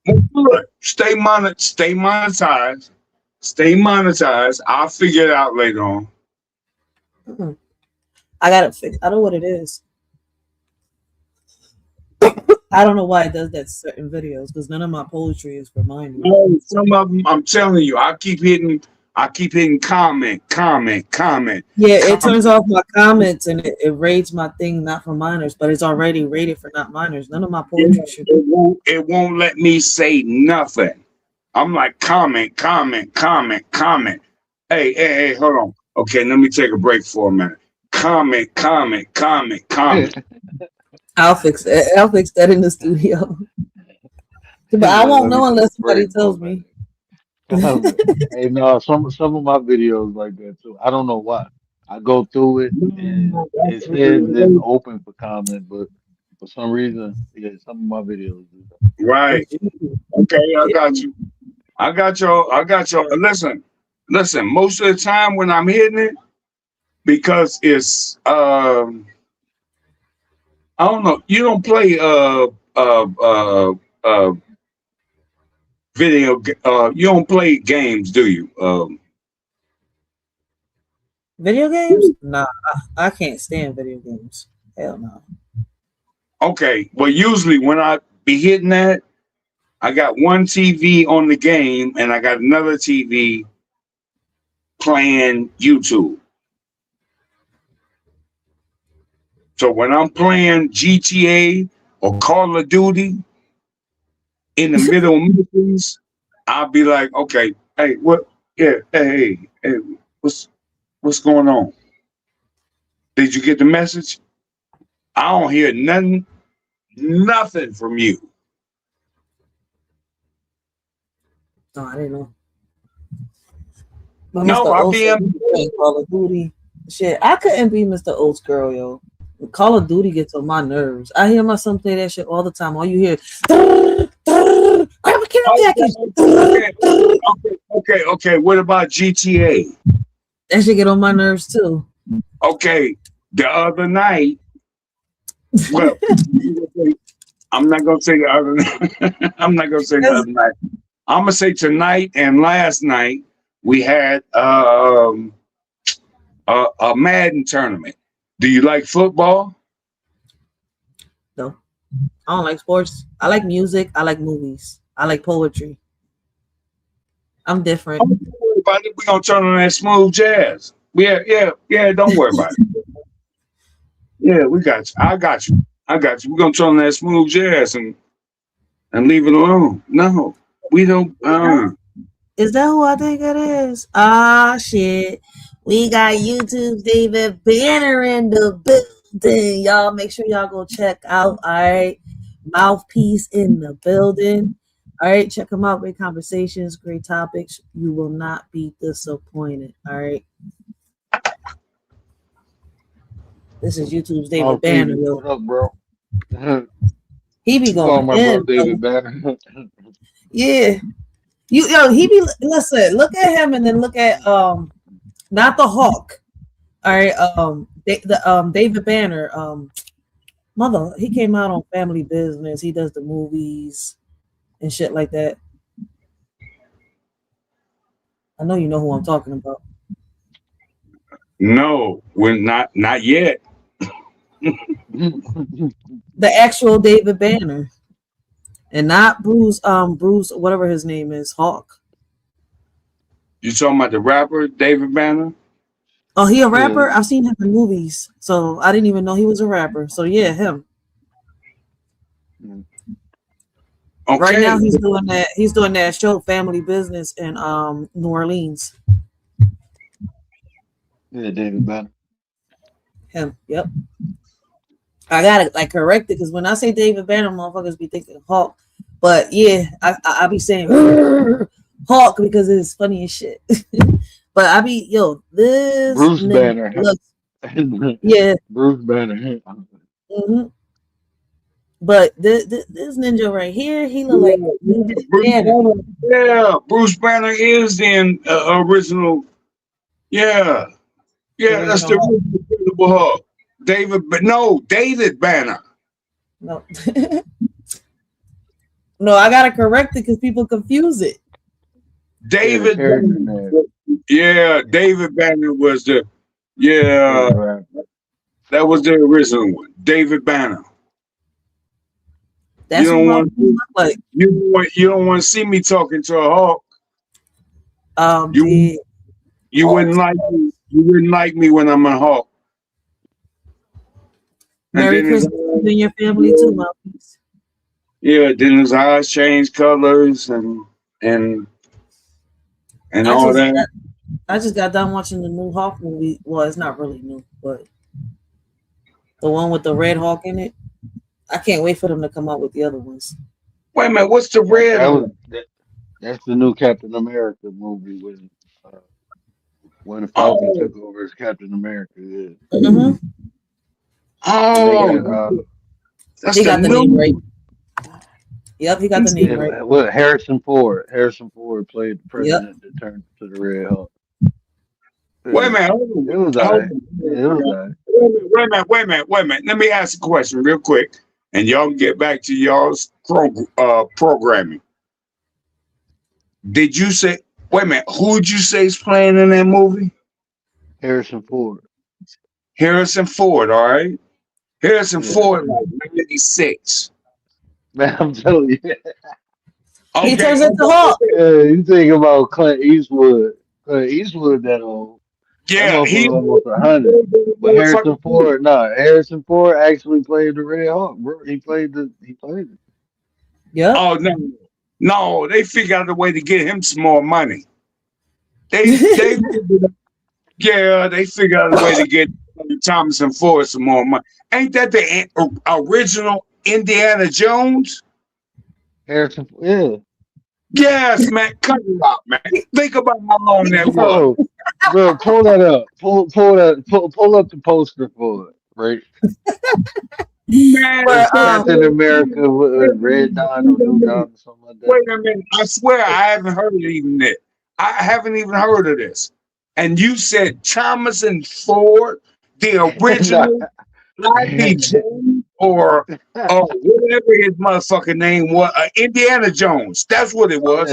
Good. Stay monetized. I'll figure it out later on. I gotta fix. I know what it is. I don't know why it does that certain videos because none of my poetry is for minors. No, some of them, I'm telling you, I keep hitting comment. Yeah, it turns off my comments and it rates my thing not for minors, but it's already rated for not minors. None of my poetry should. It won't let me say nothing. I'm like comment. Hey, hold on. Okay, let me take a break for a minute. Comment. I'll fix it. I'll fix that in the studio. But I won't know unless somebody tells me. Hey, no, some of my videos like that too. I don't know why. I go through it and it says it's open for comment, but for some reason, yeah, some of my videos do that. Right. Okay, I got you. Listen. Most of the time when I'm hitting it, because it's I don't know. You don't play video. You don't play games, do you? Video games? Nah, I can't stand video games. Hell no. Okay, well, usually when I be hitting that, I got one TV on the game and I got another TV playing YouTube. So when I'm playing GTA or Call of Duty in the middle of missions, I'll be like, okay, hey, what? Yeah, hey, what's going on? Did you get the message? I don't hear nothing from you. No, I didn't know. But No, Mr. I Oates be said he playing Call of Duty. Shit, I couldn't be Mr. Oates girl, yo. Call of Duty gets on my nerves. I hear my son play that shit all the time. All you hear, grab a care package. Okay. What about GTA? That shit get on my nerves too. Okay, the other night. Well, I'm not gonna say the other night. I'm not gonna say the other night. I'm gonna say tonight and last night we had a Madden tournament. Do you like football? No, I don't like sports. I like music. I like movies. I like poetry. I'm different. Don't worry about it. We're gonna turn on that smooth jazz. Yeah. Don't worry about it. Yeah, we got you. I got you. We're gonna turn on that smooth jazz and leave it alone. No, we don't. Is that who I think it is? Ah, shit. We got YouTube's David Banner in the building. Y'all make sure y'all go check out. All right. Mouthpiece in the building. All right. Check them out. Great conversations, great topics. You will not be disappointed. All right. This is YouTube's David Banner. Yo. What up, bro? He be going in. David Banner. Yeah. He be, listen, look at him and then look at not the Hawk. All right, David Banner, he came out on Family Business. He does the movies and shit like that. I know you know who I'm talking about. No, we're not yet. The actual David Banner. And not Bruce, whatever his name is, Hawk. You talking about the rapper David Banner? Oh, he a rapper? I've seen him in movies, so I didn't even know he was a rapper. So yeah, him. Okay. Right now he's doing that show, Family Business, in New Orleans. Yeah, David Banner. Him, yep. I gotta correct it because when I say David Banner, motherfuckers be thinking Hawk. But yeah, I be saying Hawk because it's funny as shit. But I be this Bruce Banner. Yeah, Bruce Banner. Mm-hmm. But this ninja right here, he look like Bruce Banner. Yeah, Bruce Banner is the original. Yeah, that's the original Hawk. David Banner. No. No, I gotta correct it because people confuse it. David Banner. Yeah, David Banner was that was the original one. David Banner. That's what look like. You don't want to see me talking to a hawk. You wouldn't like me. You wouldn't like me when I'm a hawk. Merry Christmas to your family too, Mouthpiece. Yeah, then his eyes change colors and all that. I just got done watching the new Hawk movie. Well, it's not really new, but the one with the red hawk in it. I can't wait for them to come out with the other ones. Wait a minute, what's the red? That's the new Captain America movie when the Falcon took over as Captain America. Yeah. Mm-hmm. That's he got the name right. Yep, he got the name right. Well, Harrison Ford played the president that turned to the Red Hawk. Wait a minute. Wait a minute. Let me ask a question real quick, and y'all can get back to y'all's programming. Did you say? Wait a minute. Who'd you say is playing in that movie? Harrison Ford. Harrison Ford. All right. Harrison Ford, like 96. Man, I'm telling you. Okay. He turns into Hawk. Yeah, you think about Clint Eastwood. That old. Yeah, he's almost 100. But Harrison Ford actually played the Red Hawk, bro. He played it. Yeah. Oh no, they figured out a way to get him some more money. They figured out a way to get Thomas and Ford some more money. Ain't that the original Indiana Jones? Harrison, yeah. Yes, man. Cut it out, man. Think about how long that was. Bro, pull that up. Pull up the poster for it, right? Man, But, Captain America with Red Dawn or New Dawn or something like that. wait a minute. I swear I haven't heard of even this. I haven't even heard of this. And you said Thomas and Ford, the original Ivy Jones, or whatever his motherfucking name was, Indiana Jones. That's what it was.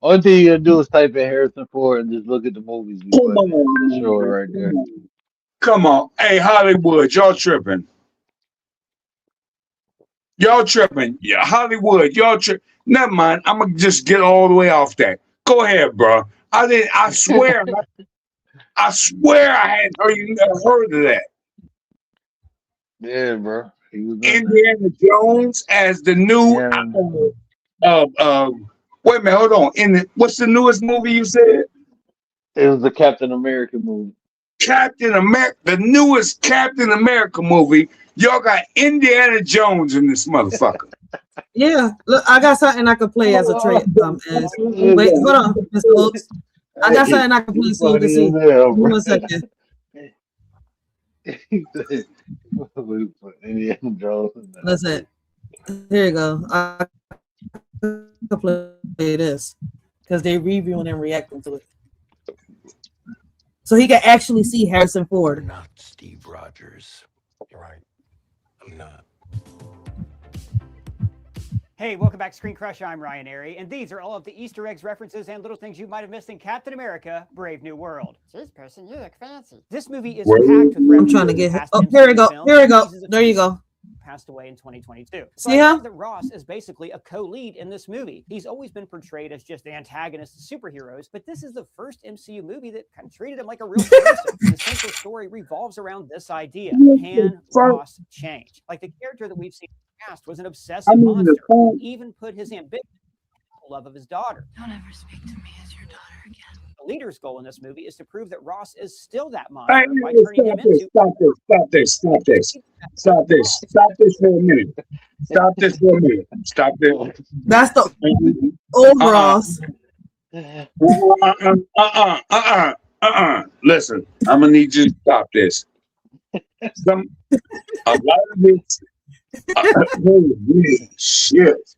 Only thing you gotta do is type in Harrison Ford and just look at the movies. Come on, sure, right there. Come on. Hey, Hollywood, y'all tripping. Y'all tripping. Yeah, Hollywood, y'all tripping. Never mind. I'm gonna just get all the way off that. Go ahead, bro. I swear I hadn't heard of that. Yeah, bro. Indiana Jones as the new wait a minute, hold on. What's the newest movie you said? It was the Captain America movie. Captain America, the newest Captain America movie. Y'all got Indiana Jones in this motherfucker. yeah, look, I got something I could play as a trade. Wait, hold on, Mr. Oaks. I got something I can play so you can see. Give me 1 second. Listen, here you go. I can play this because they're reviewing and reacting to it. So he can actually see Harrison Ford. Not Steve Rogers. You're right. I'm not. Hey, welcome back to Screen Crush. I'm Ryan Airy, and these are all of the Easter eggs, references, and little things you might have missed in Captain America: Brave New World. Jeez, person, you look fancy. This movie is packed with I'm trying to get him. Oh, here we go. Here we go. There you go. Passed away in 2022. So see how that Ross is basically a co-lead in this movie. He's always been portrayed as just the antagonist of superheroes, but this is the first MCU movie that kind of treated him like a real person. The central story revolves around this idea: can Ross change? Like the character that we've seen in the past was an obsessive monster who even put his ambition in the love of his daughter. Don't ever speak to me as your daughter again. The leader's goal in this movie is to prove that Ross is still that monster by turning him into. Stop this for a minute. Stop this. That's the old Ross. Listen, I'm gonna need you to stop this. A lot of this. Holy shit!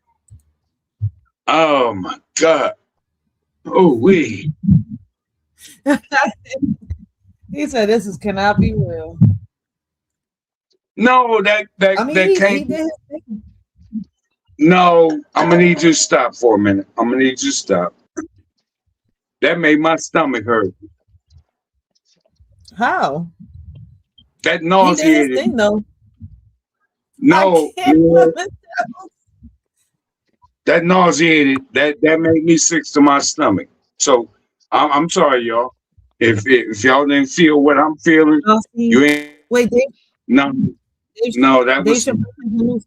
Oh my god! Oh wait. He said, "This cannot be real." No, that can't. No, I'm gonna need you to stop for a minute. I'm gonna need you to stop. That made my stomach hurt. How? That nauseated. He did his thing, though. No, that nauseated. That made me sick to my stomach. So I'm sorry, y'all. If y'all didn't feel what I'm feeling, you ain't. Wait, Dave. No, that was. Hold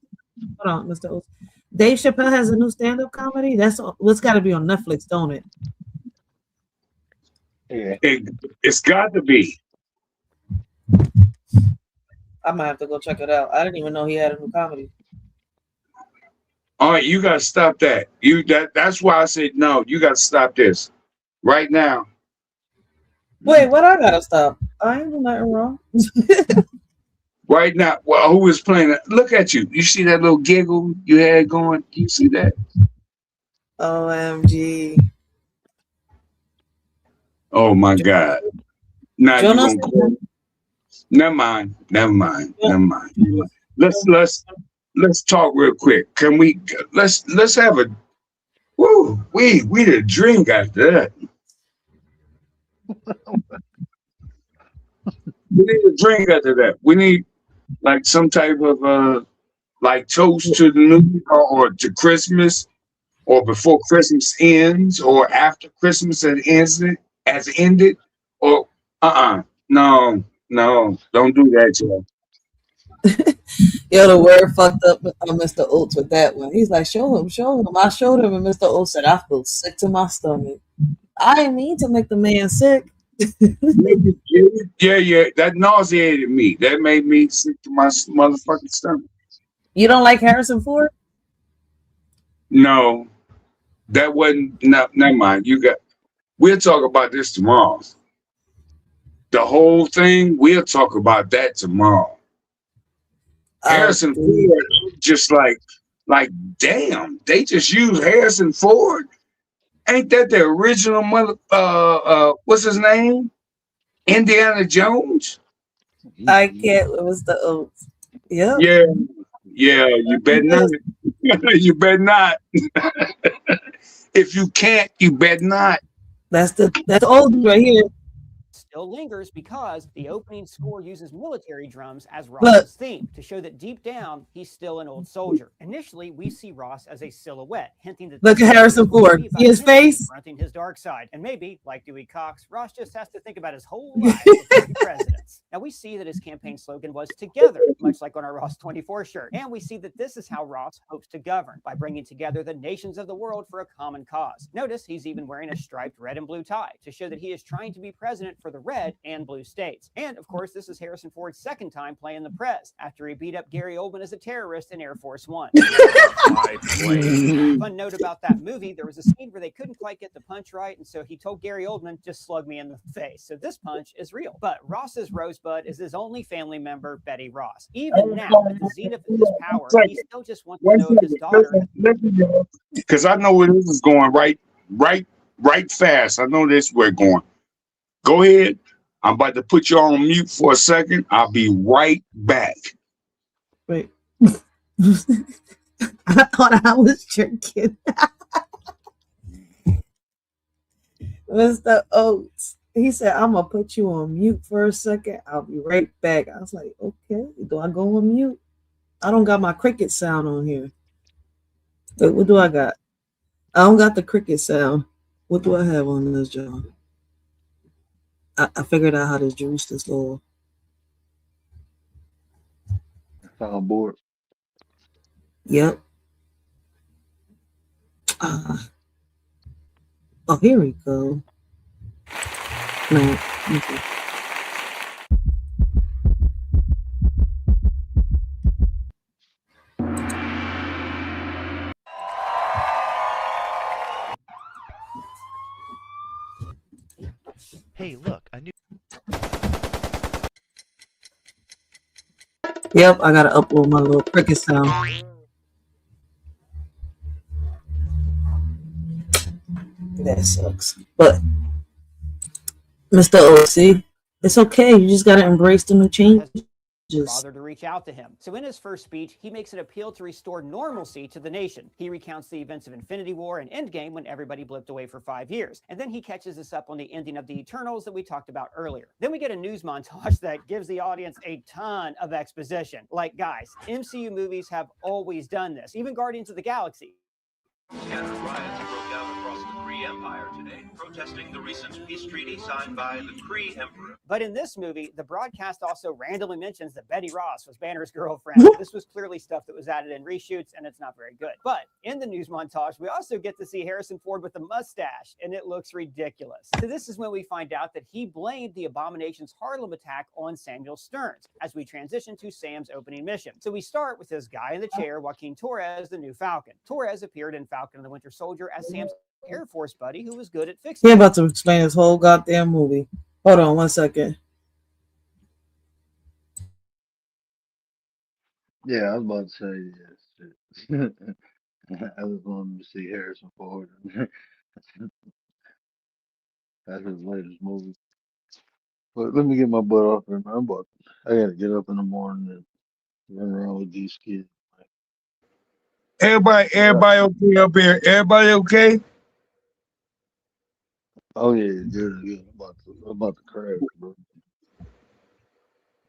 on, Mr. Oaks. Dave Chappelle has a new stand-up comedy. That's what's got to be on Netflix, don't it? Yeah. It's got to be. I might have to go check it out. I didn't even know he had a new comedy. All right, you gotta stop that. That's why I said no. You gotta stop this right now. Wait, what? I gotta stop. I ain't doing nothing wrong. Right now. Well, who is playing it? Look at you. You see that little giggle you had going? You see that? OMG. Oh my God. Now you gonna go. Never mind. Let's talk real quick. Can we? Let's have a. Woo! We did drink after that. We need a drink after that. We need like some type of like toast to the new year or to Christmas, or before Christmas ends, or after Christmas has ended, or no, don't do that, y'all. Yo, the word fucked up Mr. Oates with that one. He's like, show him. I showed him, and Mr. Oates said, I feel sick to my stomach. I didn't mean to make the man sick. Yeah, that nauseated me. That made me sick to my motherfucking stomach. You don't like Harrison Ford? No. That wasn't. No, never mind. We'll talk about this tomorrow. The whole thing. We'll talk about that tomorrow. Harrison Ford, just like, damn, they just used Harrison Ford. Ain't that the original mother? What's his name? Indiana Jones. I can't. It was the oath. Yep. Yeah. You better not. You better not. If you can't, you better not. That's old right here. Still lingers because the opening score uses military drums as Ross's theme to show that deep down he's still an old soldier. Initially, we see Ross as a silhouette, hinting that look at Harrison Ford. See his face? Confronting his dark side. And maybe, like Dewey Cox, Ross just has to think about his whole life before he presidents. Now we see that his campaign slogan was "Together," much like on our Ross 24 shirt. And we see that this is how Ross hopes to govern, by bringing together the nations of the world for a common cause. Notice he's even wearing a striped red and blue tie to show that he is trying to be president for the red and blue states. And of course, this is Harrison Ford's second time playing the prez, after he beat up Gary Oldman as a terrorist in Air Force One. Fun note about that movie, there was a scene where they couldn't quite get the punch right, and so he told Gary Oldman, just slug me in the face. So this punch is real. But Ross's rosebud is his only family member, Betty Ross. Even now, at the zenith of his power, he still just wants to know if his daughter... Because I know where this is going right fast. I know this is where it's going. Go ahead. I'm about to put you on mute for a second. I'll be right back. Wait. I thought I was drinking. Mr. Oates. He said, I'm going to put you on mute for a second. I'll be right back. I was like, okay. Do I go on mute? I don't got my cricket sound on here. Wait, what do I got? I don't got the cricket sound. What do I have on this, John? I figured out how to juice this little. Soundboard. Yep. Oh, here we go. No. Okay. Hey, look, I knew. Yep, I gotta upload my little cricket sound. That sucks. But Mr. OC, it's okay. You just gotta embrace the new changes. Bother to reach out to him. So in his first speech, he makes an appeal to restore normalcy to the nation. He recounts the events of Infinity War and Endgame when everybody blipped away for 5 years. And then he catches us up on the ending of the Eternals that we talked about earlier. Then we get a news montage that gives the audience a ton of exposition. Like, guys, MCU movies have always done this, even Guardians of the Galaxy. Scattered riots broke out across the Kree Empire today, protesting the recent peace treaty signed by the Kree Emperor. But in this movie, the broadcast also randomly mentions that Betty Ross was Banner's girlfriend. This was clearly stuff that was added in reshoots, and it's not very good. But in the news montage, we also get to see Harrison Ford with a mustache, and it looks ridiculous. So this is when we find out that he blamed the Abomination's Harlem attack on Samuel Stearns, as we transition to Sam's opening mission. So we start with this guy in the chair, Joaquin Torres, the new Falcon. Torres appeared in Falcon and the Winter Soldier as Sam's Air Force buddy who was good at fixing. We're about to explain this whole goddamn movie. Hold on 1 second. Yeah, I was about to say yes. I was wanting to see Harrison Ford. That's his latest movie. But let me get my butt off here, man. I gotta get up in the morning and run around with these kids. Everybody okay up here? Everybody okay? Oh yeah, good. I'm about to crash, bro.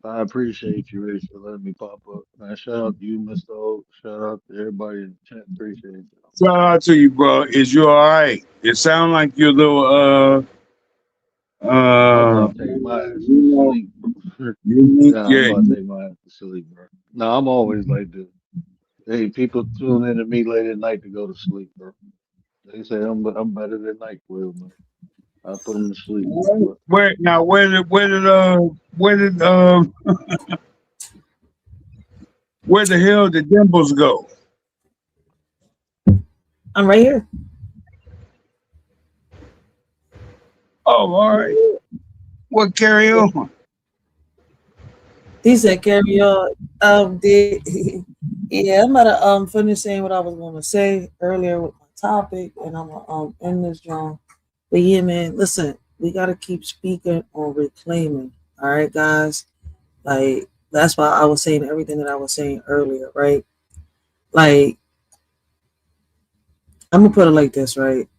I appreciate you, Rich, for letting me pop up. Man, shout out to you, Mr. O. Shout out to everybody in the chat. Appreciate it. Shout out to you, bro. Is you all right? It sounds like you're a little I'm taking my ass to sleep, bro. I'm about to take my ass to sleep, bro. No, I'm always like this. Hey, people tune in to me late at night to go to sleep, bro. They say I'm better than NyQuil, man. I put them to sleep. Where did where the hell did Dimples go? I'm right here. Oh, all right. What carry on? He said, "Carry on." Yeah, I'm about to finish saying what I was going to say earlier with my topic, and I'm gonna end this, John. But yeah, man, listen, we gotta keep speaking on reclaiming. All right, guys. Like that's why I was saying everything that I was saying earlier, right? Like I'm gonna put it like this, right?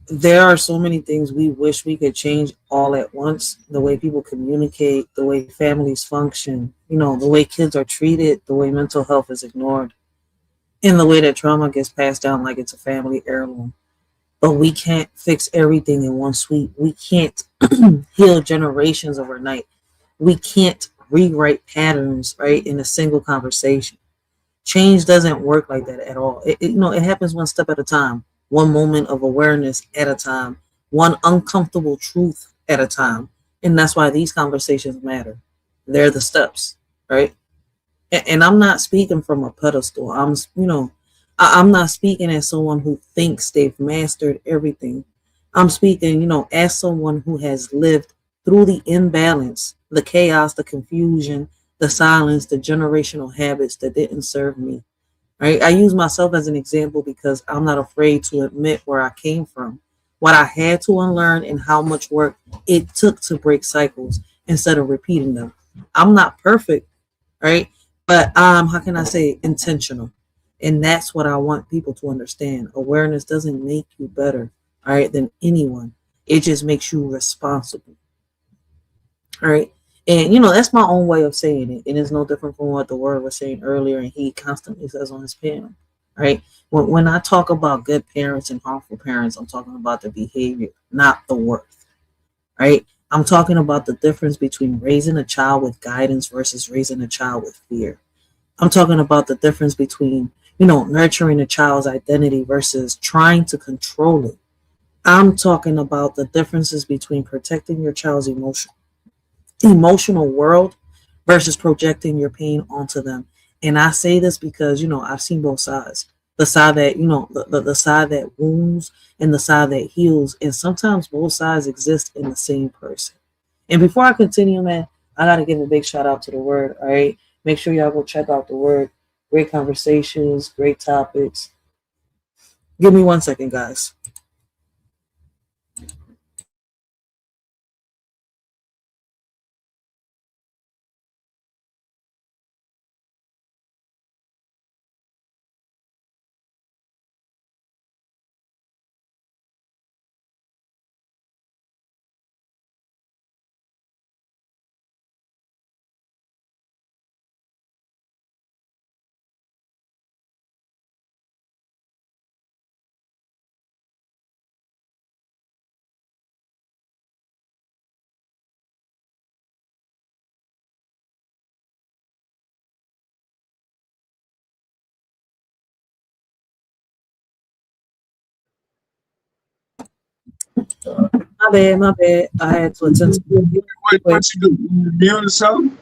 There are so many things we wish we could change all at once. The way people communicate, the way families function, the way kids are treated, the way mental health is ignored, and the way that trauma gets passed down like it's a family heirloom. But we can't fix everything in one sweep. We can't heal generations overnight. We can't rewrite patterns, right, in a single conversation. Change doesn't work like that at all. It happens one step at a time, one moment of awareness at a time, one uncomfortable truth at a time. And that's why these conversations matter. They're the steps, right? And I'm not speaking from a pedestal. I'm not speaking as someone who thinks they've mastered everything. I'm speaking, as someone who has lived through the imbalance, the chaos, the confusion, the silence, the generational habits that didn't serve me. Right? I use myself as an example because I'm not afraid to admit where I came from, what I had to unlearn, and how much work it took to break cycles instead of repeating them. I'm not perfect, right? But how can I say, intentional? And that's what I want people to understand. Awareness doesn't make you better, all right, than anyone. It just makes you responsible. All right. And that's my own way of saying it. And it's no different from what the word was saying earlier, and he constantly says on his panel. Right. When I talk about good parents and harmful parents, I'm talking about the behavior, not the worth. Right. I'm talking about the difference between raising a child with guidance versus raising a child with fear. I'm talking about the difference between, nurturing a child's identity versus trying to control it. I'm talking about the differences between protecting your child's emotional world versus projecting your pain onto them. And I say this because, I've seen both sides. The side that, the side that wounds and the side that heals. And sometimes both sides exist in the same person. And before I continue, man, I got to give a big shout out to the word. All right. Make sure y'all go check out the word. Great conversations, great topics. Give me 1 second, guys. My bad. I had to attend to What you do? You mute or something?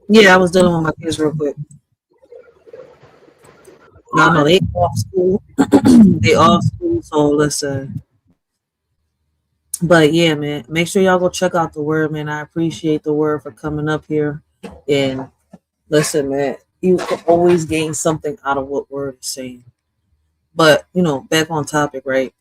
Yeah, I was dealing with my kids real quick. No, they off school. They off school, so listen. But yeah, man, make sure y'all go check out the word, man. I appreciate the word for coming up here. And listen, man, you can always gain something out of what word is saying. But back on topic, right?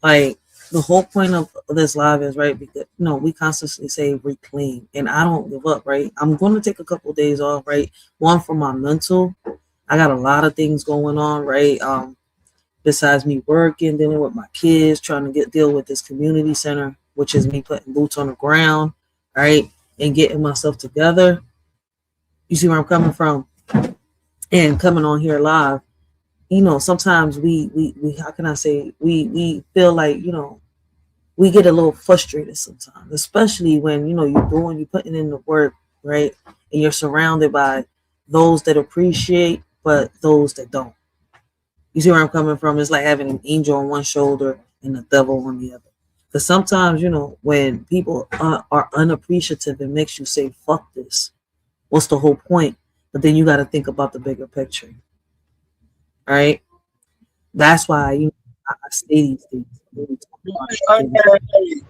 Like the whole point of this live is right because we constantly say reclaim, and I don't give up, right? I'm going to take a couple of days off, right? One for my mental. I got a lot of things going on, right? Besides me working, dealing with my kids, trying to deal with this community center, which is me putting boots on the ground, right? And getting myself together. You see where I'm coming from? And coming on here live, sometimes we how can I say, we feel like, we get a little frustrated sometimes, especially when, you're putting in the work, right? And you're surrounded by those that appreciate, but those that don't. You see where I'm coming from? It's like having an angel on one shoulder and the devil on the other. Because sometimes, when people are unappreciative, it makes you say, fuck this. What's the whole point? But then you got to think about the bigger picture. All right. That's why I say these things.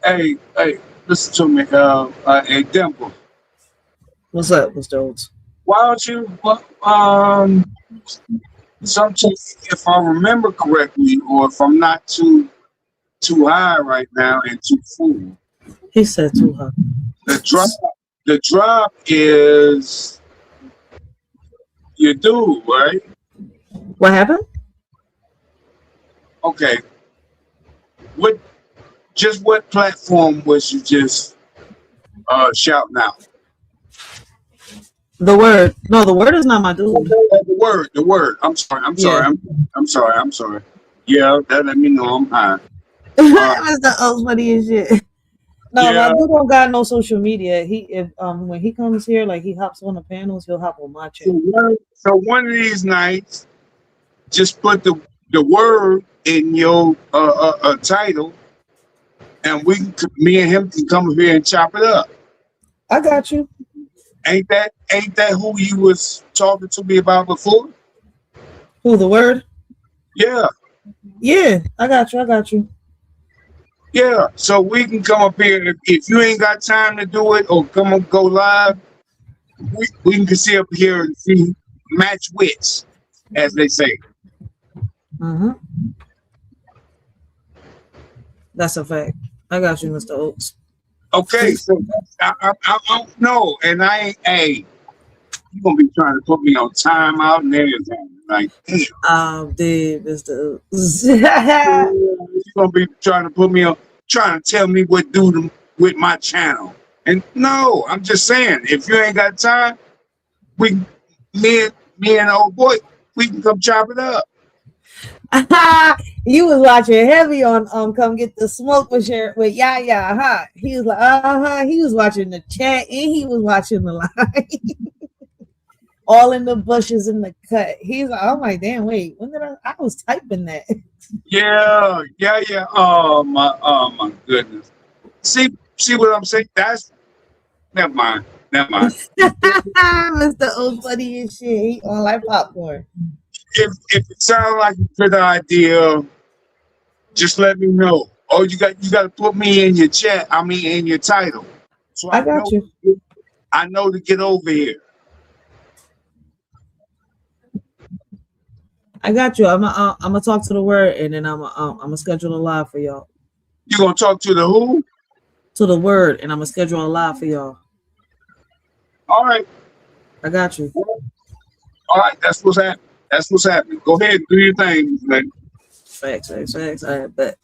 Hey, listen to me. Hey, Dimple, What's up, Mr. Oates? why don't you, sometimes, if I remember correctly, or if I'm not too high right now and too full, He said too high. the drop is your dude, right? What happened? Okay. What platform was you just shouting out? The word. No, the word is not my dude. The word. I'm sorry. Yeah. I'm sorry. Yeah, that let me know I'm high. Mr. Oates funny as shit. No, Yeah. my dude don't got no social media. When he comes here, like he hops on the panels, he'll hop on my channel. So one of these nights, just put the word in your title, and me and him can come here and chop it up. I got you. Ain't that who you was talking to me about before? Who, the word? Yeah. Yeah, I got you. Yeah. So we can come up here if you ain't got time to do it or go live. We can sit up here and see match wits, as they say. Mm-hmm. That's a fact. I got you, Mr. Oates. Okay, so I don't know, and I ain't. Hey, you gonna be trying to put me on timeout and everything, like damn. Dude, Mr. Oates. You gonna be trying to put me on, trying to tell me what to do with my channel, and no, I'm just saying, if you ain't got time, me and the old boy, we can come chop it up. You was watching heavy on Come Get the Smoke with Yaya, huh? He was like, he was watching the chat and he was watching the live. All in the bushes in the cut. He's like, oh my damn, wait, when did I was typing that? Yeah. Oh my goodness. See what I'm saying? That's never mind. Mr. Old funny and shit. He on like popcorn. If it sounds like a good idea, just let me know. Oh, you got to put me in your chat. I mean, in your title. So I got you. I know to get over here. I got you. I'm gonna talk to the word, and then I'm gonna schedule a live for y'all. You gonna talk to the who? To the word, and I'm gonna schedule a live for y'all. All right. I got you. All right. That's what's happening. Go ahead, do your thing, man. Facts. All right, but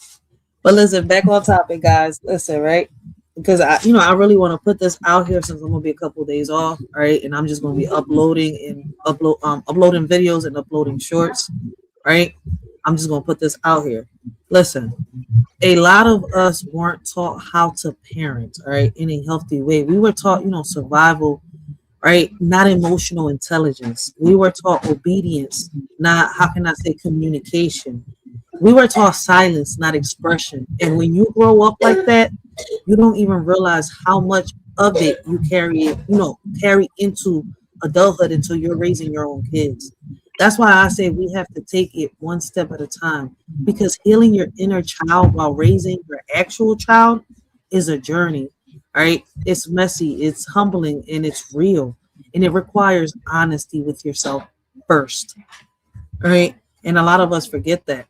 listen, back on topic, guys. Listen, right? Because I really want to put this out here since I'm gonna be a couple of days off, right? And I'm just gonna be uploading videos and uploading shorts, right? I'm just gonna put this out here. Listen, a lot of us weren't taught how to parent, all right, in a healthy way. We were taught, survival, right? Not emotional intelligence. We were taught obedience, not, how can I say, communication. We were taught silence, not expression. And when you grow up like that, you don't even realize how much of it you carry into adulthood until you're raising your own kids. That's why I say we have to take it one step at a time, because healing your inner child while raising your actual child is a journey, right? It's messy, it's humbling, and it's real. And it requires honesty with yourself first, right? And a lot of us forget that.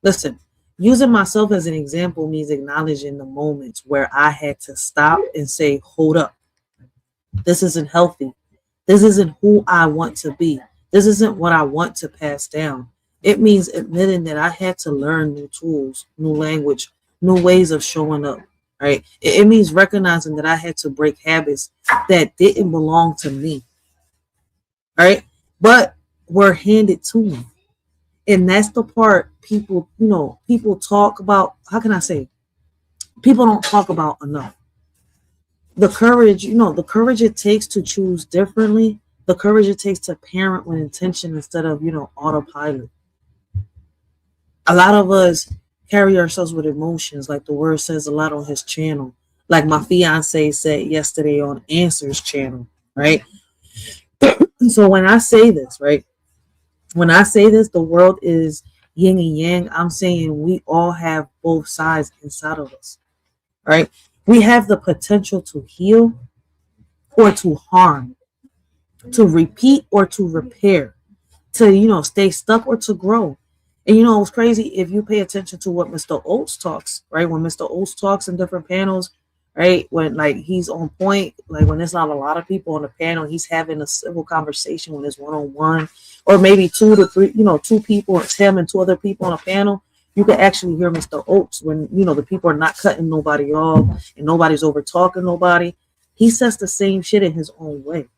Listen, using myself as an example means acknowledging the moments where I had to stop and say, hold up, this isn't healthy. This isn't who I want to be. This isn't what I want to pass down. It means admitting that I had to learn new tools, new language, new ways of showing up, right? It means recognizing that I had to break habits that didn't belong to me, right? But were handed to me. And that's the part people talk about. How can I say? People don't talk about enough. The courage it takes to choose differently, the courage it takes to parent with intention instead of, autopilot. A lot of us carry ourselves with emotions, like the word says a lot on his channel. Like my fiance said yesterday on Answers channel, right? So when I say this, right? When I say this, the world is yin and yang. I'm saying we all have both sides inside of us, right? We have the potential to heal or to harm, to repeat or to repair, to stay stuck or to grow. And it's crazy if you pay attention to what Mr. Oates talks, right? When Mr. Oates talks in different panels, right? When like he's on point, like when there's not a lot of people on the panel, he's having a civil conversation when it's one-on-one, or maybe 2 to 3, 2 people, it's him and 2 other people on a panel. You can actually hear Mr. Oates when the people are not cutting nobody off and nobody's over talking nobody. He says the same shit in his own way.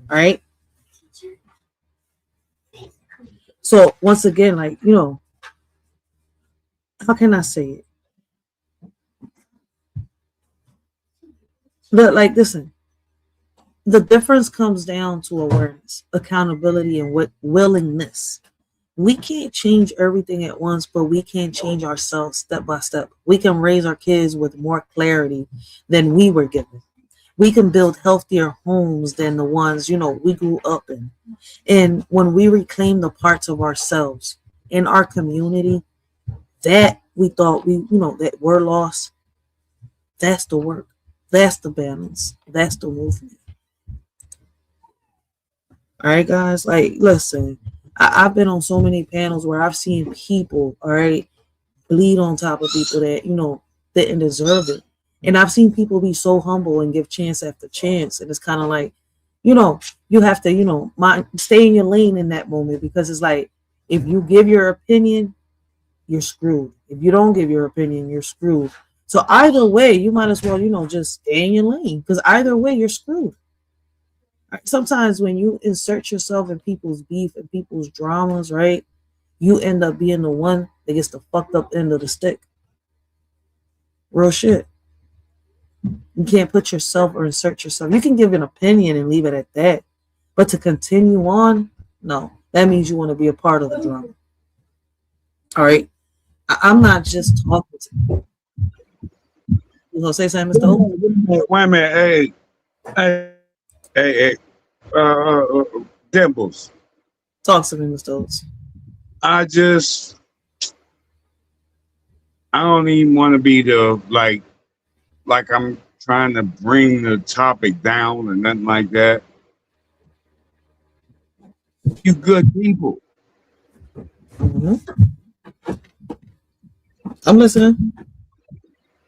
All right. So once again, like, how can I say it? But like, listen, the difference comes down to awareness, accountability, and willingness. We can't change everything at once, but we can change ourselves step by step. We can raise our kids with more clarity than we were given. We can build healthier homes than the ones, we grew up in. And when we reclaim the parts of ourselves in our community that we thought that were lost, that's the work. That's the balance. That's the movement. All right, guys. Like, listen, I've been on so many panels where I've seen people, all right, bleed on top of people that, didn't deserve it. And I've seen people be so humble and give chance after chance. And it's kind of like, you have to, stay in your lane in that moment, because it's like, if you give your opinion, you're screwed. If you don't give your opinion, you're screwed. So either way, you might as well, just stay in your lane, because either way, you're screwed. Sometimes when you insert yourself in people's beef and people's dramas, right, you end up being the one that gets the fucked up end of the stick. Real shit. You can't put yourself or insert yourself. You can give an opinion and leave it at that. But to continue on, no. That means you want to be a part of the drama. All right? I'm not just talking to you. You gonna say something, Mr. O? Wait a minute. Hey. Dimples. Talk to me, Mr. Oates. I don't even want to be the like I'm trying to bring the topic down or nothing like that. You good people. Mm-hmm. I'm listening.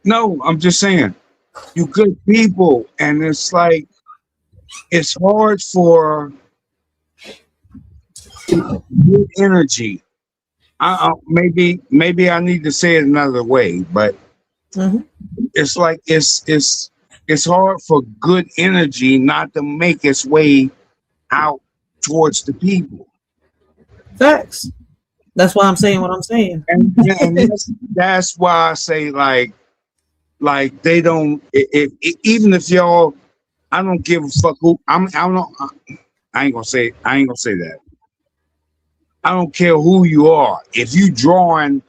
No, I'm just saying, you good people, and it's like it's hard for good energy. Maybe I need to say it another way, but it's like it's hard for good energy not to make its way out towards the people. Facts. That's why I'm saying what I'm saying. And that's why I say like they don't. Even if y'all, I don't give a fuck who I ain't gonna say that. I don't care who you are. If you're trying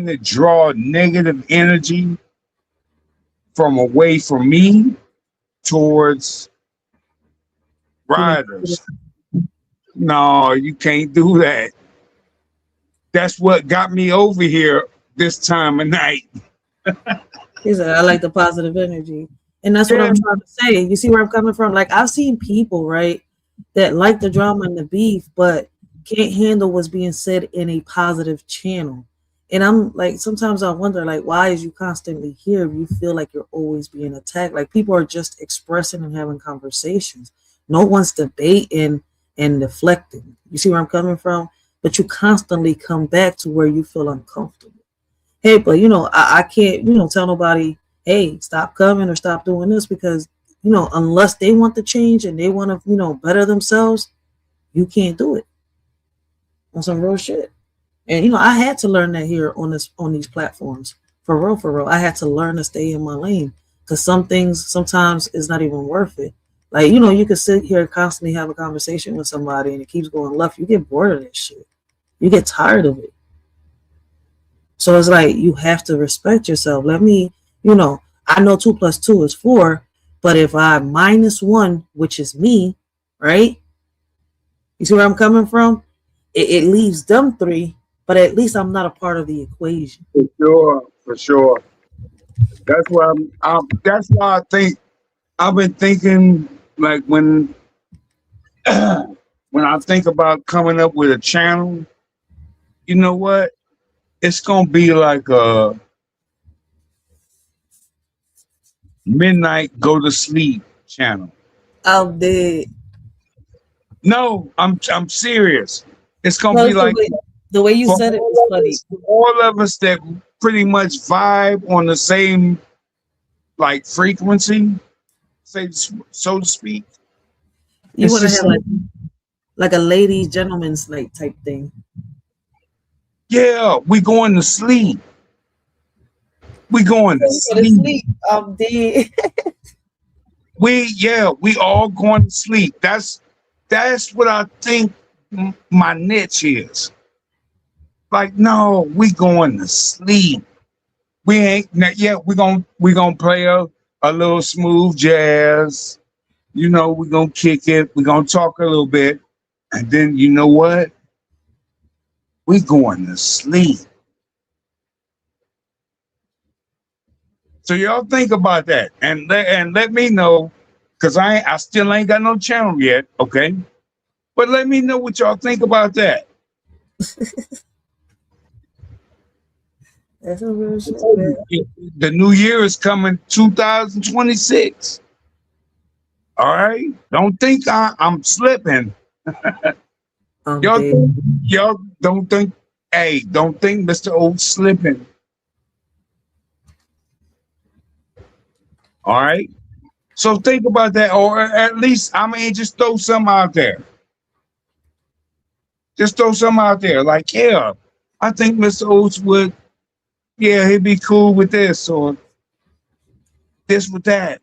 to draw negative energy from away from me towards riders, no, you can't do that. That's what got me over here this time of night. He said, I like the positive energy. And that's what I'm trying to say. You see where I'm coming from? Like, I've seen people, right, that like the drama and the beef, but can't handle what's being said in a positive channel. And I'm like, sometimes I wonder, like, why is you constantly here if you feel like you're always being attacked? Like, people are just expressing and having conversations. No one's debating and deflecting. You see where I'm coming from? But you constantly come back to where you feel uncomfortable. Hey, but, I can't, tell nobody, hey, stop coming or stop doing this, because, unless they want to change and they want to, better themselves, you can't do it. On some real shit. And, I had to learn that here on these platforms. For real. I had to learn to stay in my lane, because some things sometimes is not even worth it. Like, you can sit here and constantly have a conversation with somebody and it keeps going left. You get bored of that shit. You get tired of it. So it's like, you have to respect yourself. Let me, I know 2 + 2 is 4, but if I -1, which is me, right? You see where I'm coming from? it leaves them 3, but at least I'm not a part of the equation. For sure. That's why that's why I think I've been thinking, like, when when I think about coming up with a channel, you know what? It's gonna be like a midnight go to sleep channel. I'm dead. No, I'm serious. It's gonna be like the way you for said it was funny. all of us that pretty much vibe on the same like frequency, say so to speak. You It's want to just have like a ladies gentleman's night type thing. Yeah, we going to sleep. We going to sleep. I'm dead. we all going to sleep. That's what I think my niche is. Like, no, we going to sleep. We ain't yet. We gonna play a little smooth jazz. You know, we gonna kick it. We gonna talk a little bit, and then you know what? We going to sleep. So y'all think about that, and let me know, cause I still ain't got no channel yet. Okay, but let me know what y'all think about that. That's a real shit, man. The new year is coming, 2026. All right, don't think I'm slipping. Y'all don't think. Hey, don't think Mr. O slipping. All right. So think about that, or at least just throw some out there. Just throw some out there. Like, yeah, I think Mr. Oates would. Yeah, he'd be cool with this or this with that.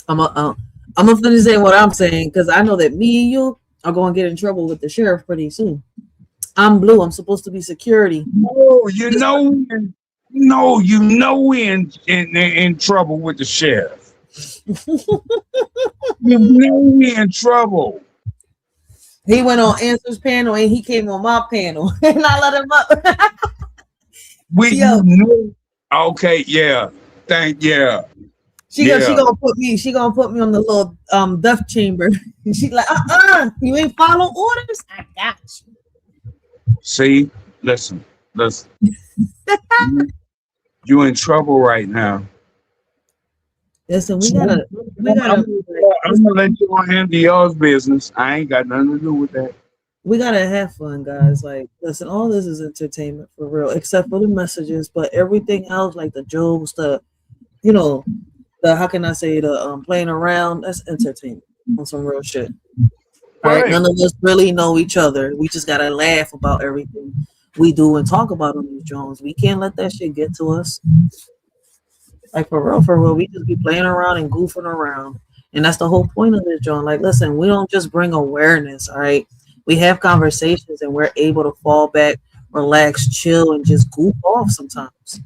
I'm gonna finish saying what I'm saying because I know that me and you are going to get in trouble with the sheriff pretty soon. I'm blue. I'm supposed to be security. Oh, you know we in trouble with the sheriff. You know we in trouble. He went on Answers panel and he came on my panel and I let him up. Okay, yeah. She gonna put me on the little death chamber. And she's like, you ain't follow orders? I got you. See, listen. You in trouble right now. Listen, we gotta. I'm gonna let you handle y'all's business. I ain't got nothing to do with that. We gotta have fun, guys. Like, listen, all this is entertainment for real, except for the messages. But everything else, like the jokes, the how can I say, the playing around, that's entertainment on some real shit. Right? None of us really know each other. We just gotta laugh about everything we do and talk about on these drones. We can't let that shit get to us. Like, for real, we just be playing around and goofing around. And that's the whole point of this, John. Like, listen, we don't just bring awareness, all right? We have conversations and we're able to fall back, relax, chill, and just goof off sometimes.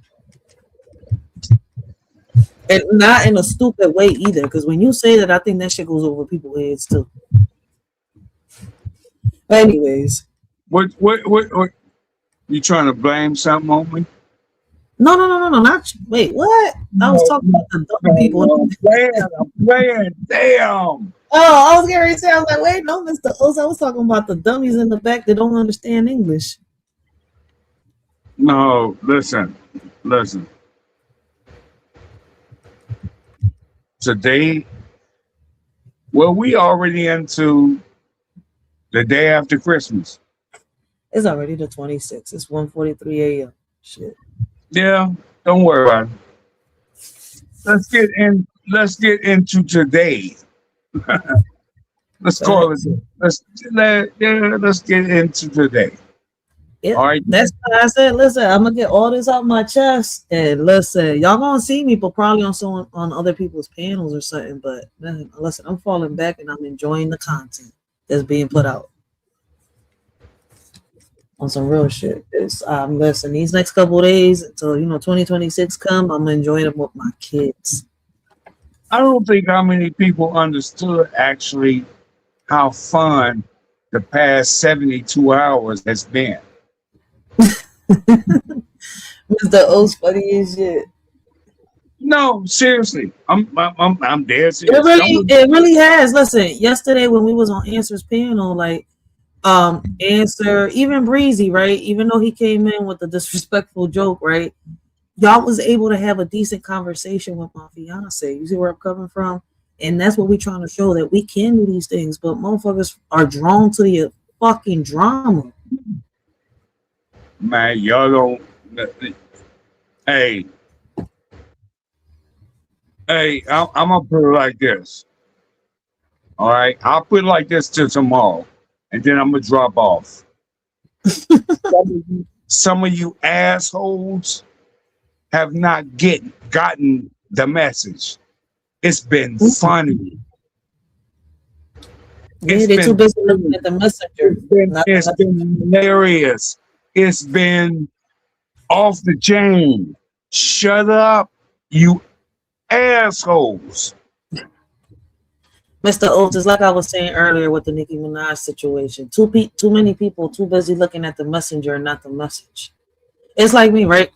And not in a stupid way either, because when you say that, I think that shit goes over people's heads too. But anyways. What? You trying to blame something on me? No, not wait, what? I was talking about the dumb people. I'm playing, damn. Oh, I was getting ready to say, I was like, wait, no, Mr. Oz, I was talking about the dummies in the back that don't understand English. No, listen. Today, well, we already into the day after Christmas. It's already the 26th. It's 1:43 a.m. Shit. Yeah, don't worry about it. Let's get into today. Let's call it. Let's get into today. Yeah, all right. That's why I said, listen, I'm gonna get all this out my chest, and listen, y'all gonna see me, but probably on other people's panels or something. But man, listen, I'm falling back and I'm enjoying the content that's being put out on some real shit. Listen, these next couple of days until 2026 come, I'm enjoying them with my kids. I don't think how many people understood actually how fun the past 72 hours has been. Mr. O's funny as shit. No, seriously, I'm dead serious. It really has. Listen, yesterday when we was on Answers panel, like Answer, even Breezy, right? Even though he came in with a disrespectful joke, right? Y'all was able to have a decent conversation with my fiance. You see where I'm coming from? And that's what we're trying to show, that we can do these things, but motherfuckers are drawn to the fucking drama. Man, y'all don't. Hey, I'm gonna put it like this. All right, I'll put it like this till tomorrow, and then I'm gonna drop off. Some of you assholes have not gotten the message. It's been funny. Yeah, they're too busy looking at the messenger. It's been hilarious. It's been off the chain. Shut up, you assholes. Mr. Oates, it's like I was saying earlier with the Nicki Minaj situation. Too many people too busy looking at the messenger and not the message. It's like me, right?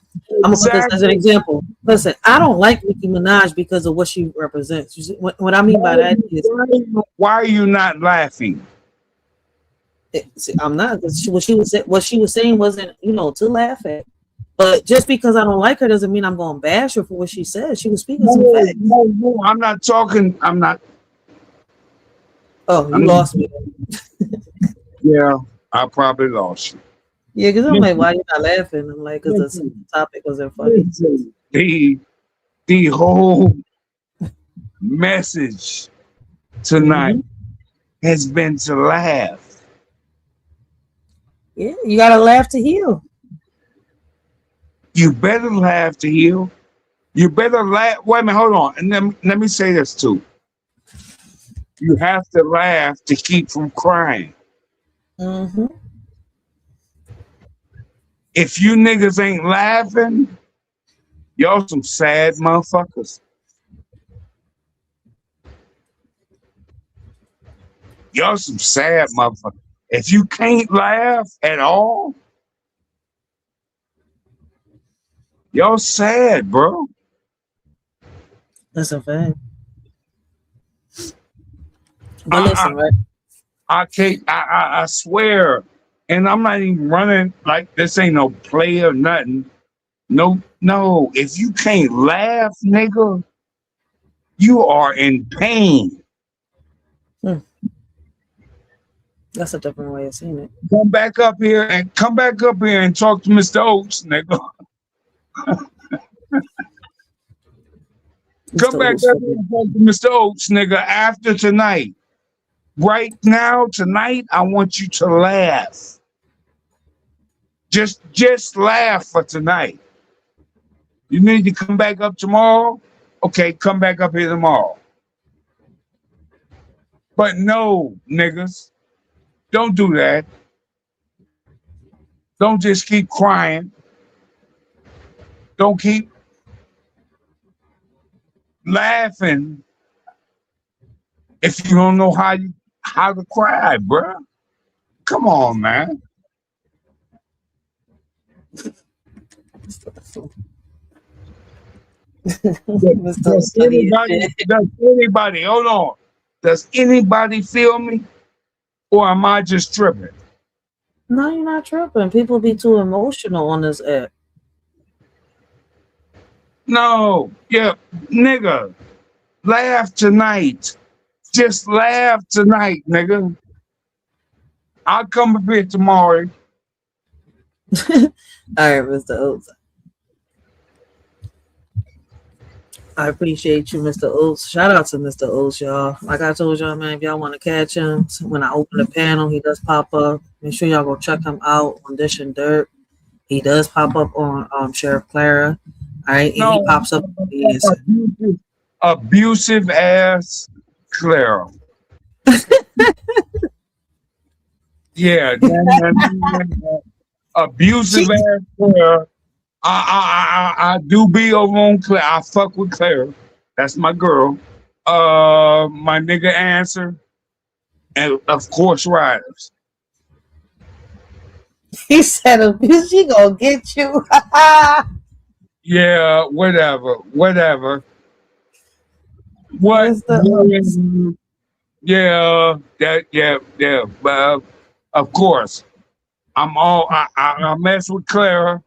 I'm gonna put this as an example. Listen, I don't like Nicki Minaj because of what she represents. You see, what I mean by that is, why are you not laughing? I'm not. What she was saying wasn't, to laugh at. But just because I don't like her doesn't mean I'm going to bash her for what she said. She was speaking some facts. No, I'm not talking. I'm not. Oh, you lost me. Yeah, I probably lost you. Yeah, because I'm like, why you not laughing? I'm like, because the topic wasn't funny. The whole message tonight has been to laugh. Yeah, you got to laugh to heal. You better laugh to heal. You better laugh. Wait a minute, hold on. And let me say this too. You have to laugh to keep from crying. Mm-hmm. If you niggas ain't laughing, y'all some sad motherfuckers. Y'all some sad motherfuckers. If you can't laugh at all, y'all sad, bro. That's a fact. But listen, right? I can't. I swear, and I'm not even running like this. Ain't no play or nothing. No. If you can't laugh, nigga, you are in pain. That's a different way of seeing it. Come back up here and talk to Mr. Oates, nigga. Come back up here and talk to Mr. Oates, nigga, after tonight. Right now, tonight, I want you to laugh. Just laugh for tonight. You need to come back up tomorrow? Okay, come back up here tomorrow. But no, niggas, don't do that. Don't just keep crying. Don't keep laughing if you don't know how to cry, bruh. Come on, man. Does anybody, hold on. Does anybody feel me? Or am I just tripping? No, you're not tripping. People be too emotional on this app. No, yeah, nigga. Laugh tonight. Just laugh tonight, nigga. I'll come up here tomorrow. All right, Mr. Oates. I appreciate you, Mr. Oates. Shout out to Mr. Oates, y'all. Like I told y'all, man, if y'all want to catch him, when I open the panel, he does pop up. Make sure y'all go check him out on Dish and Dirt. He does pop up on Sheriff Clara. All right, and he pops up. Abusive ass Clara. Yeah, abusive ass Clara. I do be over on Claire. I fuck with Claire. That's my girl. My nigga answer, and of course riders. He said, "She gonna get you." Yeah, whatever. What? Yeah, that. Yeah. But of course, I mess with Clara.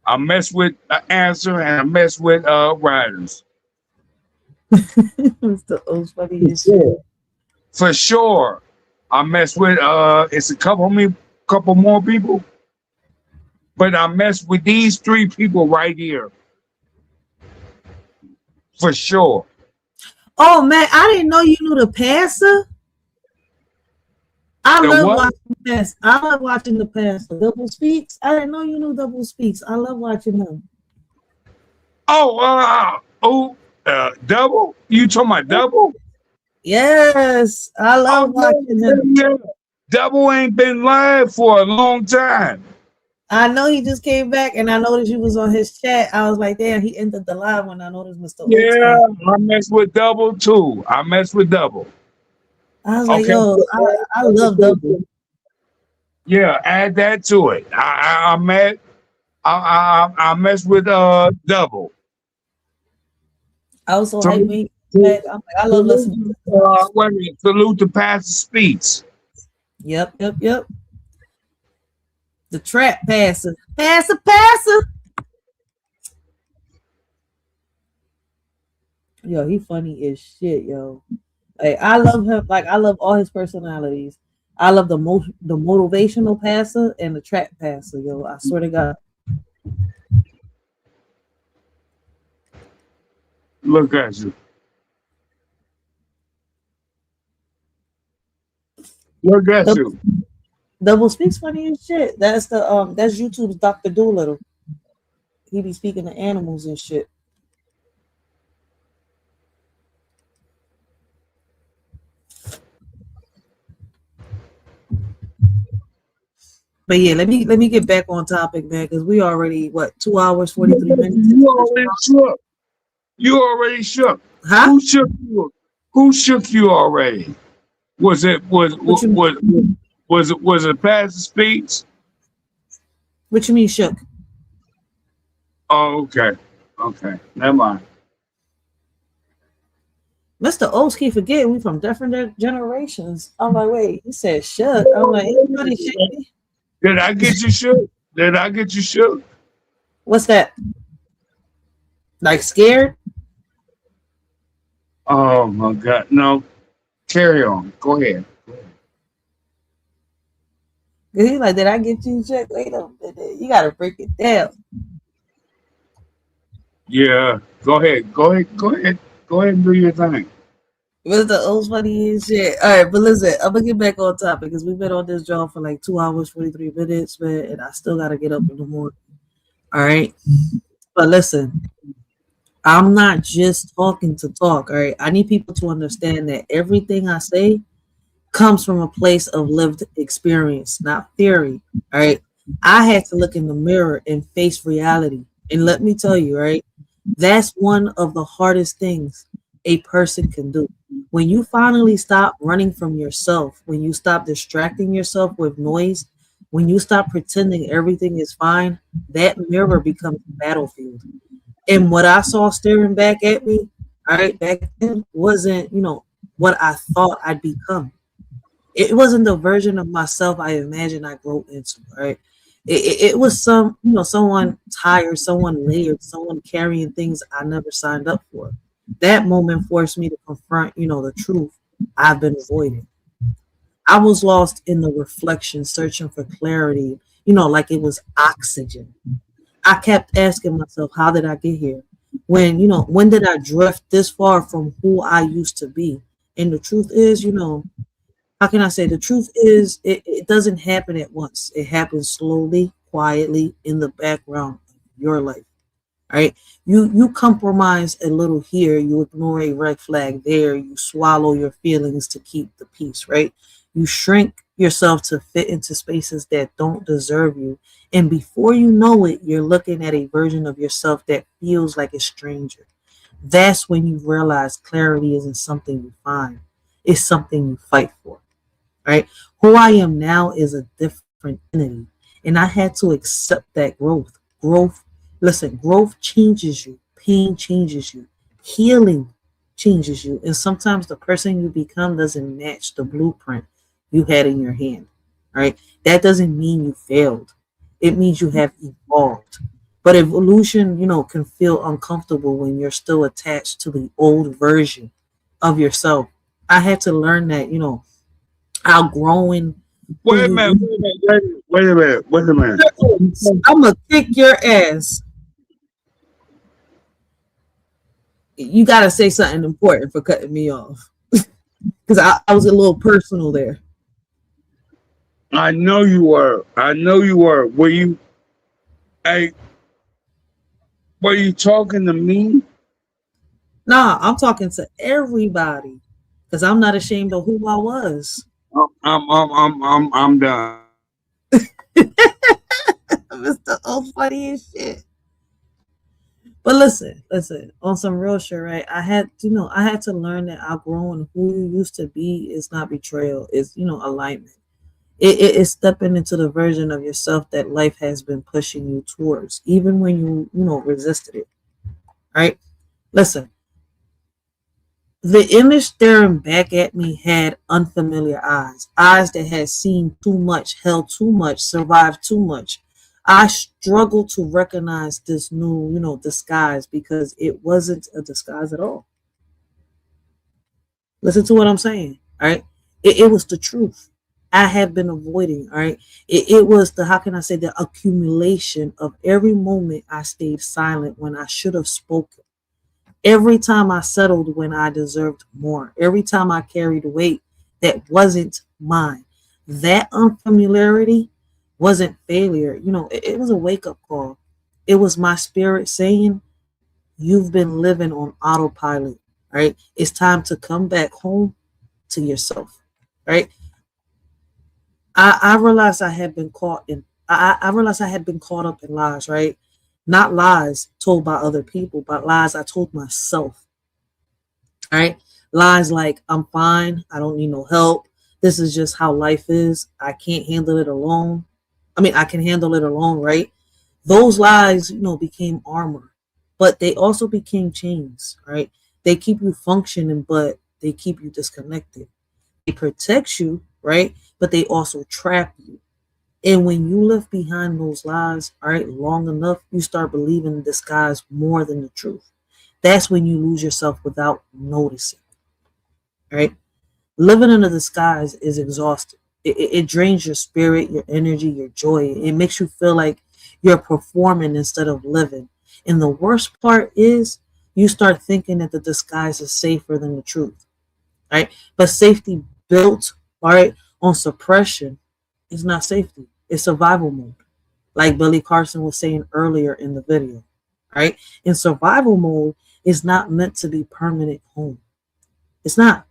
I mess with answer, and I mess with riders. Mr. O's funny as shit. For sure. I mess with it's a couple more people, but I mess with these 3 people right here. For sure. Oh man, I didn't know you knew the passer. I love watching the passer. Double Speaks. I didn't know you knew Double Speaks. I love watching him. Double? You talking about Double? Yes, I love watching him. Yeah. Double ain't been live for a long time. I know he just came back, and I noticed you was on his chat. I was like, damn, he ended the live when I noticed Mr. Yeah, I mess with Double too. I mess with Double. I was like, yo, I love Double. Yeah, add that to it. I mess with Double. I was so hyped. I'm like, I love listening. Wait a minute. Salute to Pastor Speaks. Yep. The trap passer. Passer. Yo, he funny as shit, yo. Like, I love him. Like, I love all his personalities. I love the motivational passer and the trap passer, yo. I swear to God. Look at you. Look at you. Double Speaks funny as shit. That's YouTube's Dr. Doolittle. He be speaking to animals and shit. But yeah, let me get back on topic, man, because we already 2 hours 43 minutes. You already shook. Huh? Who shook you? Who shook you already? Was it Pastor Speaks? What you mean shook? Oh, okay. Never mind. Mr. O's keep forgetting we from different generations. I'm like, wait, he said shook. I'm like, anybody shook me? Did I get you shook? What's that? Like scared? Oh my God. No. Carry on. Go ahead. He's like, did I get you shook? Wait a minute. You gotta break it down. Yeah. Go ahead. Go ahead and do your thing. Mr. O's funny as shit. All right, but listen, I'm gonna get back on topic because we've been on this job for like 2 hours 43 minutes, man, and I still gotta get up in the morning. All right, but listen, I'm not just talking to talk. All right, I need people to understand that everything I say comes from a place of lived experience, not theory. All right, I had to look in the mirror and face reality, and let me tell you, right, that's one of the hardest things a person can do. When you finally stop running from yourself, when you stop distracting yourself with noise, when you stop pretending everything is fine, that mirror becomes a battlefield. And what I saw staring back at me, all right, back then wasn't, what I thought I'd become. It wasn't the version of myself I imagined I grew into, right? It was someone tired, someone layered, someone carrying things I never signed up for. That moment forced me to confront, the truth I've been avoiding. I was lost in the reflection, searching for clarity, like it was oxygen. I kept asking myself, how did I get here? When did I drift this far from who I used to be? And the truth is, how can I say? The truth is, it doesn't happen at once. It happens slowly, quietly, in the background of your life. Right? You compromise a little here, you ignore a red flag there, you swallow your feelings to keep the peace, right? You shrink yourself to fit into spaces that don't deserve you. And before you know it, you're looking at a version of yourself that feels like a stranger. That's when you realize clarity isn't something you find, it's something you fight for, right? Who I am now is a different entity, and I had to accept that growth. Growth changes you, pain changes you, healing changes you, and sometimes the person you become doesn't match the blueprint you had in your hand, right? That doesn't mean you failed. It means you have evolved. But evolution, can feel uncomfortable when you're still attached to the old version of yourself. I had to learn that, outgrowing Wait a minute, wait a minute. I'm gonna kick your ass. You gotta say something important for cutting me off. Because I was a little personal there. I know you were. Were you talking to me? Nah, I'm talking to everybody. Because I'm not ashamed of who I was. I'm done. Mr. Oh, funny as shit. But listen, on some real shit, right? I had to learn that outgrowing who you used to be is not betrayal, it's alignment. It's stepping into the version of yourself that life has been pushing you towards, even when you resisted it. Right? Listen, the image staring back at me had unfamiliar eyes that had seen too much, held too much, survived too much. I struggled to recognize this new, disguise because it wasn't a disguise at all. Listen to what I'm saying, all right? It was the truth I had been avoiding, all right? It was the, how can I say, the accumulation of every moment I stayed silent when I should have spoken. Every time I settled when I deserved more. Every time I carried weight that wasn't mine. That unfamiliarity wasn't failure. It was a wake-up call. It was my spirit saying, you've been living on autopilot, right? It's time to come back home to yourself, right? I realized I had been caught in, I realized I had been caught up in lies, right? Not lies told by other people, but lies I told myself, right? Lies like, I'm fine, I don't need no help, this is just how life is, I can't handle it alone. I can handle it alone, right? Those lies, became armor, but they also became chains, right? They keep you functioning, but they keep you disconnected. They protect you, right? But they also trap you. And when you left behind those lies, all right, long enough, you start believing the disguise more than the truth. That's when you lose yourself without noticing, right? Living in a disguise is exhausting. It drains your spirit, your energy, your joy. It makes you feel like you're performing instead of living. And the worst part is you start thinking that the disguise is safer than the truth, right? But safety built, all right, on suppression is not safety. It's survival mode. Like Billy Carson was saying earlier in the video, right? In survival mode is not meant to be permanent home. It's not.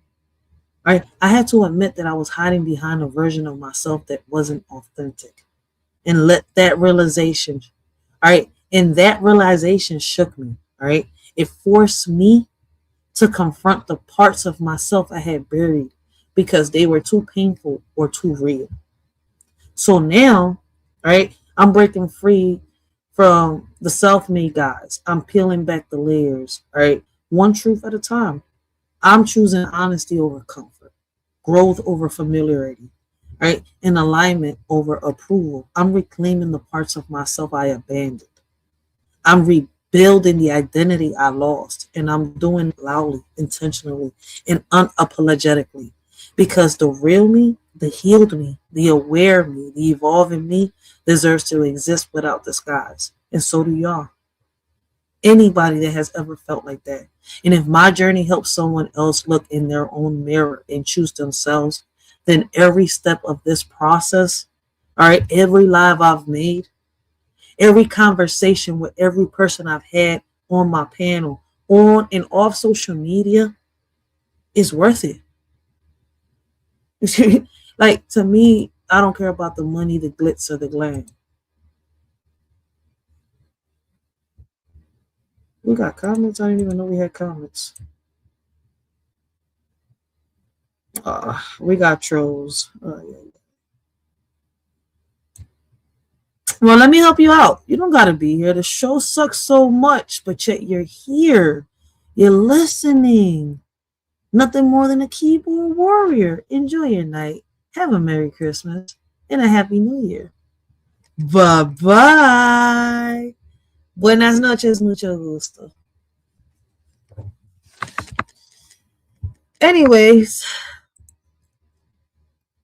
Right? I had to admit that I was hiding behind a version of myself that wasn't authentic. And let that realization, all right, and that realization shook me, all right? It forced me to confront the parts of myself I had buried because they were too painful or too real. So now, right, I'm breaking free from the self-made guys. I'm peeling back the layers, all right? One truth at a time. I'm choosing honesty over comfort, growth over familiarity, right? And alignment over approval. I'm reclaiming the parts of myself I abandoned. I'm rebuilding the identity I lost, and I'm doing it loudly, intentionally, and unapologetically. Because the real me, the healed me, the aware me, the evolving me deserves to exist without disguise. And so do y'all. Anybody that has ever felt like that. And if my journey helps someone else look in their own mirror and choose themselves, then every step of this process, all right, every live I've made, every conversation with every person I've had on my panel, on and off social media, is worth it. Like, to me, I don't care about the money, the glitz, or the glam. We got comments. I didn't even know we had comments. We got trolls. Well, let me help you out. You don't gotta be here. The show sucks so much, but yet you're here. You're listening. Nothing more than a keyboard warrior. Enjoy your night. Have a Merry Christmas and a Happy New Year. Bye-bye. Buenas noches, mucho gusto. Anyways,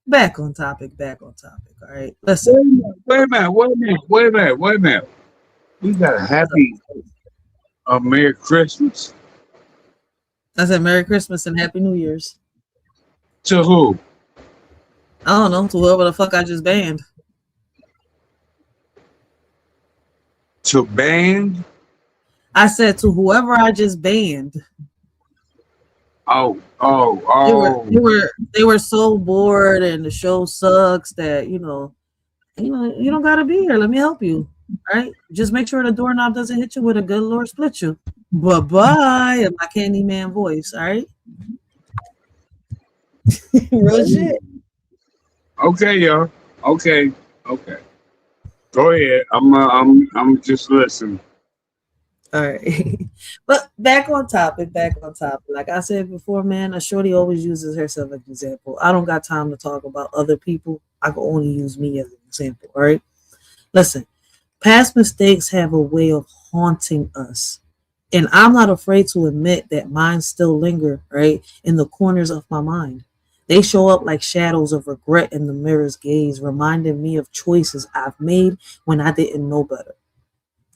back on topic. All right, listen. Wait a minute. We got a happy Merry Christmas. I said Merry Christmas and Happy New Year's. To who? I don't know, to whoever the fuck I just banned. To band? I said to whoever I just banned. Oh. They were so bored and the show sucks that you don't gotta be here. Let me help you. All right. Just make sure the doorknob doesn't hit you with a good Lord split you. Bye-bye in my Candyman voice. All right. Real shit. Okay, y'all. Okay. Go ahead. I'm just listening. All right. But back on topic. Like I said before, man, a shorty always uses herself as an example. I don't got time to talk about other people. I can only use me as an example. All right. Listen, past mistakes have a way of haunting us. And I'm not afraid to admit that mine still linger, right, in the corners of my mind. They show up like shadows of regret in the mirror's gaze, reminding me of choices I've made when I didn't know better,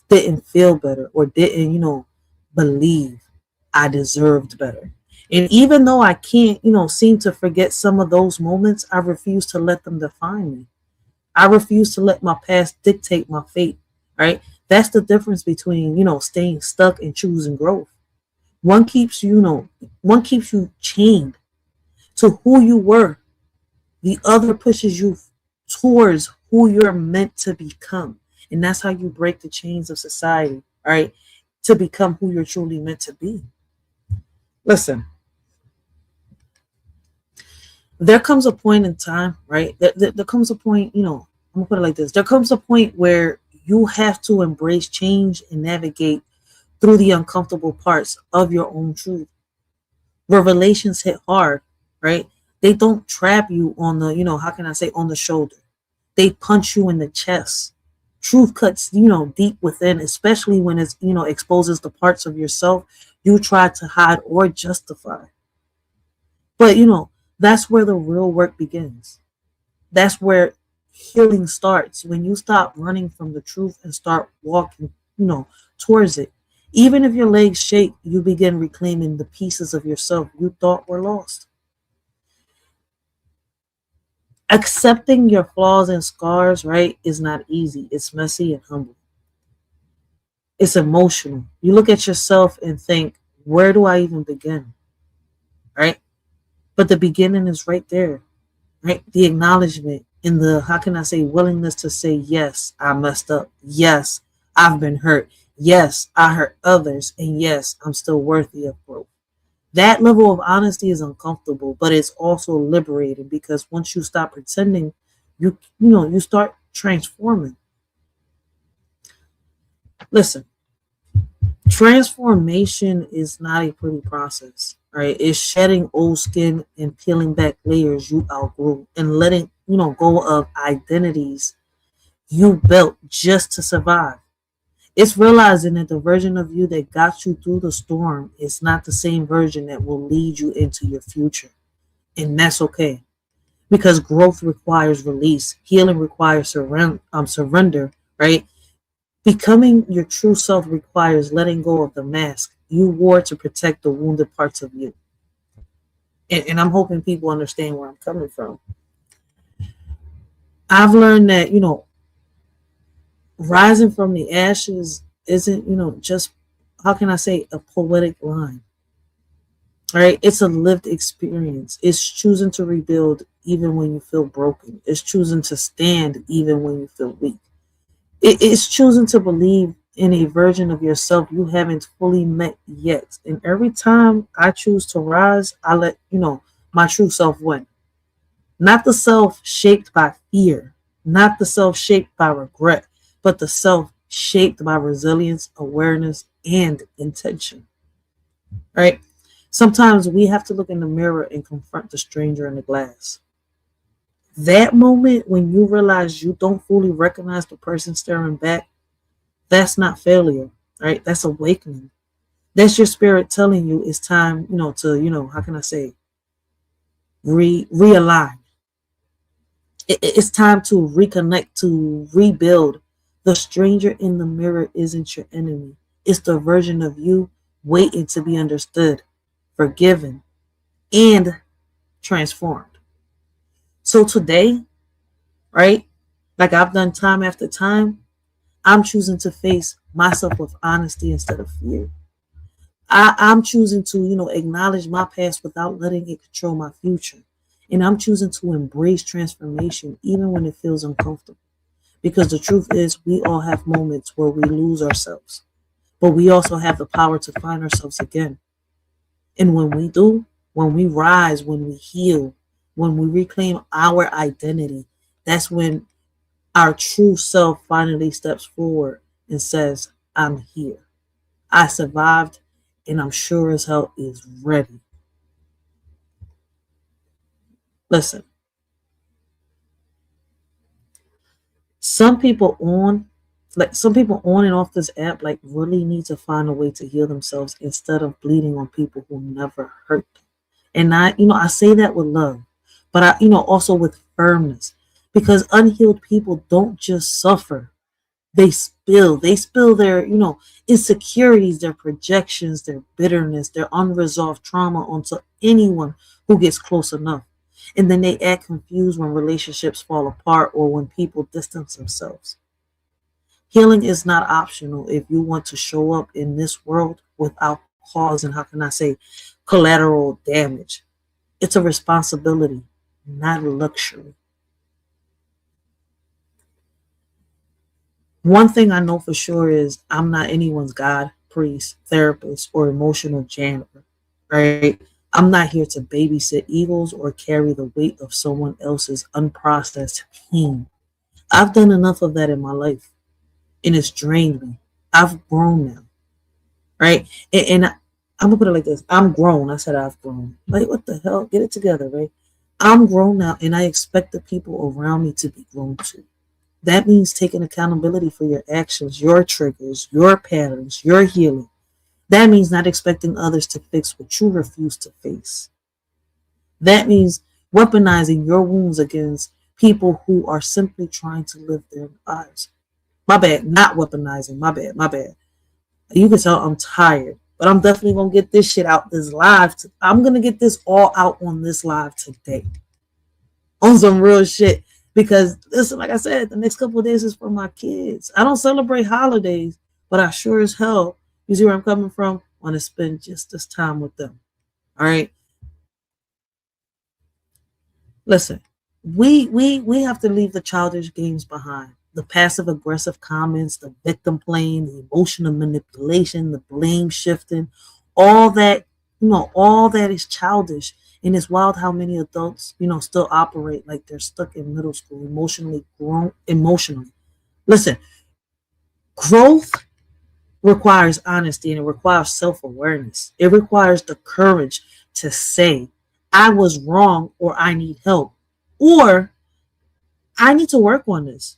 didn't feel better, or didn't, believe I deserved better. And even though I can't, seem to forget some of those moments, I refuse to let them define me. I refuse to let my past dictate my fate, right? That's the difference between, staying stuck and choosing growth. One keeps you chained to who you were. The other pushes you towards who you're meant to become. And that's how you break the chains of society, right? To become who you're truly meant to be. Listen, there comes a point in time, right? There comes a point, I'm going to put it like this. There comes a point where you have to embrace change and navigate through the uncomfortable parts of your own truth. Revelations hit hard, right? They don't trap you on the, on the shoulder. They punch you in the chest. Truth cuts, deep within, especially when it's, exposes the parts of yourself you try to hide or justify. But, that's where the real work begins. That's where healing starts, when you stop running from the truth and start walking, towards it. Even if your legs shake, you begin reclaiming the pieces of yourself you thought were lost. Accepting your flaws and scars, right, is not easy. It's messy and humble. It's emotional. You look at yourself and think, where do I even begin? Right? But the beginning is right there, right? The acknowledgement in the, willingness to say, yes, I messed up. Yes, I've been hurt. Yes, I hurt others. And yes, I'm still worthy of growth. That level of honesty is uncomfortable, but it's also liberating, because once you stop pretending, you start transforming. Listen, transformation is not a pretty process, right? It's shedding old skin and peeling back layers you outgrew and letting, go of identities you built just to survive. It's realizing that the version of you that got you through the storm is not the same version that will lead you into your future. And that's okay. Because growth requires release. Healing requires surrender, right? Becoming your true self requires letting go of the mask you wore to protect the wounded parts of you. And I'm hoping people understand where I'm coming from. I've learned that, rising from the ashes isn't, just, a poetic line. All right. It's a lived experience. It's choosing to rebuild even when you feel broken. It's choosing to stand even when you feel weak. It's choosing to believe in a version of yourself you haven't fully met yet. And every time I choose to rise, I let my true self win. Not the self shaped by fear, not the self shaped by regret, but the self shaped by resilience, awareness, and intention. Right? Sometimes we have to look in the mirror and confront the stranger in the glass. That moment when you realize you don't fully recognize the person staring back, that's not failure, right? That's awakening. That's your spirit telling you it's time, to, how can I say, realign. It's time to reconnect, to rebuild. The stranger in the mirror isn't your enemy. It's the version of you waiting to be understood, forgiven, and transformed. So today, right, like I've done time after time, I'm choosing to face myself with honesty instead of fear. I'm choosing to, acknowledge my past without letting it control my future. And I'm choosing to embrace transformation even when it feels uncomfortable. Because the truth is, we all have moments where we lose ourselves, but we also have the power to find ourselves again. And when we do, when we rise, when we heal, when we reclaim our identity, that's when our true self finally steps forward and says, I'm here. I survived, and I'm sure as hell is ready. Listen, some people on and off this app really need to find a way to heal themselves instead of bleeding on people who never hurt them. And I say that with love, but also with firmness, because unhealed people don't just suffer. They spill their, insecurities, their projections, their bitterness, their unresolved trauma onto anyone who gets close enough. And then they act confused when relationships fall apart or when people distance themselves. Healing is not optional if you want to show up in this world without causing, how can I say, collateral damage. It's a responsibility, not a luxury. One thing I know for sure is I'm not anyone's God, priest, therapist, or emotional janitor, right? I'm not here to babysit egos or carry the weight of someone else's unprocessed pain. I've done enough of that in my life, and it's drained me. I've grown now, right? And I'm gonna put it like this: I'm grown. I said I've grown. Like, what the hell? Get it together, right? I'm grown now, and I expect the people around me to be grown too. That means taking accountability for your actions, your triggers, your patterns, your healing. That means not expecting others to fix what you refuse to face. That means weaponizing your wounds against people who are simply trying to live their lives. My bad, not weaponizing. My bad. You can tell I'm tired, but I'm definitely going to get this shit out this live. I'm going to get this all out on this live today. On some real shit. Because listen, like I said, the next couple of days is for my kids. I don't celebrate holidays, but I sure as hell, you see where I'm coming from, want to spend just this time with them. All right. Listen, we have to leave the childish games behind. The passive aggressive comments, the victim playing, the emotional manipulation, the blame shifting, all that, all that is childish. And it's wild how many adults, still operate like they're stuck in middle school, emotionally. Listen, growth requires honesty and it requires self-awareness. It requires the courage to say, I was wrong, or I need help, or I need to work on this.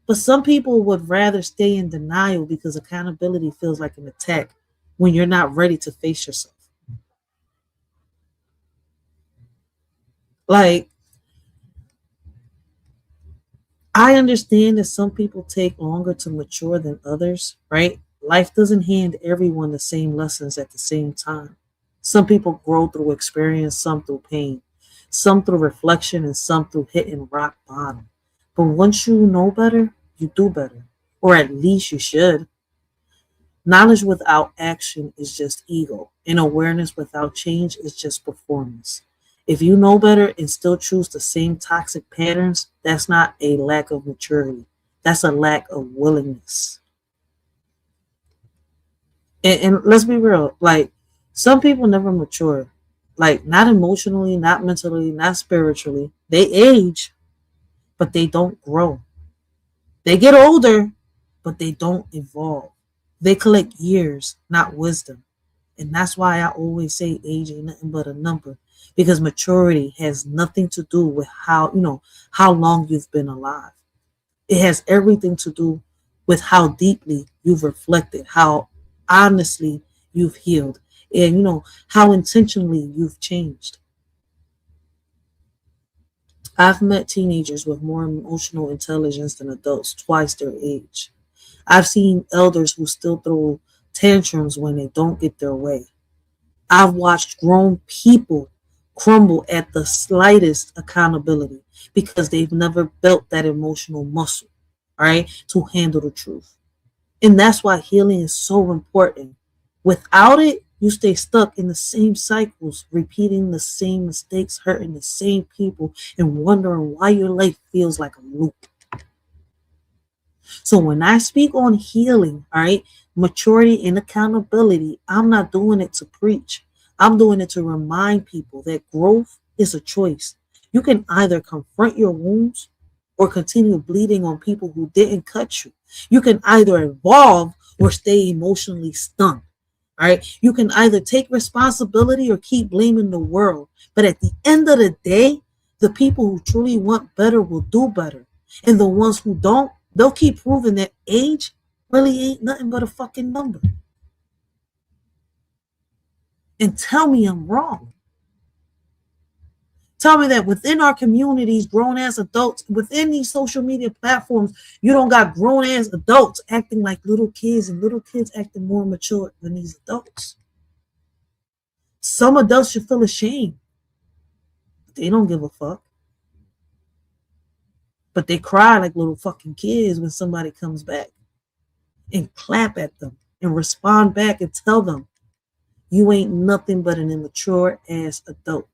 But some people would rather stay in denial because accountability feels like an attack when you're not ready to face yourself. Like, I understand that some people take longer to mature than others, right? Life doesn't hand everyone the same lessons at the same time. Some people grow through experience, some through pain, some through reflection, and some through hitting rock bottom. But once you know better, you do better, or at least you should. Knowledge without action is just ego, and awareness without change is just performance. If you know better and still choose the same toxic patterns, that's not a lack of maturity. That's a lack of willingness. And let's be real, like some people never mature, like not emotionally, not mentally, not spiritually. They age, but they don't grow. They get older, but they don't evolve. They collect years, not wisdom. And that's why I always say age ain't nothing but a number, because maturity has nothing to do with how long you've been alive. It has everything to do with how deeply you've reflected, how honestly you've healed, and how intentionally you've changed. I've met teenagers with more emotional intelligence than adults twice their age. I've seen elders who still throw tantrums when they don't get their way. I've watched grown people crumble at the slightest accountability because they've never built that emotional muscle, all right, to handle the truth. And that's why healing is so important. Without it, you stay stuck in the same cycles, repeating the same mistakes, hurting the same people, and wondering why your life feels like a loop. So when I speak on healing, all right, maturity and accountability, I'm not doing it to preach. I'm doing it to remind people that growth is a choice. You can either confront your wounds or continue bleeding on people who didn't cut you. You can either evolve or stay emotionally stunned. All right. You can either take responsibility or keep blaming the world. But at the end of the day, the people who truly want better will do better. And the ones who don't, they'll keep proving that age really ain't nothing but a fucking number. And tell me I'm wrong. Tell me that within our communities, grown ass adults, within these social media platforms, you don't got grown ass adults acting like little kids and little kids acting more mature than these adults. Some adults should feel ashamed. They don't give a fuck. But they cry like little fucking kids when somebody comes back and clap at them and respond back and tell them, you ain't nothing but an immature ass adult.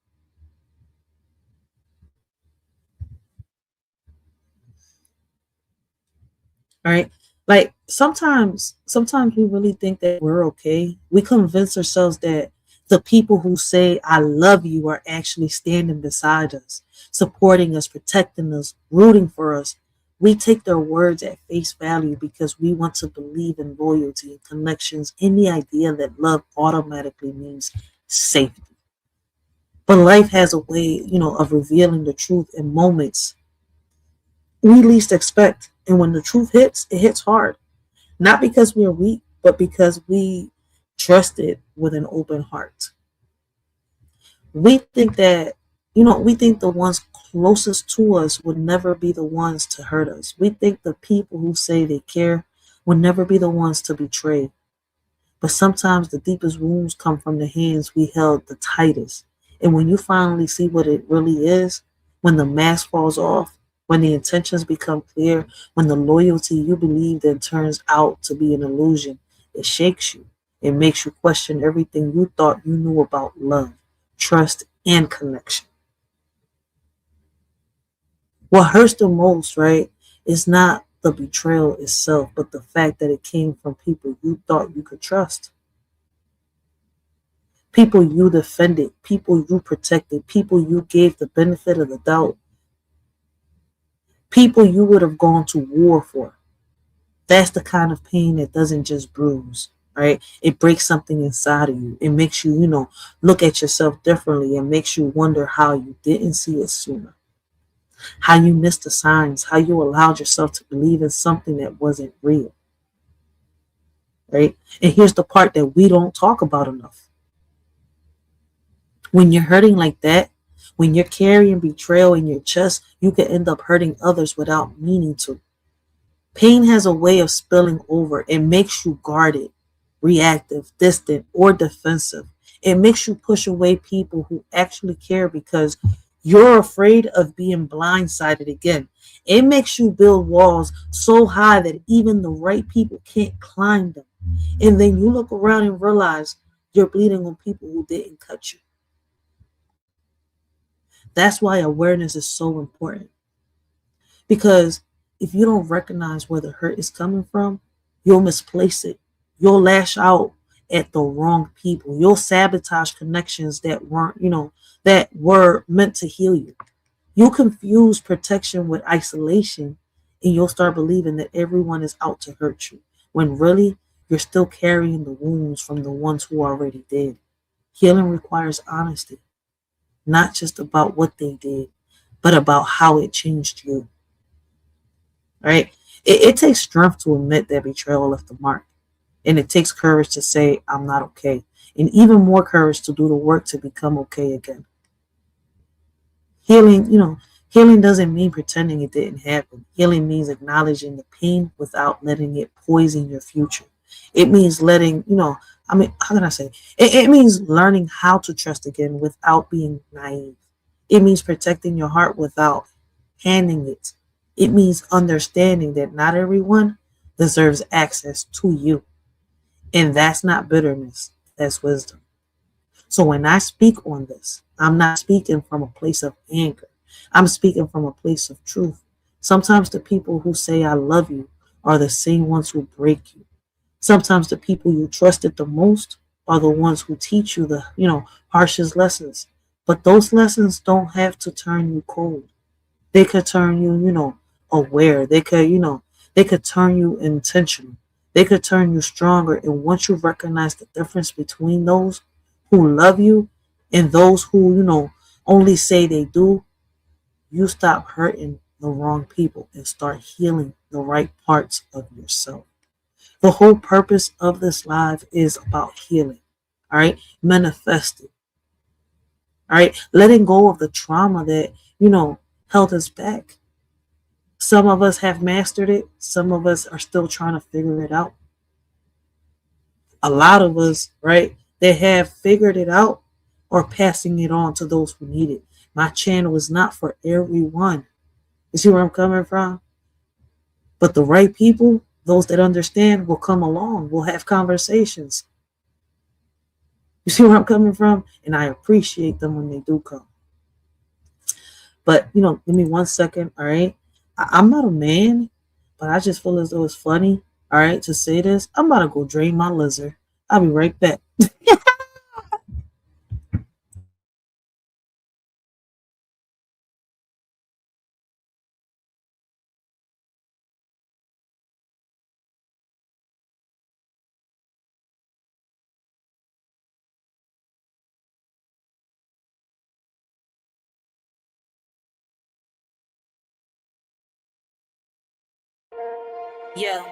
All right. Like sometimes we really think that we're okay. We convince ourselves that the people who say I love you are actually standing beside us, supporting us, protecting us, rooting for us. We take their words at face value because we want to believe in loyalty and connections and the idea that love automatically means safety. But life has a way, of revealing the truth in moments we least expect. And when the truth hits, it hits hard. Not because we are weak, but because we trust it with an open heart. We think that, we think the ones closest to us would never be the ones to hurt us. We think the people who say they care would never be the ones to betray. But sometimes the deepest wounds come from the hands we held the tightest. And when you finally see what it really is, when the mask falls off, when the intentions become clear, when the loyalty you believed in turns out to be an illusion, it shakes you. It makes you question everything you thought you knew about love, trust, and connection. What hurts the most, right, is not the betrayal itself, but the fact that it came from people you thought you could trust. People you defended, people you protected, people you gave the benefit of the doubt. People you would have gone to war for. That's the kind of pain that doesn't just bruise, right? It breaks something inside of you. It makes you, look at yourself differently. It makes you wonder how you didn't see it sooner. How you missed the signs. How you allowed yourself to believe in something that wasn't real, right? And here's the part that we don't talk about enough. When you're hurting like that, when you're carrying betrayal in your chest, you can end up hurting others without meaning to. Pain has a way of spilling over. It makes you guarded, reactive, distant, or defensive. It makes you push away people who actually care because you're afraid of being blindsided again. It makes you build walls so high that even the right people can't climb them. And then you look around and realize you're bleeding on people who didn't cut you. That's why awareness is so important. Because if you don't recognize where the hurt is coming from, you'll misplace it. You'll lash out at the wrong people. You'll sabotage connections that weren't, that were meant to heal you. You'll confuse protection with isolation, and you'll start believing that everyone is out to hurt you, when really you're still carrying the wounds from the ones who already did. Healing requires honesty, not just about what they did, but about how it changed you. Right? It takes strength to admit that betrayal left a mark. And it takes courage to say, I'm not okay. And even more courage to do the work to become okay again. Healing doesn't mean pretending it didn't happen. Healing means acknowledging the pain without letting it poison your future. It means letting, how can I say? It means learning how to trust again without being naive. It means protecting your heart without handing it. It means understanding that not everyone deserves access to you. And that's not bitterness, that's wisdom. So when I speak on this, I'm not speaking from a place of anger. I'm speaking from a place of truth. Sometimes the people who say I love you are the same ones who break you. Sometimes the people you trusted the most are the ones who teach you the, harshest lessons. But those lessons don't have to turn you cold. They could turn you, aware. They could turn you intentional. They could turn you stronger. And once you recognize the difference between those who love you and those who, only say they do, you stop hurting the wrong people and start healing the right parts of yourself. The whole purpose of this live is about healing. All right. Manifesting. All right. Letting go of the trauma that, held us back. Some of us have mastered it. Some of us are still trying to figure it out. A lot of us, right, they have figured it out or passing it on to those who need it. My channel is not for everyone. You see where I'm coming from? But the right people, those that understand, will come along. We'll have conversations. You see where I'm coming from? And I appreciate them when they do come. But, give me 1 second, all right? I'm not a man, but I just feel as though it's funny, all right, to say this. I'm about to go drain my lizard. I'll be right back. Yeah,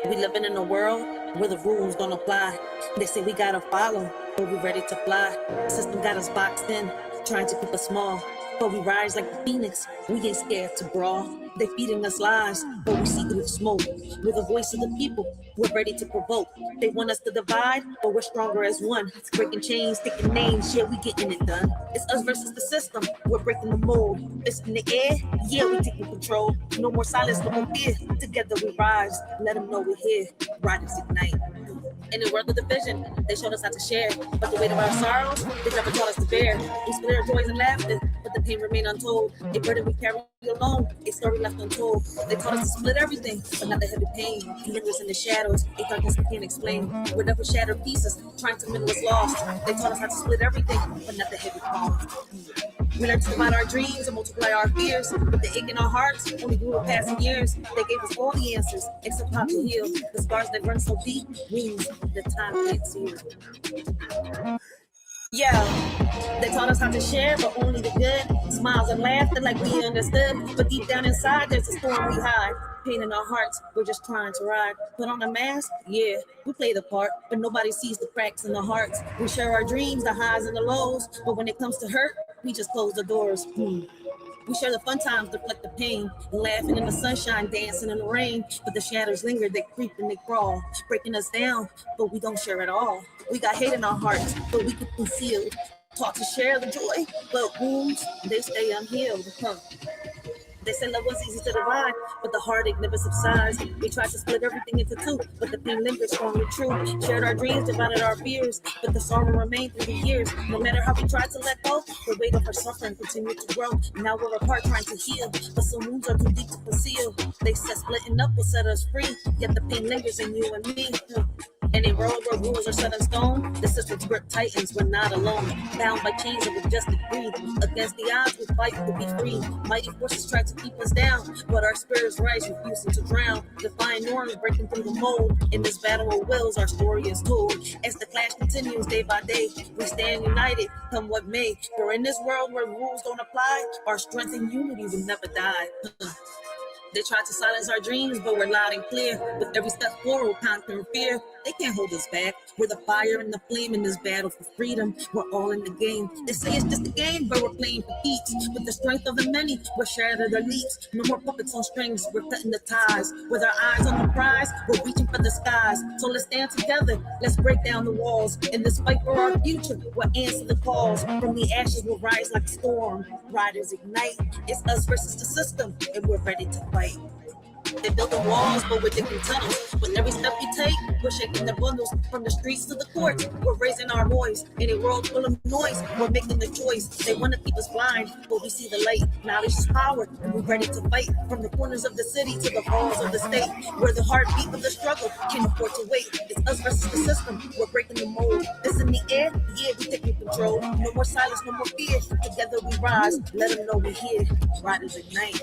we living in a world where the rules don't apply. They say we gotta follow, but we ready to fly. System got us boxed in, trying to keep us small. But we rise like the phoenix, we ain't scared to brawl. They feeding us lies, but we see through the smoke. We're the voice of the people, we're ready to provoke. They want us to divide, but we're stronger as one. Breaking chains, sticking names, yeah, we getting it done. It's us versus the system, we're breaking the mold. It's in the air, yeah, we taking control. No more silence, no more fear. Together we rise, let them know we're here. Riders ignite. In the world of division, they showed us how to share. But the weight of our sorrows, they never taught us to bear. We split our joys and laughter, but the pain remained untold. A burden we carry alone, a story left untold. They taught us to split everything, but not the heavy pain. It lingers in the shadows, a darkness we can't explain. We're never shattered pieces, trying to mend what's lost. They taught us how to split everything, but not the heavy cost. We learned to divide our dreams and multiply our fears, but the ache in our hearts only grew with passing years. They gave us all the answers, except how to heal. The scars that run so deep, wounds that time can't see. Yeah, they taught us how to share, but only the good. Smiles and laughter like we understood, but deep down inside there's a storm we hide. Pain in our hearts, we're just trying to ride. Put on a mask, yeah, we play the part, but nobody sees the cracks in the hearts. We share our dreams, the highs and the lows, but when it comes to hurt, we just close the doors. We share the fun times, deflect the pain, laughing in the sunshine, dancing in the rain. But the shadows linger, they creep and they crawl, breaking us down, but we don't share it all. We got hate in our hearts, but we keep concealed. Taught to share the joy, but wounds, they stay unhealed. They say love was easy to divide, but the heartache never subsides. We tried to split everything into two, but the pain lingers strongly true. Shared our dreams, divided our fears, but the sorrow remained through the years. No matter how we tried to let go, the weight of our suffering continued to grow. Now we're apart trying to heal, but some wounds are too deep to conceal. They said splitting up will set us free, yet the pain lingers in you and me. In a world where rules are set in stone, the system's grip tightens, we're not alone. Bound by chains of injustice greed, against the odds we fight to be free. Mighty forces try to keep us down, but our spirits rise, refusing to drown. Defying norms, breaking through the mold. In this battle of wills, our story is told. As the clash continues day by day, we stand united, come what may. For in this world where rules don't apply, our strength and unity will never die. They try to silence our dreams, but we're loud and clear. With every step forward, conquering fear. They can't hold us back. We're the fire and the flame in this battle for freedom. We're all in the game. They say it's just a game, but we're playing for keeps. With the strength of the many, we're shattered our leaps. No more puppets on strings, we're cutting the ties. With our eyes on the prize, we're reaching for the skies. So let's stand together, let's break down the walls. In this fight for our future, we'll answer the calls. From the ashes, we'll rise like a storm. Riders ignite, it's us versus the system, and we're ready to fight. They build the walls, but we're digging tunnels. With every step we take, we're shaking the bundles. From the streets to the courts, we're raising our voice. In a world full of noise, we're making the choice. They want to keep us blind, but we see the light. Knowledge is power, and we're ready to fight. From the corners of the city to the halls of the state, where the heartbeat of the struggle can't afford to wait. It's us versus the system, we're breaking the mold. It's in the air, yeah, we're taking control. No more silence, no more fear. Together we rise, let them know we're here. Riders ignite.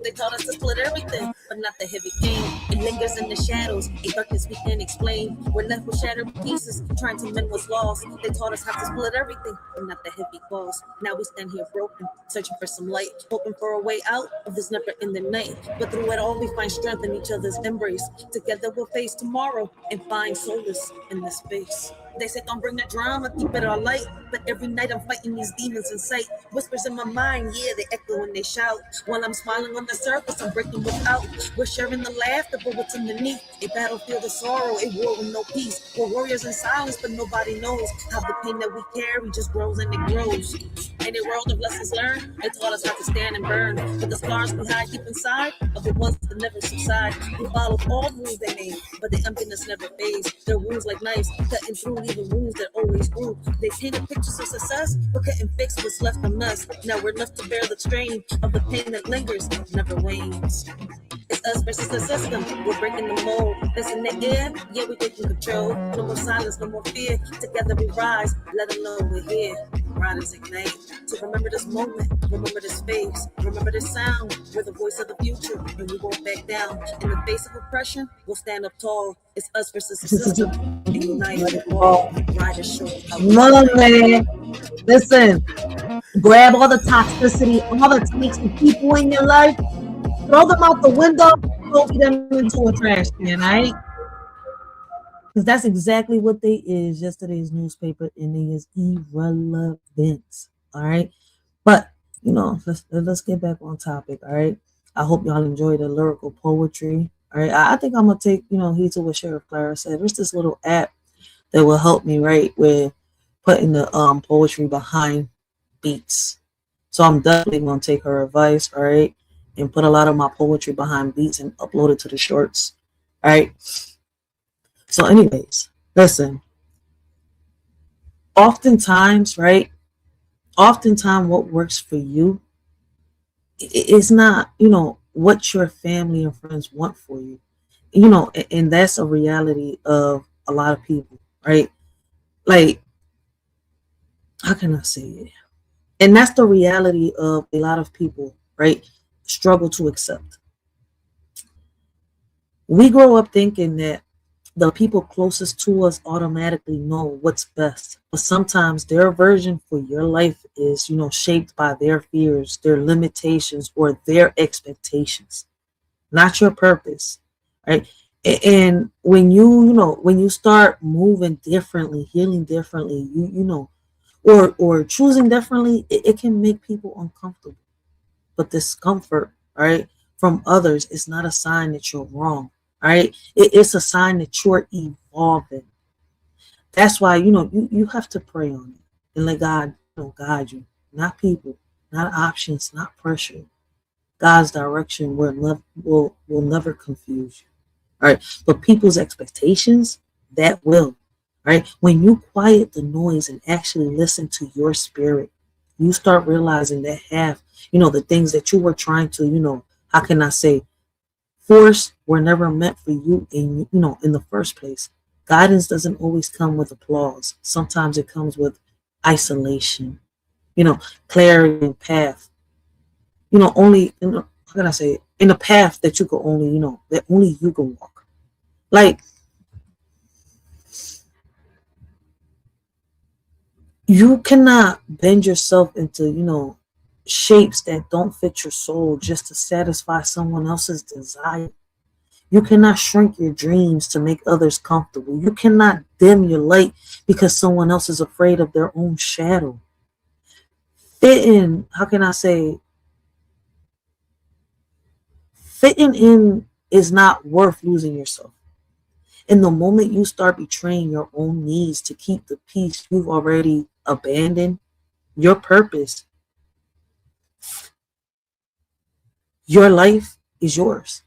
They taught us to split everything, but not the heavy pain. It lingers in the shadows, a darkness we can't explain. We're left with shattered pieces, trying to mend what's lost. They taught us how to split everything, but not the heavy cost. Now we stand here broken, searching for some light, hoping for a way out of this never-ending night. But through it all, we find strength in each other's embrace. Together we'll face tomorrow and find solace in this space. They say don't bring the drama, keep it all light. But every night I'm fighting these demons in sight. Whispers in my mind, yeah, they echo when they shout. While I'm smiling on the surface, I'm breaking without. We're sharing the laughter, but what's underneath? A battlefield of sorrow, a war with no peace. We're warriors in silence, but nobody knows how the pain that we carry just grows and it grows. In a world of lessons learned, they taught us how to stand and burn. But the scars we hide deep inside are the ones that never subside. We followed all the rules they made, but the emptiness never fades. Their wounds like knives, cutting through even wounds that always grew. They painted pictures of success, but couldn't fix what's left on us. Now we're left to bear the strain of the pain that lingers, never wanes. It's us versus the system, we're breaking the mold. It's in the air, yeah, we're taking control. No more silence, no more fear. Together we rise, let them know we're here. Riders ignite. So remember this moment, remember this face, remember this sound. We're the voice of the future, and we won't back down. In the face of oppression, we'll stand up tall. It's us versus the system. And united, riders show. Man, listen, grab all the toxicity, all the toxic people in your life, throw them out the window, throw them into a trash can, right? Because that's exactly what they is. Yesterday's newspaper, and it is irrelevant. All right, but you know, let's get back on topic. All right, I hope y'all enjoy the lyrical poetry. All right, I think I'm gonna take heed to what Sheriff Clara said. There's this little app that will help me, right, with putting the poetry behind beats. So I'm definitely gonna take her advice, all right, and put a lot of my poetry behind beats and upload it to the shorts. All right. So anyways, listen, oftentimes what works for you is not, what your family and friends want for you, and that's a reality of a lot of people, right? Like, how can I say it? And that's the reality of a lot of people, right? Struggle to accept. We grow up thinking that the people closest to us automatically know what's best. But sometimes their version for your life is, shaped by their fears, their limitations, or their expectations, not your purpose, right? And when you start moving differently, healing differently, or choosing differently, it can make people uncomfortable. But discomfort, right, from others is not a sign that you're wrong. All right, it's a sign that you're evolving. That's why you have to pray on it and let God guide you, not people, not options, not pressure. God's direction will never confuse you. All right, but people's expectations, that will. Right, when you quiet the noise and actually listen to your spirit, you start realizing that the things that you were trying to how can I say, force were never meant for you in the first place. Guidance doesn't always come with applause. Sometimes it comes with isolation, clarity and path. Only how can I say it? In a path that you can only, that only you can walk. Like, you cannot bend yourself into, shapes that don't fit your soul just to satisfy someone else's desire. You cannot shrink your dreams to make others comfortable. You cannot dim your light because someone else is afraid of their own shadow. Fitting in is not worth losing yourself. And the moment you start betraying your own needs to keep the peace you've already abandoned, your purpose, your life is yours.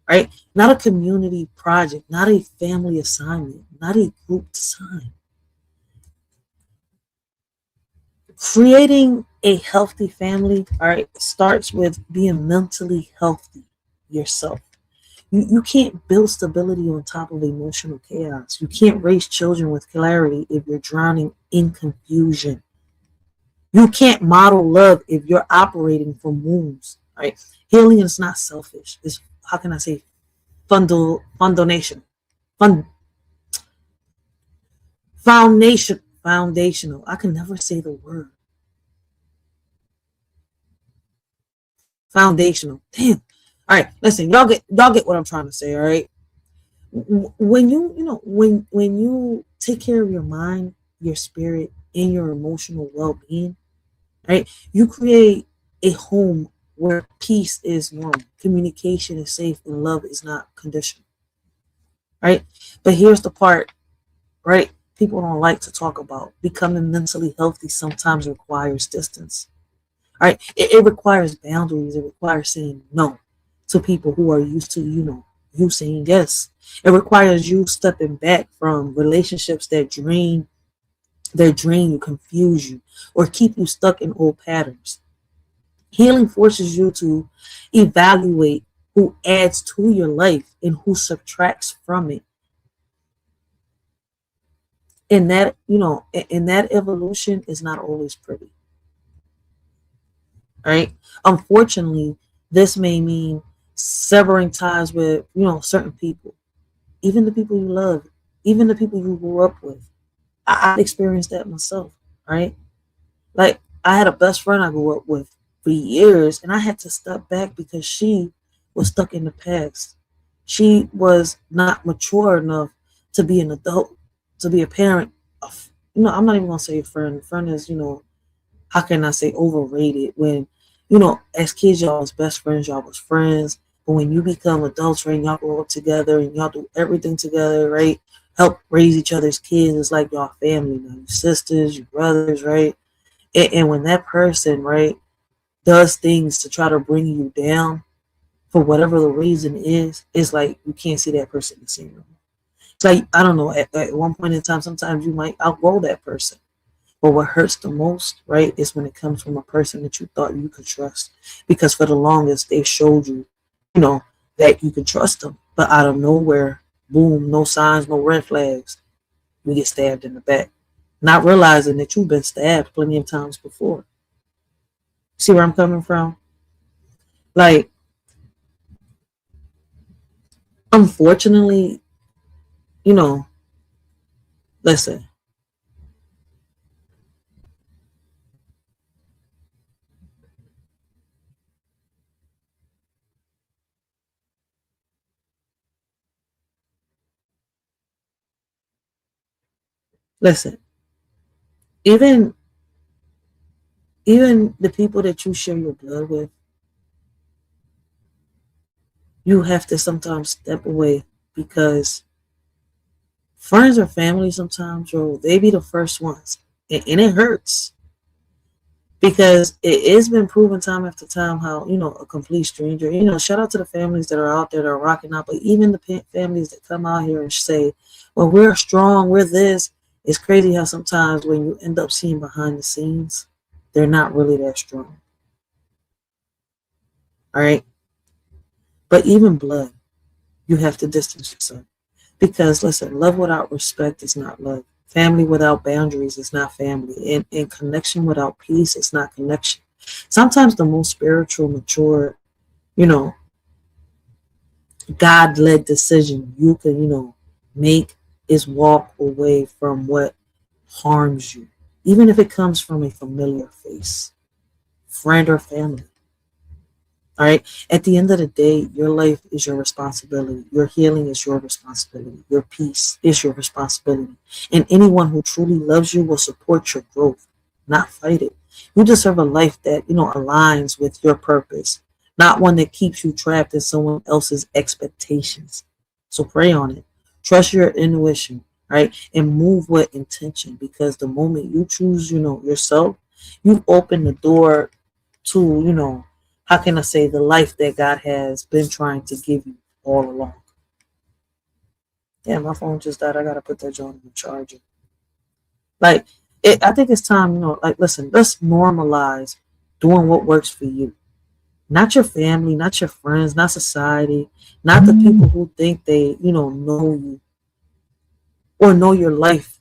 Right? Not a community project, not a family assignment, not a group design. Creating a healthy family, all right, starts with being mentally healthy yourself. You can't build stability on top of emotional chaos. You can't raise children with clarity if you're drowning in confusion. You can't model love if you're operating from wounds. Right? Healing is not selfish. It's, how can I say, foundational. Foundational. I can never say the word. Foundational. Damn. All right, listen, y'all get what I'm trying to say. All right, when you take care of your mind, your spirit, and your emotional well-being, right, you create a home where peace is normal, communication is safe, and love is not conditional. Right, but here's the part, right? People don't like to talk about becoming mentally healthy. Sometimes requires distance. All right, it requires boundaries. It requires saying no to people who are used to, you saying yes. It requires you stepping back from relationships that drain you, confuse you, or keep you stuck in old patterns. Healing forces you to evaluate who adds to your life and who subtracts from it. And that, and that evolution is not always pretty. Right? Unfortunately, this may mean severing ties with, certain people, even the people you love, even the people you grew up with. I experienced that myself, right? Like, I had a best friend I grew up with for years, and I had to step back because she was stuck in the past. She was not mature enough to be an adult, to be a parent. I'm not even gonna say a friend. Friend is, how can I say overrated? When, as kids, y'all was best friends, y'all was friends. But when you become adults, right, y'all grow up together and y'all do everything together, right? Help raise each other's kids. It's like y'all family now, your sisters, your brothers, right? And when that person, right, does things to try to bring you down for whatever the reason is, it's like you can't see that person the same way. It's like, I don't know, at one point in time, sometimes you might outgrow that person. But what hurts the most, right, is when it comes from a person that you thought you could trust. Because for the longest, they showed you, that you could trust them. But out of nowhere, boom, no signs, no red flags, you get stabbed in the back. Not realizing that you've been stabbed plenty of times before. See where I'm coming from? Like, unfortunately, listen. Listen, even the people that you share your blood with, you have to sometimes step away because friends or family sometimes, they be the first ones. And it hurts because it has been proven time after time how, a complete stranger, shout out to the families that are out there that are rocking out, but even the families that come out here and say, well, we're strong, we're this. It's crazy how sometimes when you end up seeing behind the scenes, they're not really that strong. All right. But even blood, you have to distance yourself. Because listen, love without respect is not love. Family without boundaries is not family. And connection without peace is not connection. Sometimes the most spiritual, mature, you know, God-led decision you can, make is walk away from what harms you, even if it comes from a familiar face, friend or family. All right. At the end of the day, your life is your responsibility. Your healing is your responsibility. Your peace is your responsibility. And anyone who truly loves you will support your growth, not fight it. You deserve a life that, aligns with your purpose, not one that keeps you trapped in someone else's expectations. So pray on it. Trust your intuition, right? And move with intention, because the moment you choose, yourself, you open the door to, how can I say, the life that God has been trying to give you all along. Yeah, my phone just died. I gotta put that joint on the charger. Like, I think it's time, listen, let's normalize doing what works for you. Not your family, not your friends, not society, not the people who think they, know you or know your life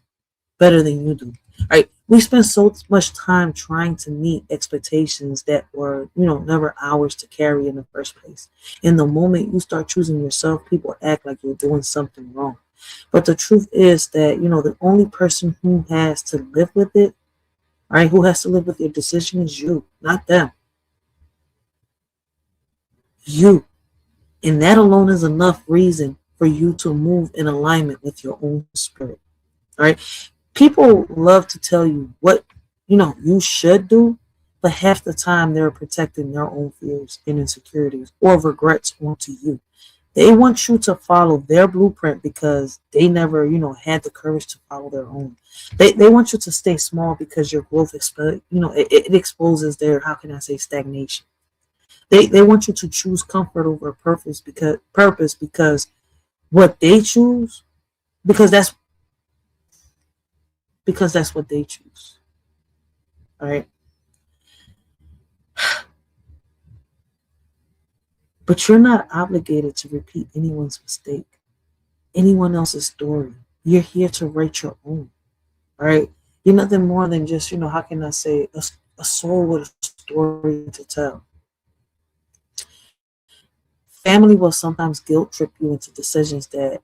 better than you do. Right? We spend so much time trying to meet expectations that were, never ours to carry in the first place. In the moment you start choosing yourself, people act like you're doing something wrong. But the truth is that, the only person who has to live with it, right, who has to live with your decision is you, not them. You. And that alone is enough reason for you to move in alignment with your own spirit. All right. People love to tell you what, you should do, but half the time they're protecting their own fears and insecurities or regrets onto you. They want you to follow their blueprint because they never, had the courage to follow their own. They want you to stay small because your growth, it exposes their, how can I say, stagnation. They want you to choose comfort over purpose because what they choose, because that's what they choose. All right. But you're not obligated to repeat anyone's mistake, anyone else's story. You're here to write your own. All right. You're nothing more than just, how can I say, a soul with a story to tell. Family will sometimes guilt trip you into decisions that,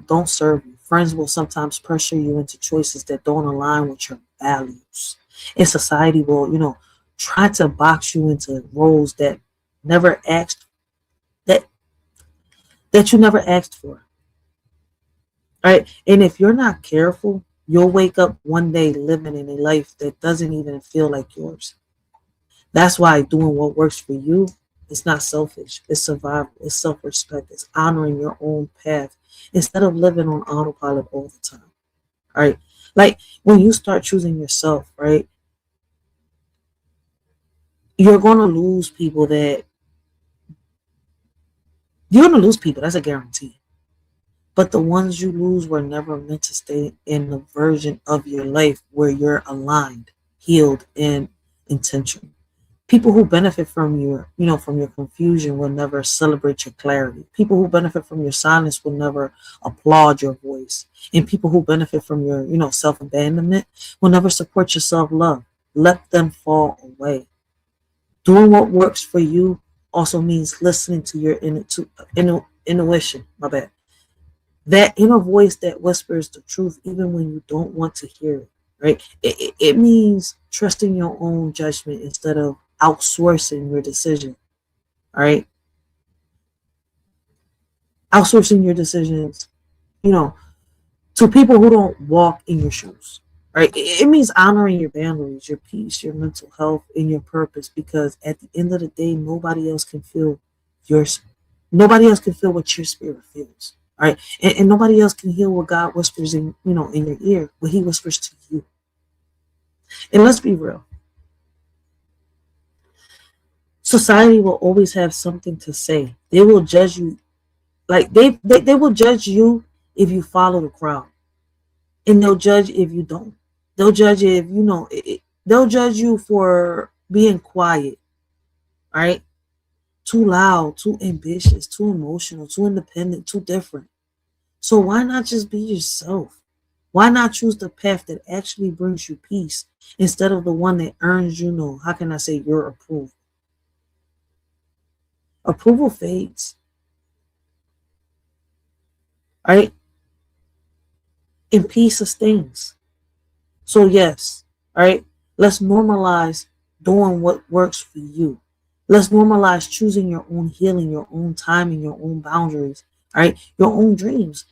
don't serve you. Friends will sometimes pressure you into choices that don't align with your values. And society will, try to box you into roles that never asked that you never asked for. All right. And if you're not careful, you'll wake up one day living in a life that doesn't even feel like yours. That's why doing what works for you, it's not selfish. It's survival. It's self-respect. It's honoring your own path instead of living on autopilot all the time. All right. Like when you start choosing yourself, right, you're going to lose people. That's a guarantee. But the ones you lose were never meant to stay in the version of your life where you're aligned, healed, and intentional. People who benefit from from your confusion will never celebrate your clarity. People who benefit from your silence will never applaud your voice. And people who benefit from your, self-abandonment will never support your self-love. Let them fall away. Doing what works for you also means listening to your intuition. My bad. That inner voice that whispers the truth even when you don't want to hear it, right? It means trusting your own judgment instead of outsourcing your decision, all right? Outsourcing your decisions, to people who don't walk in your shoes, right? It means honoring your boundaries, your peace, your mental health, and your purpose, because at the end of the day, nobody else can feel what your spirit feels. All right. And nobody else can hear what God whispers in your ear, what he whispers to you. And let's be real. Society will always have something to say. They will judge you. Like they will judge you if you follow the crowd. And they'll judge if you don't. They'll judge if, they'll judge you for being quiet. All right. too loud, too ambitious, too emotional, too independent, too different. So why not just be yourself? Why not choose the path that actually brings you peace instead of the one that earns you, know, how can I say, your approval? Approval fades, right? And peace sustains. So yes, all right, let's normalize doing what works for you. Let's normalize choosing your own healing, your own timing, your own boundaries, all right, your own dreams.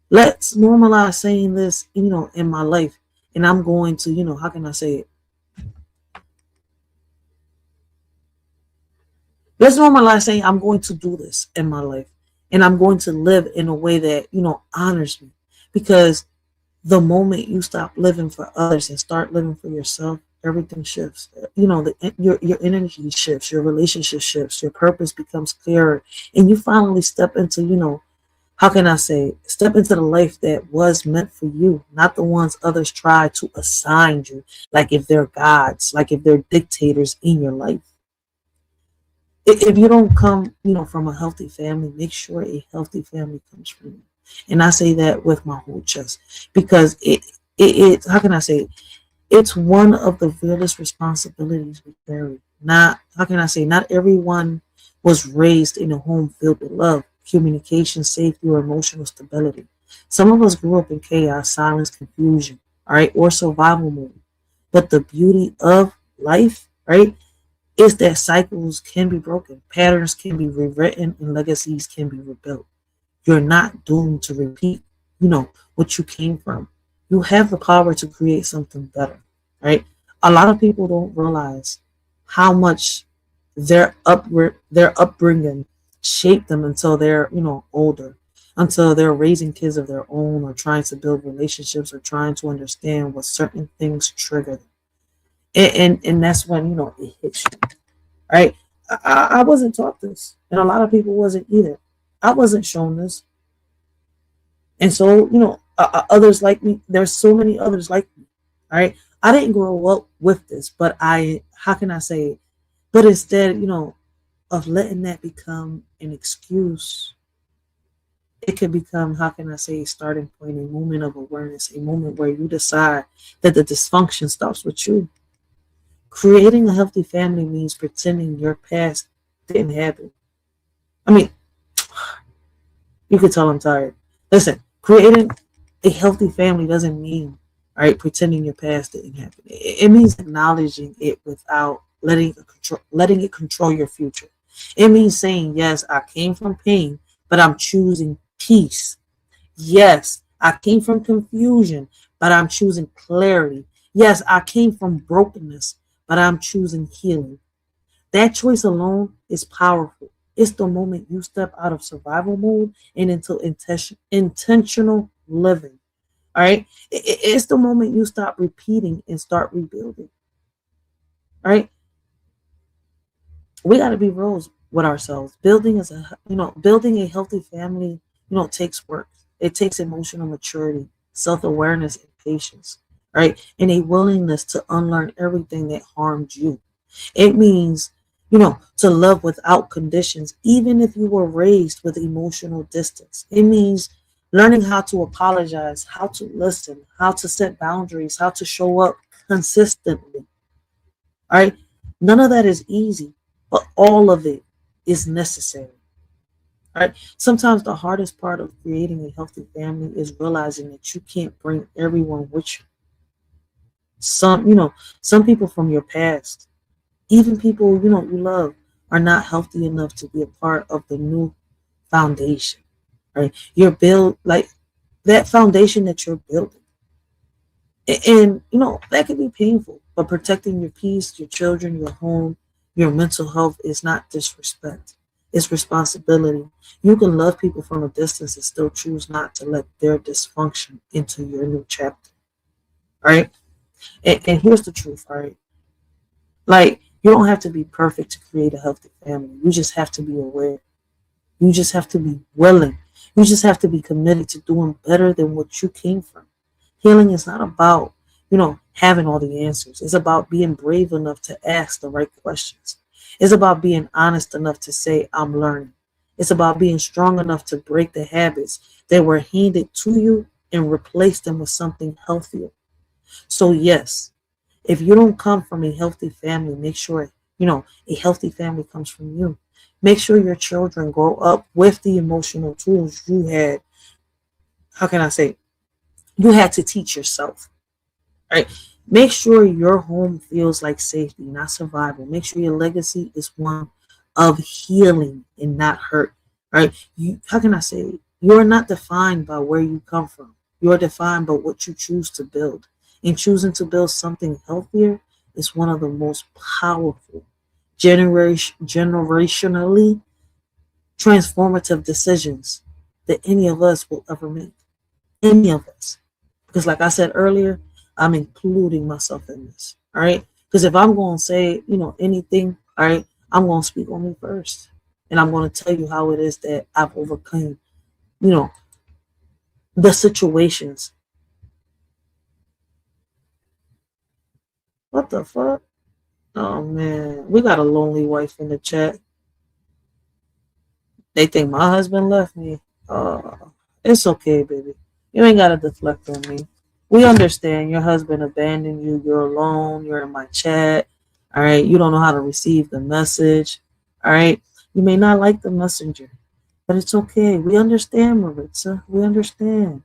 Let's normalize saying this, you know, in my life. And I'm going to, you know, how can I say it? Let's normalize saying I'm going to do this in my life. And I'm going to live in a way that, you know, honors me. Because the moment you stop living for others and start living for yourself, everything shifts. You know, your energy shifts, your relationship shifts, your purpose becomes clearer, and you finally step into, you know, how can I say, step into the life that was meant for you, not the ones others try to assign you, like if they're gods, like if they're dictators in your life. If you don't come, you know, from a healthy family, make sure a healthy family comes from you. And I say that with my whole chest because it how can I say, it's one of the realest responsibilities we carry. Not, how can I say, not everyone was raised in a home filled with love, communication, safety, or emotional stability. Some of us grew up in chaos, silence, confusion, all right, or survival mode. But the beauty of life, right, is that cycles can be broken, patterns can be rewritten, and legacies can be rebuilt. You're not doomed to repeat, you know, what you came from. You have the power to create something better, right? A lot of people don't realize how much their upbringing shaped them until they're, you know, older, until they're raising kids of their own or trying to build relationships or trying to understand what certain things trigger them. And that's when, you know, it hits you, right? I wasn't taught this, and a lot of people wasn't either. I wasn't shown this, and so, you know, others like me. There's so many others like me. All right, I didn't grow up with this, but how can I say it? But instead, you know, of letting that become an excuse, it could become, how can I say, a starting point, a moment of awareness, a moment where you decide that the dysfunction stops with you. Creating a healthy family means pretending your past didn't happen. I mean, you could tell I'm tired. Listen, creating a healthy family doesn't mean, all right, pretending your past didn't happen. It means acknowledging it without letting it control your future. It means saying, yes, I came from pain, but I'm choosing peace. Yes, I came from confusion, but I'm choosing clarity. Yes, I came from brokenness, but I'm choosing healing. That choice alone is powerful. It's the moment you step out of survival mode and into intentional living. All right. It's the moment you stop repeating and start rebuilding. All right. We got to be real with ourselves. Building a healthy family, you know, takes work. It takes emotional maturity, self-awareness, and patience. All right. And a willingness to unlearn everything that harmed you. It means, you know, to love without conditions, even if you were raised with emotional distance. It means learning how to apologize, how to listen, how to set boundaries, how to show up consistently. All right. None of that is easy, but all of it is necessary. All right. Sometimes the hardest part of creating a healthy family is realizing that you can't bring everyone with you. Some people from your past, even people, you know, you love, are not healthy enough to be a part of the new foundation, right? You're built like that foundation that you're building. And, you know, that can be painful, but protecting your peace, your children, your home, your mental health is not disrespect. It's responsibility. You can love people from a distance and still choose not to let their dysfunction into your new chapter. All right. And here's the truth. All right. Like, you don't have to be perfect to create a healthy family. You just have to be aware. You just have to be willing. You just have to be committed to doing better than what you came from. Healing is not about, you know, having all the answers. It's about being brave enough to ask the right questions. It's about being honest enough to say, I'm learning. It's about being strong enough to break the habits that were handed to you and replace them with something healthier. So yes, if you don't come from a healthy family, make sure, a healthy family comes from you. Make sure your children grow up with the emotional tools you had. How can I say? You had to teach yourself, right? Make sure your home feels like safety, not survival. Make sure your legacy is one of healing and not hurt, right? How can I say? You're not defined by where you come from. You're defined by what you choose to build. And choosing to build something healthier is one of the most powerful, generationally transformative decisions that any of us will ever make. Any of us. Because like I said earlier, I'm including myself in this. All right. Because if I'm going to say, anything, all right, I'm going to speak on me first. And I'm going to tell you how it is that I've overcome, the situations. What the fuck? Oh man, we got a lonely wife in the chat. They think my husband left me. It's okay, baby. You ain't gotta deflect on me. We understand your husband abandoned you. You're alone. You're in my chat. All right. You don't know how to receive the message. All right. You may not like the messenger, but it's okay. We understand, Maritza. We understand.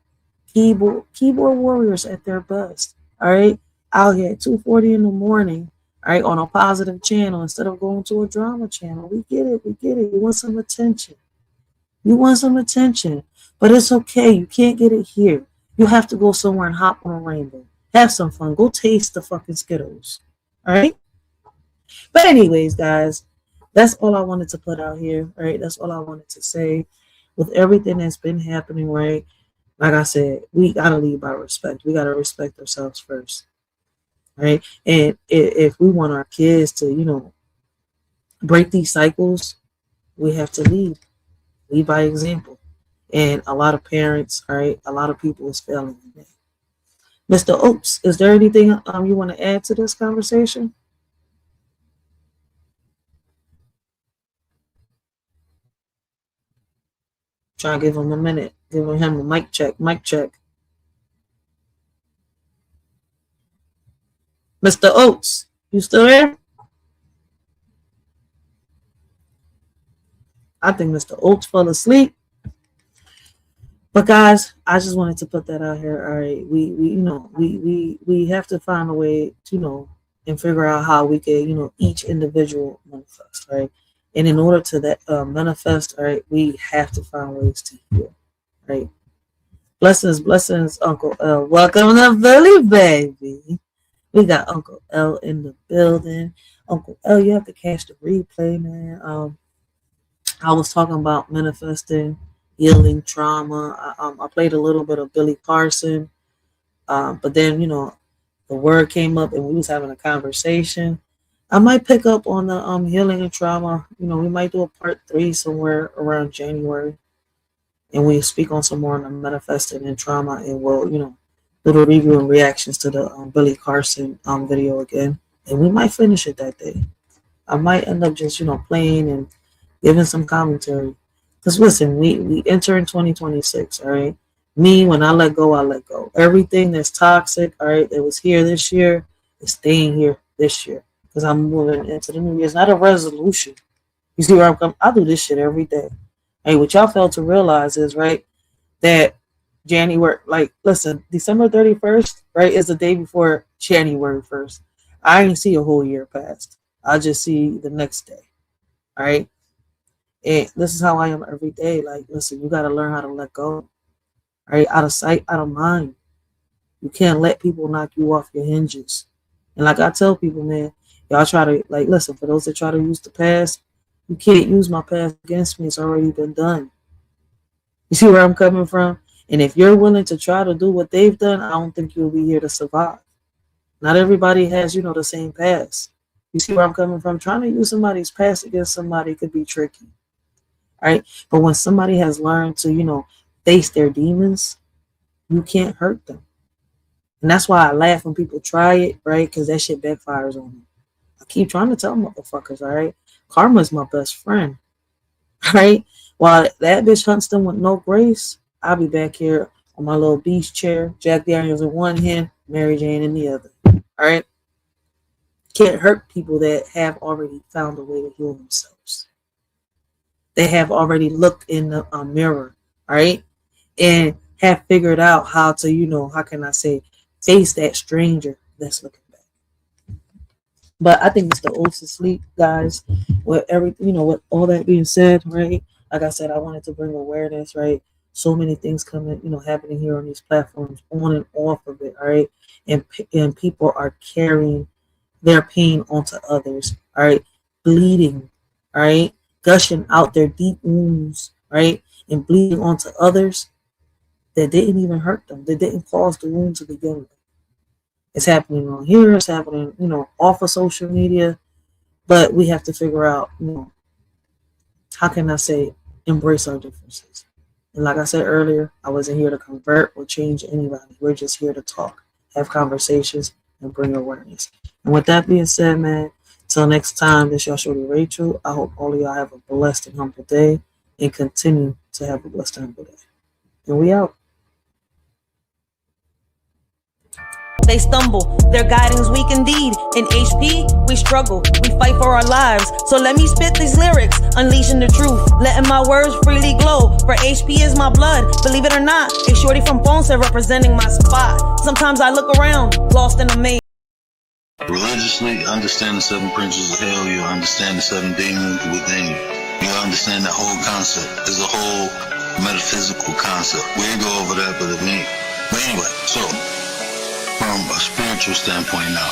Keyboard warriors at their best. All right. Out here at 2:40 in the morning. All right. On a positive channel instead of going to a drama channel. We get it. We get it. You want some attention. You want some attention. But it's okay. You can't get it here. You have to go somewhere and hop on a rainbow. Have some fun. Go taste the fucking Skittles. All right? But anyways, guys, that's all I wanted to put out here. All right? That's all I wanted to say. With everything that's been happening, right? Like I said, we got to lead by respect. We got to respect ourselves first. Right? And if we want our kids to, break these cycles, we have to lead. Lead by example. And a lot of parents, all right, a lot of people is failing in that. Mr. Oaks, is there anything you want to add to this conversation? Try to give him a minute. Give him a mic check. Mic check. Mr. Oaks, you still there? I think Mr. Oaks fell asleep. But guys, I just wanted to put that out here. All right, we have to find a way to, and figure out how we can, each individual manifest, right? And in order to that manifest, all right, we have to find ways to heal, right? Blessings, Uncle L. Welcome to Philly, baby. We got Uncle L in the building. Uncle L, you have to catch the replay, man. I was talking about manifesting, healing, trauma. I played a little bit of Billy Carson, but then the word came up and we was having a conversation. I might pick up on the healing and trauma. We might do a part 3 somewhere around January, and we speak on some more on the manifesting and trauma, and we'll do the review and reactions to the Billy Carson video again, and we might finish it that day. I might end up just playing and giving some commentary. Because listen, we enter in 2026, all right? Me, when I let go, I let go. Everything that's toxic, all right, that was here this year is staying here this year. Because I'm moving into the new year. It's not a resolution. You see where I'm coming? I do this shit every day. Hey, what y'all fail to realize is, right, that January, listen, December 31st, right, is the day before January 1st. I ain't see a whole year past. I just see the next day, all right? And this is how I am every day. Listen, you got to learn how to let go. Right? Out of sight, out of mind. You can't let people knock you off your hinges. And like I tell people, man, y'all try to, listen, for those that try to use the past, you can't use my past against me. It's already been done. You see where I'm coming from? And if you're willing to try to do what they've done, I don't think you'll be here to survive. Not everybody has, the same past. You see where I'm coming from? Trying to use somebody's past against somebody could be tricky. Right? But when somebody has learned to, face their demons, you can't hurt them. And that's why I laugh when people try it, right? Because that shit backfires on them. I keep trying to tell motherfuckers, all right? Karma is my best friend, all right? While that bitch hunts them with no grace, I'll be back here on my little beach chair, Jack Daniels in one hand, Mary Jane in the other, all right? Can't hurt people that have already found a way to heal themselves. They have already looked in the mirror, all right? And have figured out how to, you know, how can I say, face that stranger that's looking back. But I think it's the oats to sleep, guys. With everything, you know, with all that being said, right? Like I said, I wanted to bring awareness, right? So many things coming, you know, happening here on these platforms, on and off of it, all right? And people are carrying their pain onto others, all right? Bleeding, all right? Gushing out their deep wounds, right? And bleeding onto others that didn't even hurt them. That didn't cause the wound to begin with. It's happening on here. It's happening, you know, off of social media. But we have to figure out, you know, how can I say, embrace our differences. And like I said earlier, I wasn't here to convert or change anybody. We're just here to talk, have conversations, and bring awareness. And with that being said, man, till next time, this is your Shorty Rachel. I hope all of y'all have a blessed and humble day and continue to have a blessed and humble day. And we out. They stumble, their guiding's weak indeed. In HP, we struggle, we fight for our lives. So let me spit these lyrics, unleashing the truth, letting my words freely glow. For HP is my blood, believe it or not. A shorty from Ponce representing my spot. Sometimes I look around, lost in a maze. Religiously, understand the 7 principles of hell. You understand the 7 demons within you. You understand that whole concept. It's a whole metaphysical concept. We ain't go over that, but anyway, so from a spiritual standpoint now,